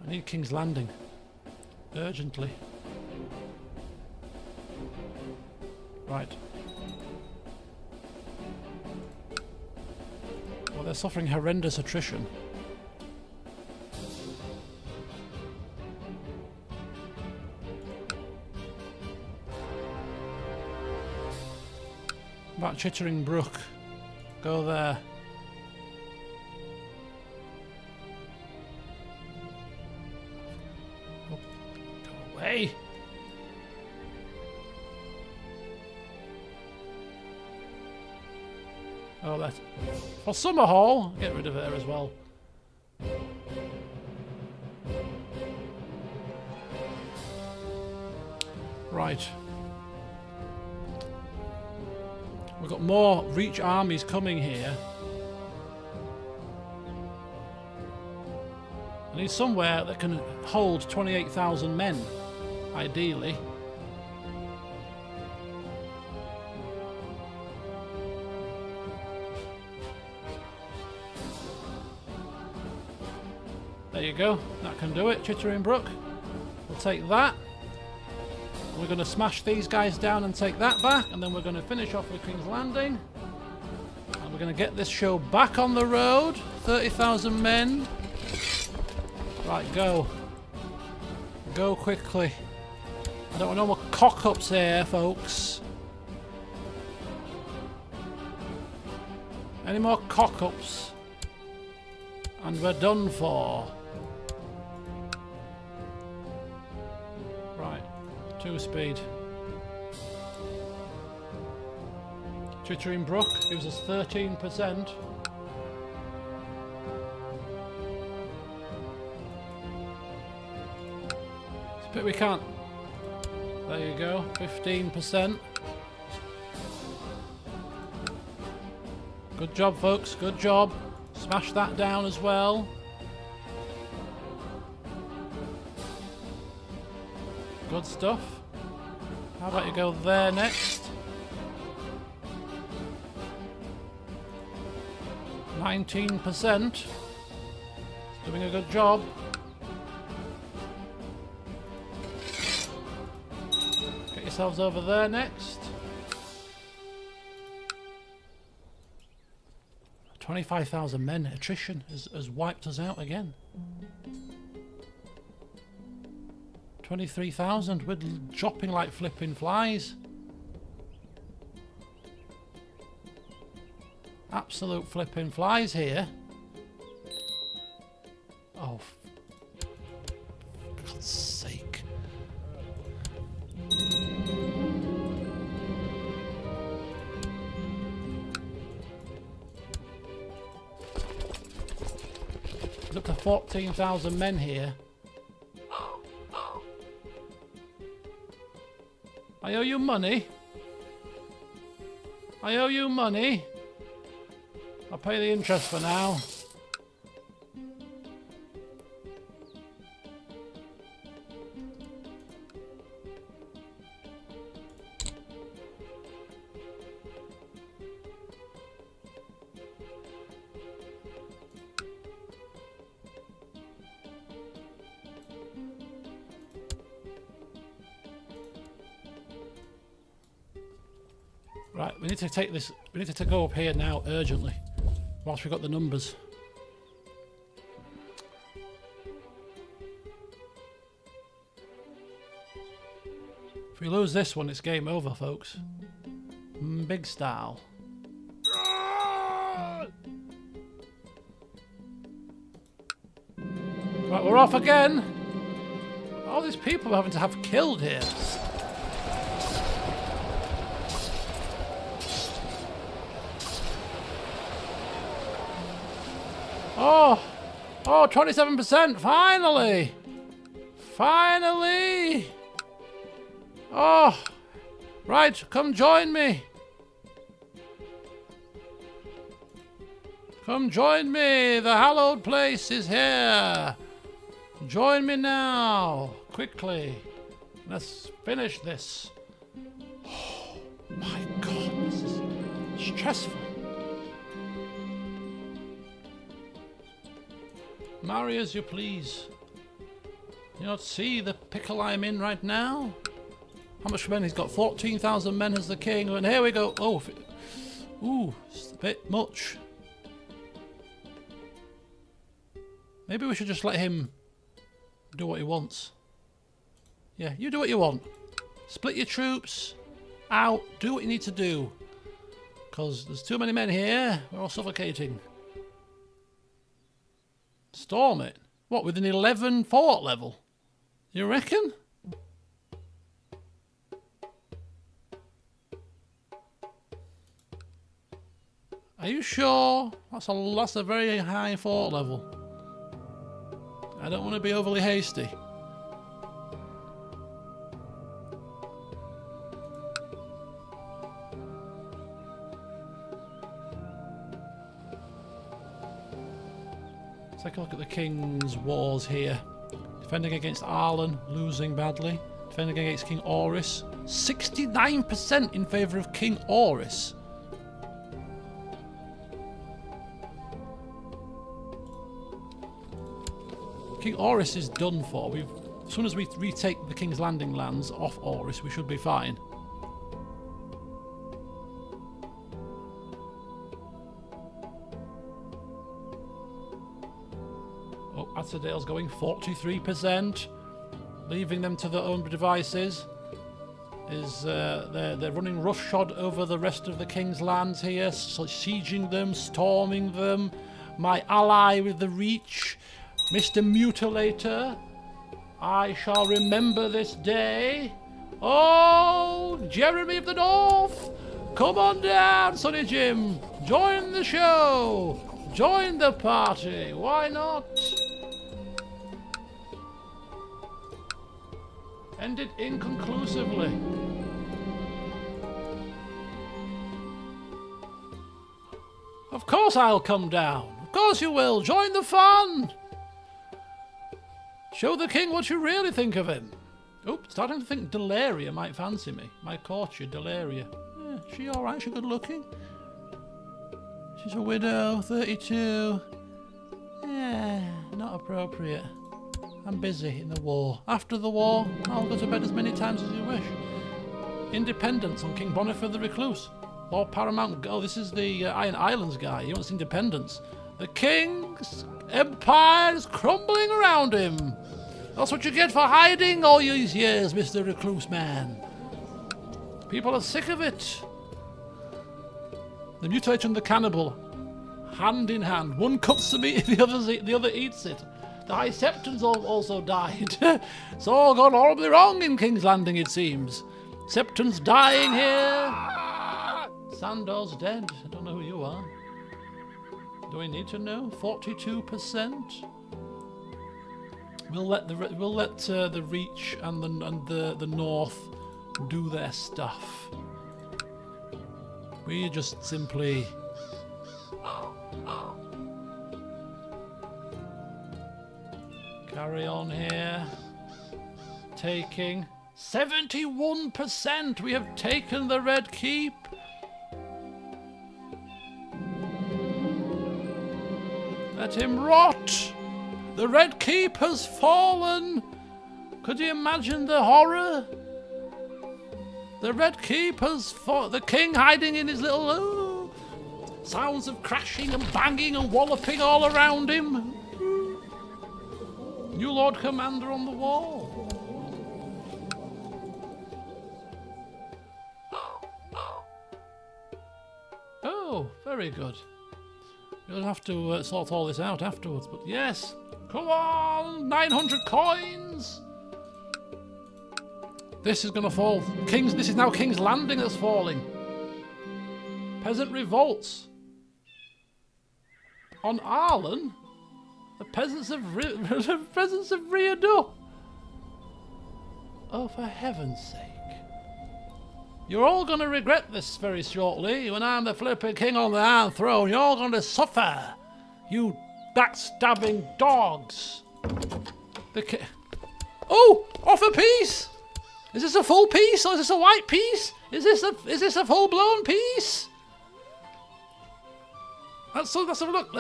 I need King's Landing. Urgently. Right. Well, they're suffering horrendous attrition. About Chittering Brook. Go there. Go away! Oh, that's... For Summerhall! Get rid of her as well. Right. We've got more Reach armies coming here. I need somewhere that can hold 28,000 men, ideally. There you go, that can do it. Chittering Brook. We'll take that. We're going to smash these guys down and take that back, and then we're going to finish off with King's Landing. And we're going to get this show back on the road. 30,000 men. Right, go. Go quickly. I don't want no more cock-ups here, folks. Any more cock-ups and we're done for. Right, 2 speed. Chittering Brook gives us 13%. But we can't. There you go, 15%. Good job, folks, good job. Smash that down as well. Good stuff. How about you go there next? 19%. It's doing a good job. Get yourselves over there next. 25,000 men. Attrition has wiped us out again. 23,000. We're dropping like flipping flies. Absolute flipping flies here. Oh, for God's sake. Up to 14,000 men here. I owe you money. I owe you money. I'll pay the interest for now. Right, we need to take this. We need to go up here now urgently, whilst we've got the numbers. If we lose this one, it's game over, folks. Big style. Right, we're off again. All these people we're having to have killed here. Oh, 27%, finally! Finally! Oh, right, come join me. Come join me, the hallowed place is here. Join me now, quickly. Let's finish this. Oh, my God, this is stressful. Marry as you please. You not see the pickle I'm in right now? How much men? He's got 14,000 men as the king, and here we go. Oh, ooh, it's a bit much. Maybe we should just let him do what he wants. Yeah, you do what you want. Split your troops out. Do what you need to do. Because there's too many men here. We're all suffocating. Storm it? What, with an 11 fort level? You reckon? Are you sure? That's a very high fort level. I don't want to be overly hasty. Let's take a look at the king's wars here. Defending against Arlan, losing badly. Defending against King Orys. 69% in favour of King Orys. King Orys is done for. As soon as we retake the King's Landing lands off Orys, we should be fine. Oh, Atterdale's going 43%, leaving them to their own devices. They're running roughshod over the rest of the King's lands here, sieging them, storming them. My ally with the Reach, Mr. Mutilator, I shall remember this day. Oh, Jeremy of the North, come on down, Sonny Jim. Join the show. Join the party. Why not? Ended inconclusively. Of course I'll come down. Of course you will. Join the fun. Show the king what you really think of him. Oh, starting to think Delaria might fancy me. My courtier, Delaria. Yeah, she alright, she good looking. She's a widow, 32. Yeah, not appropriate. I'm busy in the war. After the war, I'll go to bed as many times as you wish. Independence on King Boniface the Recluse. Lord Paramount. Oh, this is the Iron Islands guy. He wants independence. The king's empire is crumbling around him. That's what you get for hiding all these years, Mr. Recluse Man. People are sick of it. The mutilator and the cannibal, hand in hand. One cuts the meat, the other eats it. The High Septons also died. It's all gone horribly wrong in King's Landing, it seems. Septon's dying here. Sandor's dead. I don't know who you are. Do we need to know? 42%. We'll let the Reach and the North do their stuff. We just simply carry on here. Taking 71%. We have taken the Red Keep. Let him rot. The Red Keep has fallen. Could you imagine the horror? The Red Keep has fallen. The king hiding in his little... sounds of crashing and banging and walloping all around him. New Lord Commander on the wall. Oh, very good. You'll have to sort all this out afterwards, but yes. Come on! 900 coins! This is going to fall. This is now King's Landing that's falling. Peasant revolts. On Arlan, the peasants have reared up. Oh, for heaven's sake. You're all going to regret this very shortly. When I'm the flipping king on the Iron Throne, you're all going to suffer. You backstabbing dogs. Oh, off a piece. Is this a full piece or is this a white piece? Is this a full-blown piece? Let's have a look.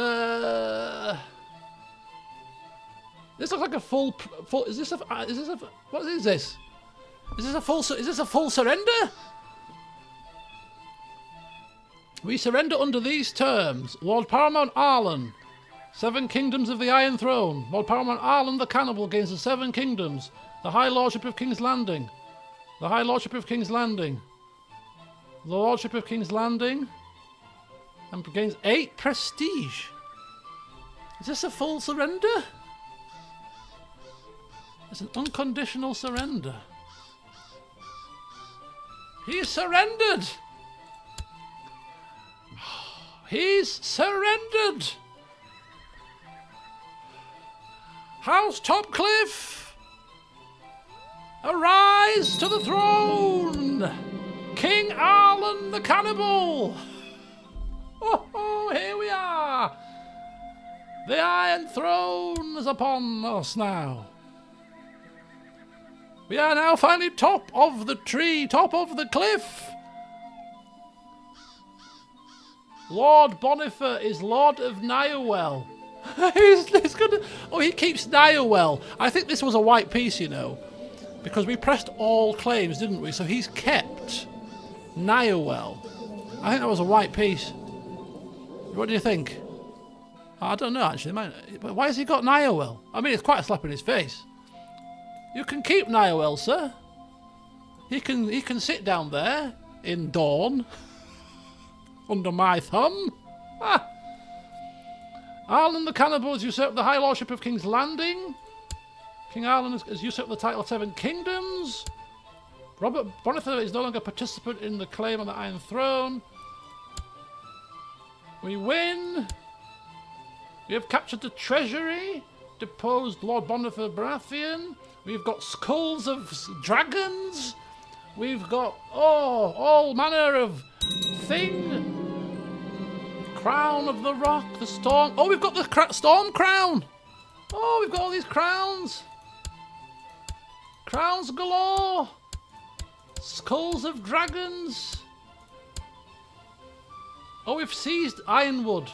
This looks like a full. What is this? Is this a full surrender? We surrender under these terms. Lord Paramount Arlan, 7 kingdoms of the Iron Throne. Lord Paramount Arlan the Cannibal gains the 7 kingdoms. The High Lordship of King's Landing. The High Lordship of King's Landing. The Lordship of King's Landing. And gains 8 prestige. Is this a full surrender? It's an unconditional surrender. He's surrendered! He's surrendered! House Topcliffe! Arise to the throne! King Arlan the Cannibal! Oh, here we are! The Iron Throne is upon us now. We are now finally top of the tree, top of the cliff. Lord Bonifer is Lord of Niowell. he's gonna. Oh, he keeps Niowell. I think this was a white piece, you know, because we pressed all claims, didn't we? So he's kept Niowell. I think that was a white piece. What do you think? I don't know actually. But why has he got Niowell? I mean, it's quite a slap in his face. You can keep Niowell, sir. He can sit down there in Dorne under my thumb. Arlan the Cannibal has usurped the High Lordship of King's Landing. King Arlan has usurped the title of 7 Kingdoms. Robert Bonifer is no longer a participant in the claim on the Iron Throne. We win. We have captured the treasury, deposed Lord Bonifer Baratheon. We've got skulls of dragons. We've got, all manner of thing. Crown of the Rock, the Storm. Oh, we've got the Storm Crown. Oh, we've got all these crowns. Crowns galore. Skulls of dragons. Oh, we've seized Ironwood.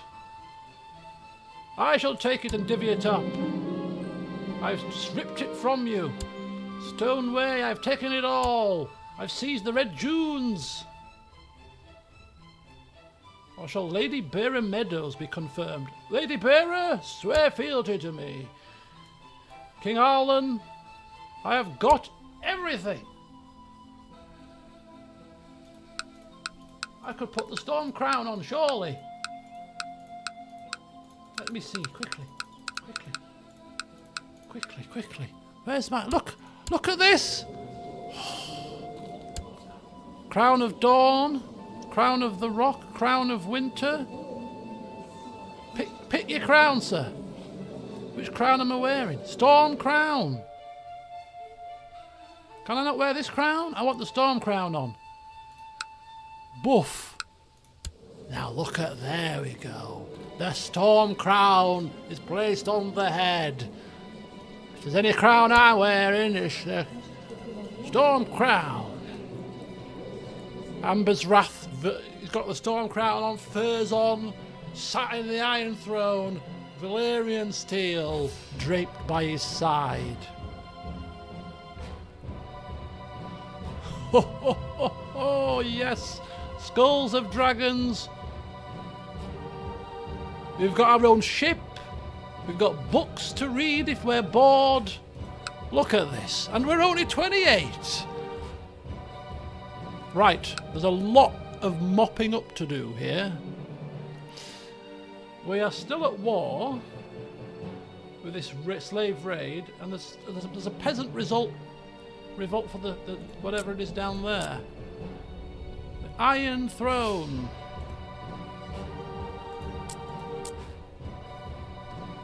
I shall take it and divvy it up. I've stripped it from you. Stoneway, I've taken it all. I've seized the Red Dunes. Or shall Lady Bearer Meadows be confirmed? Lady Bearer, swear fealty to me. King Arlan, I have got everything. I could put the Storm Crown on, surely. Let me see, quickly. Where's my... Look at this! Crown of Dawn, Crown of the Rock, Crown of Winter. Pick your crown, sir. Which crown am I wearing? Storm Crown. Can I not wear this crown? I want the storm crown on. Buff. Now look at, there we go. The storm crown is placed on the head. If there's any crown I'm wearing, it's the storm crown. Amber's Wrath, he's got the storm crown on, furs on, sat in the Iron Throne, Valyrian steel draped by his side. Oh, yes, skulls of dragons. We've got our own ship. We've got books to read if we're bored. Look at this, and we're only 28. Right, there's a lot of mopping up to do here. We are still at war with this slave raid, and there's a peasant revolt for the whatever it is down there. The Iron Throne.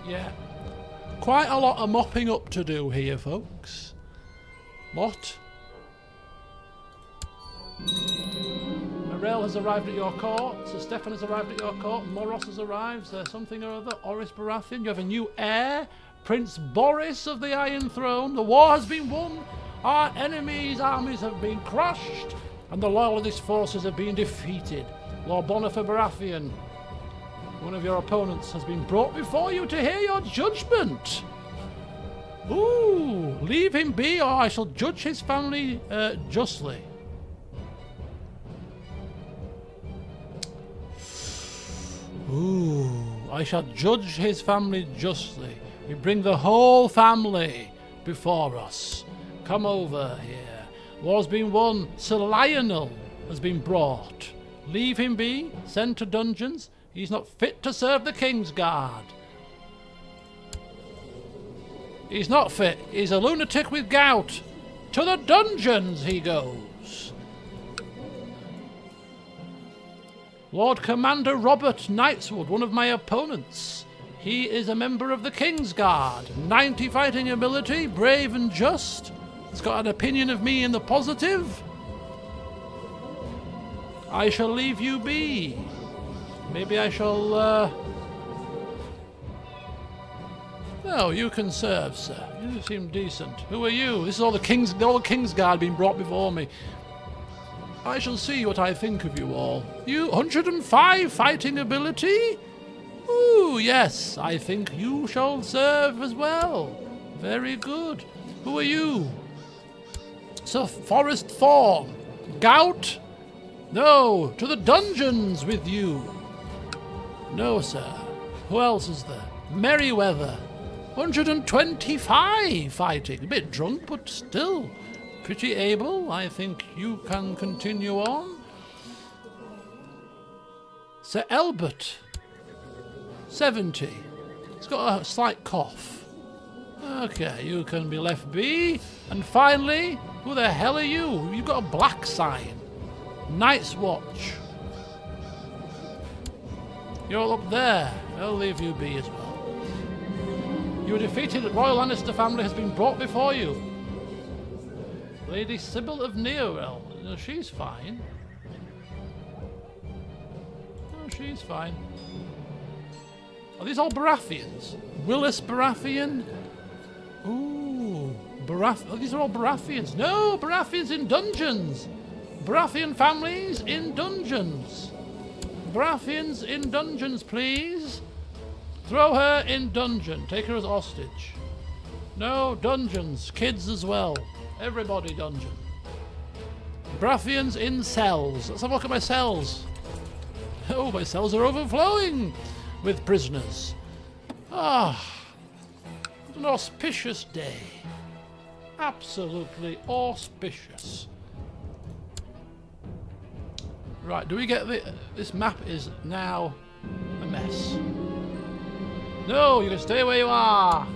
Yeah, quite a lot of mopping up to do here, folks. What? Morel has arrived at your court. Sir Stefan has arrived at your court. Moros has arrived. There's something or other. Oris Baratheon. You have a new heir. Prince Boris of the Iron Throne. The war has been won. Our enemies' armies have been crushed. And the loyalist forces have been defeated. Lord Bonifer Baratheon, one of your opponents, has been brought before you to hear your judgment. Ooh, leave him be, or I shall judge his family justly. Ooh, I shall judge his family justly. We bring the whole family before us. Come over here. War's been won. Sir Lionel has been brought. Leave him be. Sent to dungeons. He's not fit to serve the King's Guard. He's not fit. He's a lunatic with gout. To the dungeons he goes. Lord Commander Robert Knightswood, one of my opponents. He is a member of the King's Guard. 90 fighting ability, brave and just. He's got an opinion of me in the positive. I shall leave you be. Maybe I shall, No, you can serve, sir. You seem decent. Who are you? This is all the King's Guard being brought before me. I shall see what I think of you all. You 105 fighting ability? Ooh, yes, I think you shall serve as well. Very good. Who are you? Sir Forest Thorn. Gout? No, to the dungeons with you. No, sir. Who else is there? Merryweather. 125 fighting. A bit drunk, but still pretty able. I think you can continue on. Sir Elbert. 70. He's got a slight cough. Okay, you can be left be. And finally, who the hell are you? You've got a black sign. Night's Watch. You're all up there. I'll leave you be as well. Your defeated Royal Lannister family has been brought before you. Lady Sybil of Neorel. No, she's fine. Oh, she's fine. Are these all Baratheons? Willis Baratheon? Ooh, oh, these are all Baratheons. No, Baratheons in dungeons. Baratheon families in dungeons. Baratheons in dungeons, please. Throw her in dungeon. Take her as hostage. No, dungeons. Kids as well. Everybody dungeon. Baratheons in cells. Let's have a look at my cells. Oh, my cells are overflowing with prisoners. Ah, an auspicious day. Absolutely auspicious. Right, do we get this map is now a mess. No, you can stay where you are.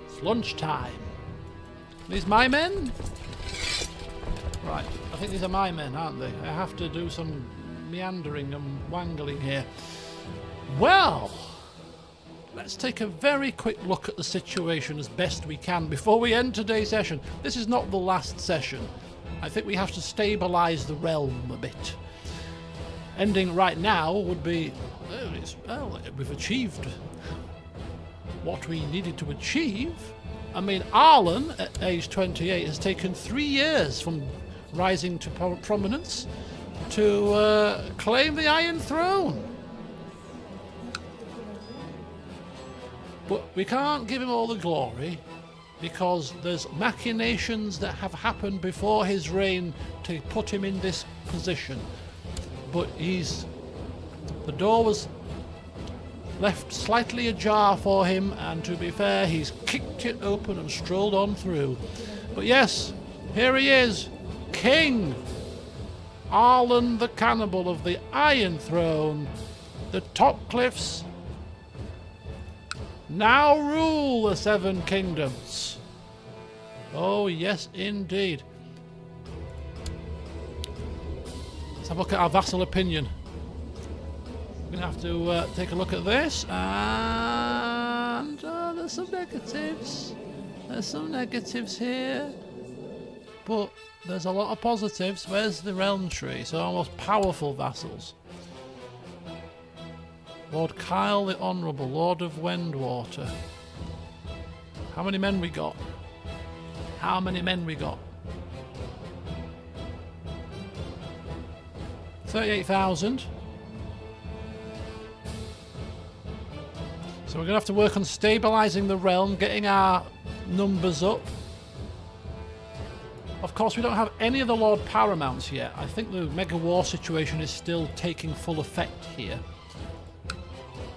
It's lunchtime. These my men? Right, I think these are my men, aren't they? I have to do some meandering and wangling here. Well, let's take a very quick look at the situation as best we can before we end today's session. This is not the last session. I think we have to stabilise the realm a bit. Ending right now would be, well, we've achieved what we needed to achieve. I mean, Arlan, at age 28, has taken 3 years from rising to prominence to claim the Iron Throne. But we can't give him all the glory because there's machinations that have happened before his reign to put him in this position. But the door was left slightly ajar for him, and to be fair, he's kicked it open and strolled on through. But yes, here he is, King Arlan the Cannibal of the Iron Throne. The Top Cliffs now rule the Seven Kingdoms. Oh yes, indeed. Let's have a look at our vassal opinion. We're going to have to take a look at this, and there's some negatives. There's some negatives here, but there's a lot of positives. Where's the realm tree? So our most powerful vassals. Lord Kyle the Honourable, Lord of Wendwater. How many men we got? How many men we got? 38,000. So we're going to have to work on stabilising the realm, getting our numbers up. Of course, we don't have any of the Lord Paramounts yet. I think the Mega War situation is still taking full effect here.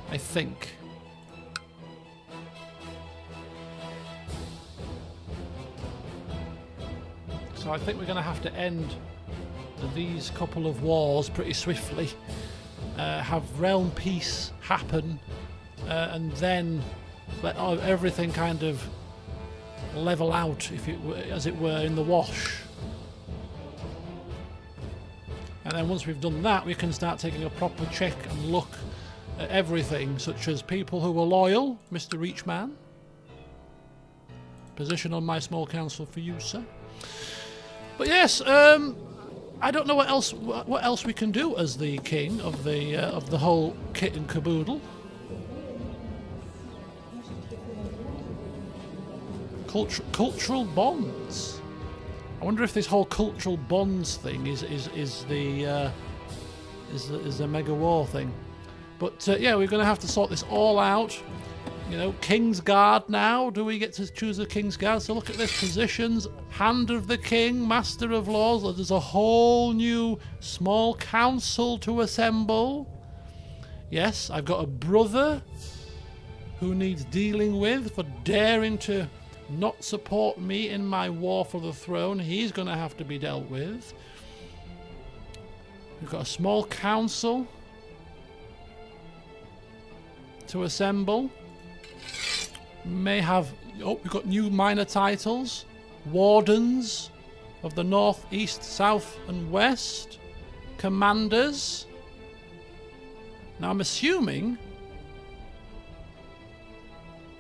I think. So I think we're going to have to end these couple of wars pretty swiftly. Have realm peace happen. And then let everything kind of level out, as it were, in the wash. And then once we've done that, we can start taking a proper check and look at everything, such as people who are loyal, Mr. Reachman. Position on my small council for you, sir. But yes, I don't know what else we can do as the king of the whole kit and caboodle. Cultural bonds. I wonder if this whole cultural bonds thing is the Mega War thing. But yeah, we're going to have to sort this all out. You know, King's Guard now. Do we get to choose a King's Guard? So look at this: positions, Hand of the King, Master of Laws. There's a whole new small council to assemble. Yes, I've got a brother who needs dealing with for daring to not support me in my war for the throne. He's going to have to be dealt with. We've got a small council to assemble. May have... oh, we've got new minor titles. Wardens of the North, East, South and West. Commanders. Now I'm assuming...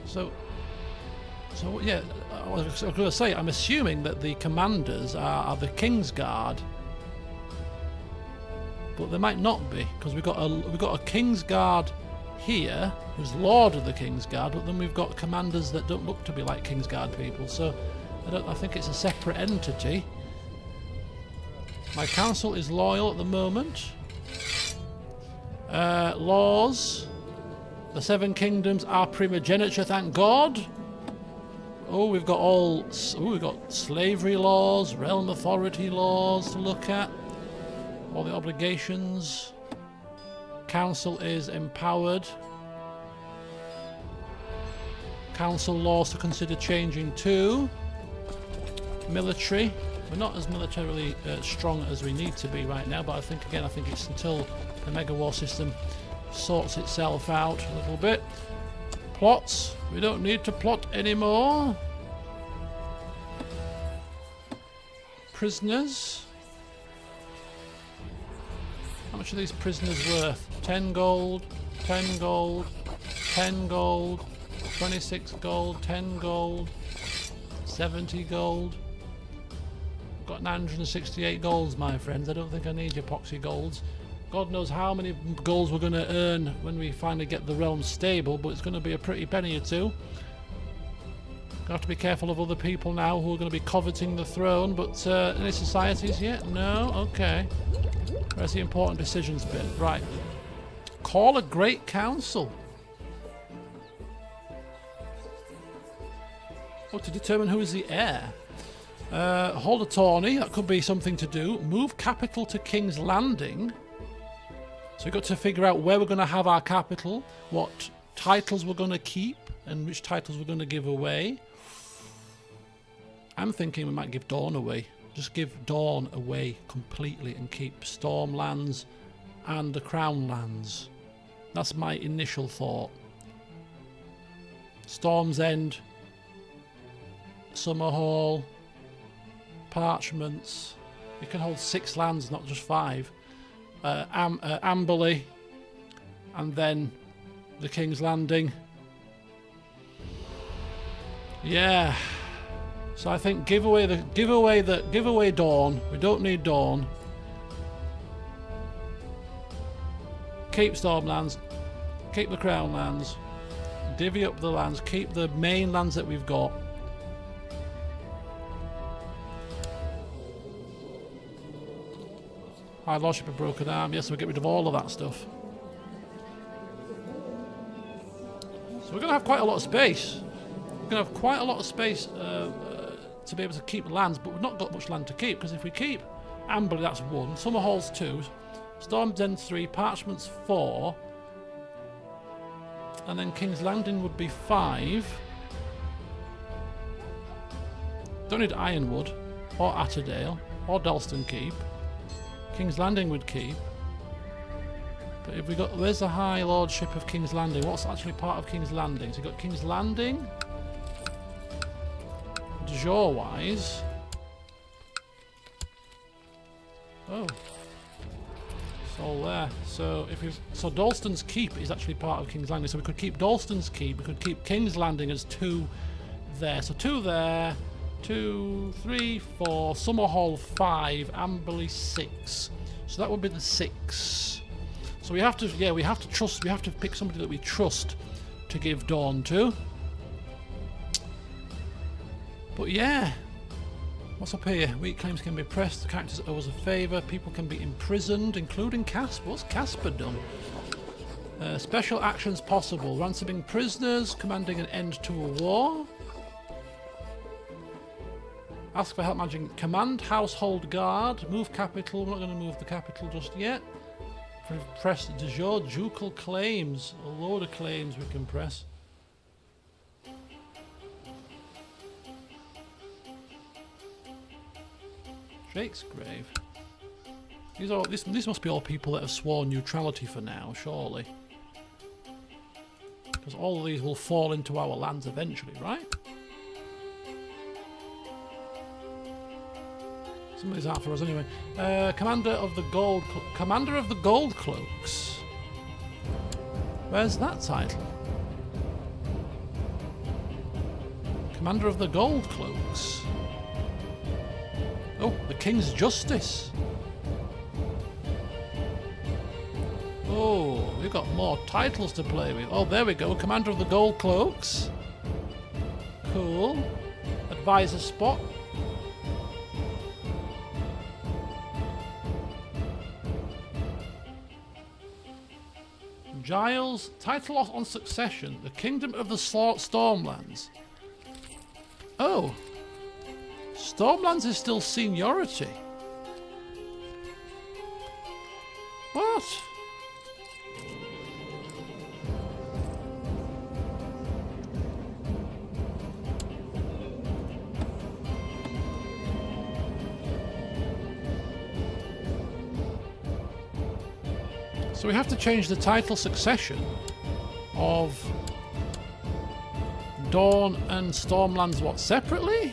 So yeah, I was going to say, I'm assuming that the commanders are the King's Guard, but they might not be, because we've got a King's Guard here who's Lord of the King's Guard, but then we've got commanders that don't look to be like King's Guard people. So I think it's a separate entity. My council is loyal at the moment. Laws. The Seven Kingdoms are primogeniture, thank God. Oh, we've got slavery laws, realm authority laws to look at. All the obligations. Council is empowered. Council laws to consider changing too. Military. We're not as militarily strong as we need to be right now, but I think it's until the Mega War system sorts itself out a little bit. Plots. We don't need to plot anymore. Prisoners. How much are these prisoners worth? 10 gold, 10 gold, 10 gold, 26 gold, 10 gold, 70 gold. I've got 968 golds, my friends. I don't think I need your epoxy golds. God knows how many golds we're going to earn when we finally get the realm stable, but it's going to be a pretty penny or two. Got to be careful of other people now who are going to be coveting the throne, but any societies yet? No? Okay. Where's the important decisions bit? Right. Call a great council. Oh, to determine who is the heir. Hold a tourney, that could be something to do. Move capital to King's Landing. So we've got to figure out where we're going to have our capital, what titles we're going to keep, and which titles we're going to give away. I'm thinking we might give Dorne away. Just give Dorne away completely and keep Stormlands and the Crown Lands. That's my initial thought. Storm's End, Summerhall, Parchments. You can hold 6 lands, not just 5. Amberley, and then the King's Landing. Yeah. So I think give away Dorne. We don't need Dorne. Keep Stormlands. Keep the Crown Lands. Divvy up the lands. Keep the main lands that we've got. High Lordship of Broken Arm. Yes, we'll get rid of all of that stuff. So we're going to have quite a lot of space. We're going to have quite a lot of space to be able to keep lands, but we've not got much land to keep, because if we keep Amberley, that's 1, Summerhall's 2, Storm's End 3, Parchment's 4, and then King's Landing would be 5. Don't need Ironwood, or Atterdale, or Dalston Keep. King's Landing would keep. But if we got, where's the High Lordship of King's Landing? What's actually part of King's Landing? So you've got King's Landing. De jure wise. Oh. It's all there. So if we, so Dalston's Keep is actually part of King's Landing. So we could keep Dalston's Keep. We could keep King's Landing as 2 there. So 2 there. 2, 3, 4, Summerhall 5, Amberley 6. So that would be the 6. So we have to, yeah, we have to trust, we have to pick somebody that we trust to give Dorne to. But yeah, what's up here? Weak claims can be pressed, the characters owe us a favour, people can be imprisoned, including Casper. What's Casper done? Special actions possible, ransoming prisoners, commanding an end to a war. Ask for help managing command, household guard, move capital. We're not going to move the capital just yet. Press de jure, ducal claims. A load of claims we can press. Drake's grave. These are this must be all people that have sworn neutrality for now, surely. Because all of these will fall into our lands eventually, right? Somebody's out for us anyway. Commander of the Gold Cloaks. Where's that title? Commander of the Gold Cloaks. Oh, the King's Justice. Oh, we've got more titles to play with. Oh, there we go. Commander of the Gold Cloaks. Cool. Advisor spot. Giles, title on succession, the Kingdom of the Stormlands. Oh, Stormlands is still seniority. What? So we have to change the title succession of Dorne and Stormlands, what, separately?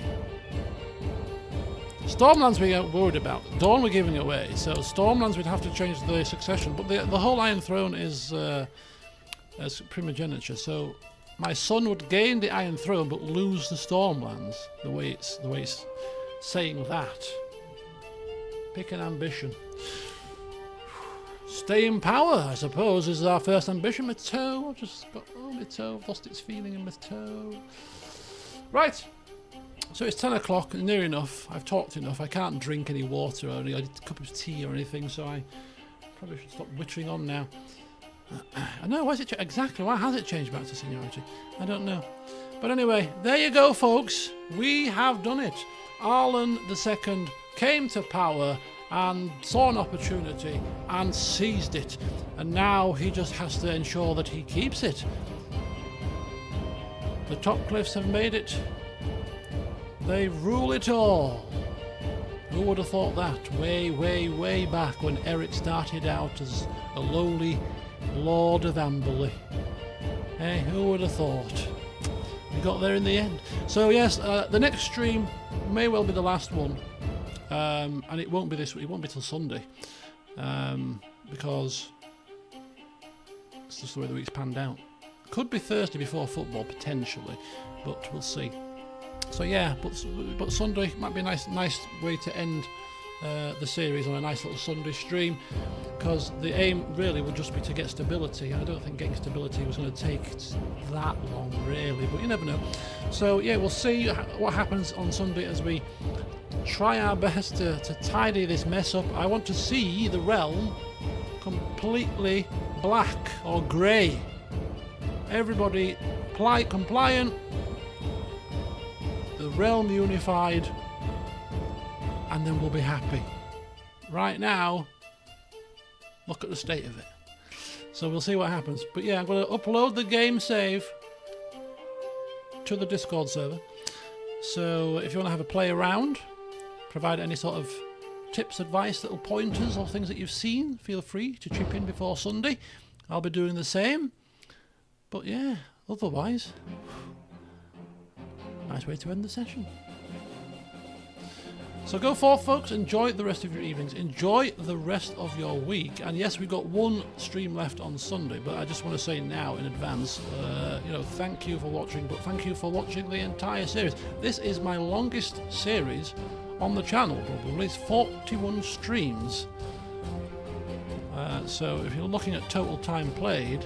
Stormlands we aren't worried about. Dorne we're giving away, so Stormlands we'd have to change the succession. But the whole Iron Throne is as primogeniture. So my son would gain the Iron Throne but lose the Stormlands. The way it's saying that. Pick an ambition. Stay in power, I suppose, is our first ambition. My toe, I've just got my toe. I've lost its feeling in my toe. Right. So it's 10 o'clock, near enough. I've talked enough. I can't drink any water or any cup of tea or anything, so I probably should stop wittering on now. I know, why is it exactly? Why has it changed back to seniority? I don't know. But anyway, there you go, folks. We have done it. Arlan II came to power and saw an opportunity and seized it. And now he just has to ensure that he keeps it. The Topcliffs have made it. They rule it all. Who would have thought that way, way, way back when Eric started out as a lowly Lord of Amberley? Hey, who would have thought? We got there in the end. So yes, the next stream may well be the last one, and it won't be this week. It won't be till Sunday, because it's just the way the week's panned out. Could be Thursday before football potentially, but we'll see. So yeah, but Sunday might be a nice way to end the series on a nice little Sunday stream, because the aim really would just be to get stability. I don't think getting stability was going to take that long really, but you never know. So yeah, we'll see what happens on Sunday as we try our best to tidy this mess up. I want to see the realm completely black or grey. Everybody compliant, the realm unified, and then we'll be happy. Right now, look at the state of it. So we'll see what happens. But yeah, I'm going to upload the game save to the Discord server. So if you want to have a play around, provide any sort of tips, advice, little pointers or things that you've seen, feel free to chip in before Sunday. I'll be doing the same. But yeah, otherwise, nice way to end the session. So go forth, folks, enjoy the rest of your evenings, enjoy the rest of your week. And yes, we've got one stream left on Sunday, but I just want to say now in advance, thank you for watching, but thank you for watching the entire series. This is my longest series on the channel, probably. It's 41 streams. So if you're looking at total time played,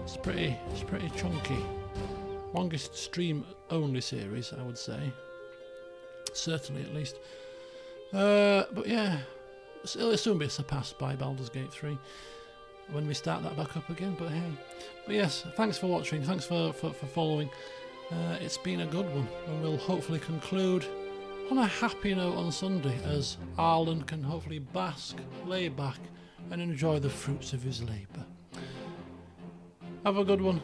it's pretty chunky. Longest stream only series, I would say. Certainly, at least. But yeah, it'll soon be surpassed by Baldur's Gate 3 when we start that back up again. But hey, but yes, thanks for watching. Thanks for following. It's been a good one, and we'll hopefully conclude on a happy note on Sunday as Arlan can hopefully bask, lay back, and enjoy the fruits of his labour. Have a good one,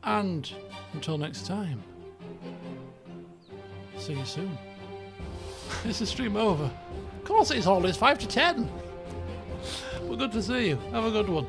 and until next time, see you soon. Is the stream over? Of course it's always 5 to 10. Well, good to see you. Have a good one.